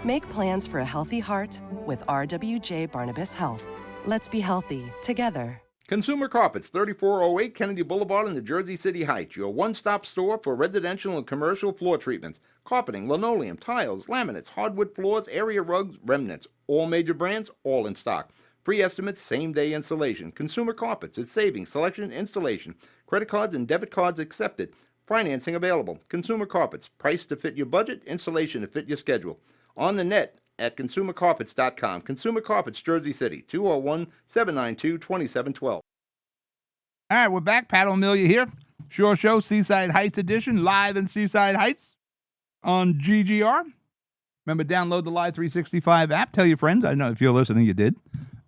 Make plans for a healthy heart with RWJ Barnabas Health. Let's be healthy together. Consumer Carpets, 3408 Kennedy Boulevard in the Jersey City Heights. Your one-stop store for residential and commercial floor treatments. Carpeting, linoleum, tiles, laminates, hardwood floors, area rugs, remnants. All major brands, all in stock. Free estimates, same-day installation. Consumer Carpets, it's savings, selection, installation. Credit cards and debit cards accepted. Financing available. Consumer Carpets, price to fit your budget, installation to fit your schedule. On the net at consumercarpets.com. Consumer Carpets, Jersey City, 201-792-2712. All right, we're back. Pat O'Melia here. Shore Show, Seaside Heights edition, live in Seaside Heights on GGR. Remember, download the Live 365 app. Tell your friends. I know if you're listening, you did.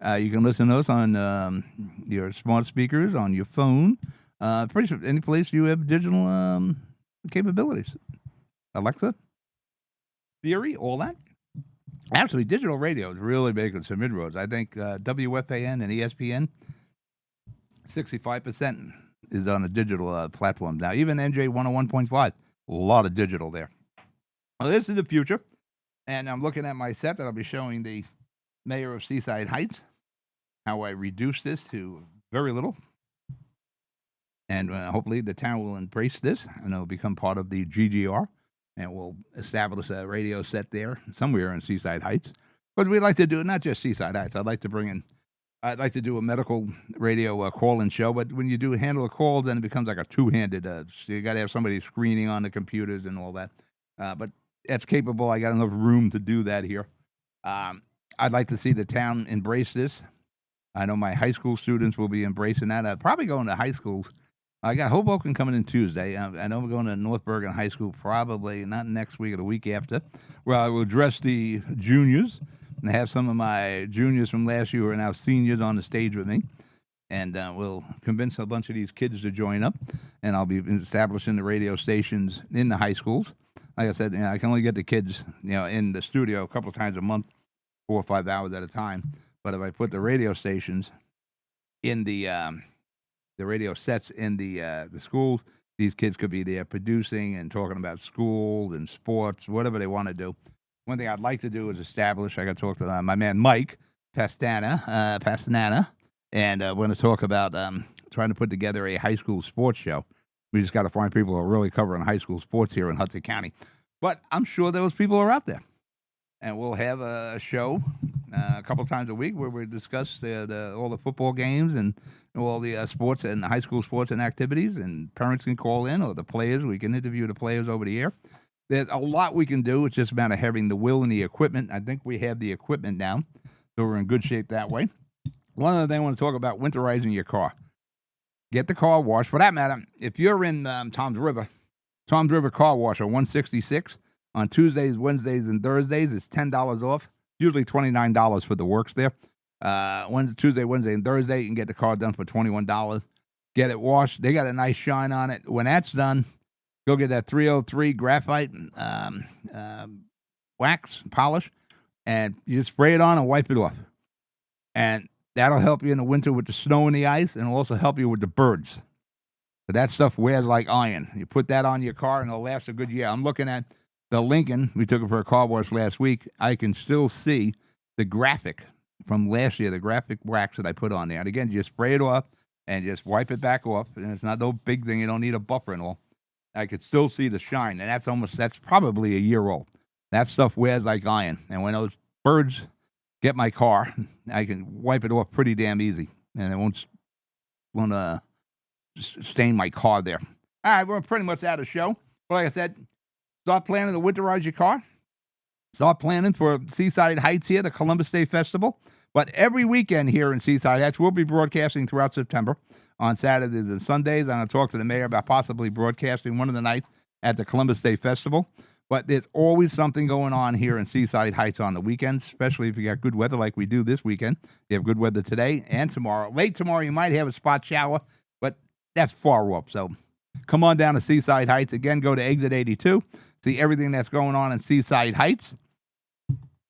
You can listen to us on your smart speakers, on your phone. Pretty sure any place you have digital capabilities. Alexa, Siri, all that. Actually, digital radio is really big in some mid-roads. I think WFAN and ESPN, 65% is on a digital platform now. Even NJ 101.5, a lot of digital there. Well, this is the future, and I'm looking at my set that I'll be showing the mayor of Seaside Heights how I reduced this to very little. And hopefully the town will embrace this, and it'll become part of the GGR. And we'll establish a radio set there somewhere in Seaside Heights. But we'd like to do not just Seaside Heights. I'd like to do a medical radio call-in show. But when you do handle a call, then it becomes like a two-handed. So you got to have somebody screening on the computers and all that. But that's capable. I got enough room to do that here. I'd like to see the town embrace this. I know my high school students will be embracing that. I'll probably going to high schools. I got Hoboken coming in Tuesday. I know we're going to North Bergen High School probably not next week or the week after, where I will address the juniors and have some of my juniors from last year who are now seniors on the stage with me. And we'll convince a bunch of these kids to join up. And I'll be establishing the radio stations in the high schools. Like I said, I can only get the kids in the studio a couple of times a month, 4 or 5 hours at a time. But if I put the radio stations in the radio sets in the schools, these kids could be there producing and talking about school and sports, whatever they want to do. One thing I'd like to do is establish, I got to talk to my man Mike Pastanana, and we're going to talk about trying to put together a high school sports show. We just got to find people who are really covering high school sports here in Hudson County. But I'm sure those people are out there. And we'll have a show a couple times a week where we discuss all the football games and all the sports and the high school sports and activities, and parents can call in, or the players. We can interview the players over the air. There's a lot we can do. It's just a matter of having the will and the equipment. I think we have the equipment now, so we're in good shape that way. One other thing I want to talk about, winterizing your car. Get the car washed. For that matter, if you're in Tom's River Car Wash on 166, on Tuesdays, Wednesdays, and Thursdays, it's $10 off. Usually $29 for the works there. Tuesday, Wednesday, and Thursday, you can get the car done for $21. Get it washed. They got a nice shine on it. When that's done, go get that 303 graphite wax polish, and you spray it on and wipe it off. And that'll help you in the winter with the snow and the ice, and it'll also help you with the birds. But that stuff wears like iron. You put that on your car, and it'll last a good year. I'm looking at the Lincoln. We took it for a car wash last week. I can still see the graphic from last year, the graphic wax that I put on there. And again, you spray it off and just wipe it back off. And it's not no big thing. You don't need a buffer and all. I could still see the shine. And that's probably a year old. That stuff wears like iron. And when those birds get my car, I can wipe it off pretty damn easy. And it won't stain my car there. All right, we're pretty much out of show. But like I said, start planning to winterize your car. Start planning for Seaside Heights here, the Columbus Day Festival. But every weekend here in Seaside Heights, we'll be broadcasting throughout September. On Saturdays and Sundays, I'm going to talk to the mayor about possibly broadcasting one of the nights at the Columbus Day Festival. But there's always something going on here in Seaside Heights on the weekends, especially if you got good weather like we do this weekend. You have good weather today and tomorrow. Late tomorrow, you might have a spot shower, but that's far up. So come on down to Seaside Heights. Again, go to Exit 82. See everything that's going on in Seaside Heights.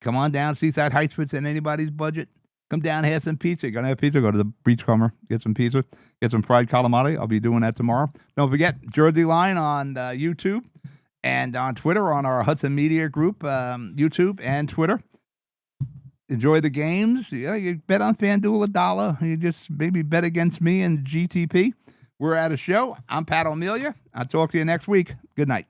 Come on down. Seaside Heights fits in anybody's budget. Come down, have some pizza. You're going to have pizza, go to the Beachcomber, get some pizza, get some fried calamari. I'll be doing that tomorrow. Don't forget, Jersey Line on YouTube and on Twitter, on our Hudson Media Group, YouTube and Twitter. Enjoy the games. You bet on FanDuel $1. You just maybe bet against me and GTP. We're at a show. I'm Pat O'Melia. I'll talk to you next week. Good night.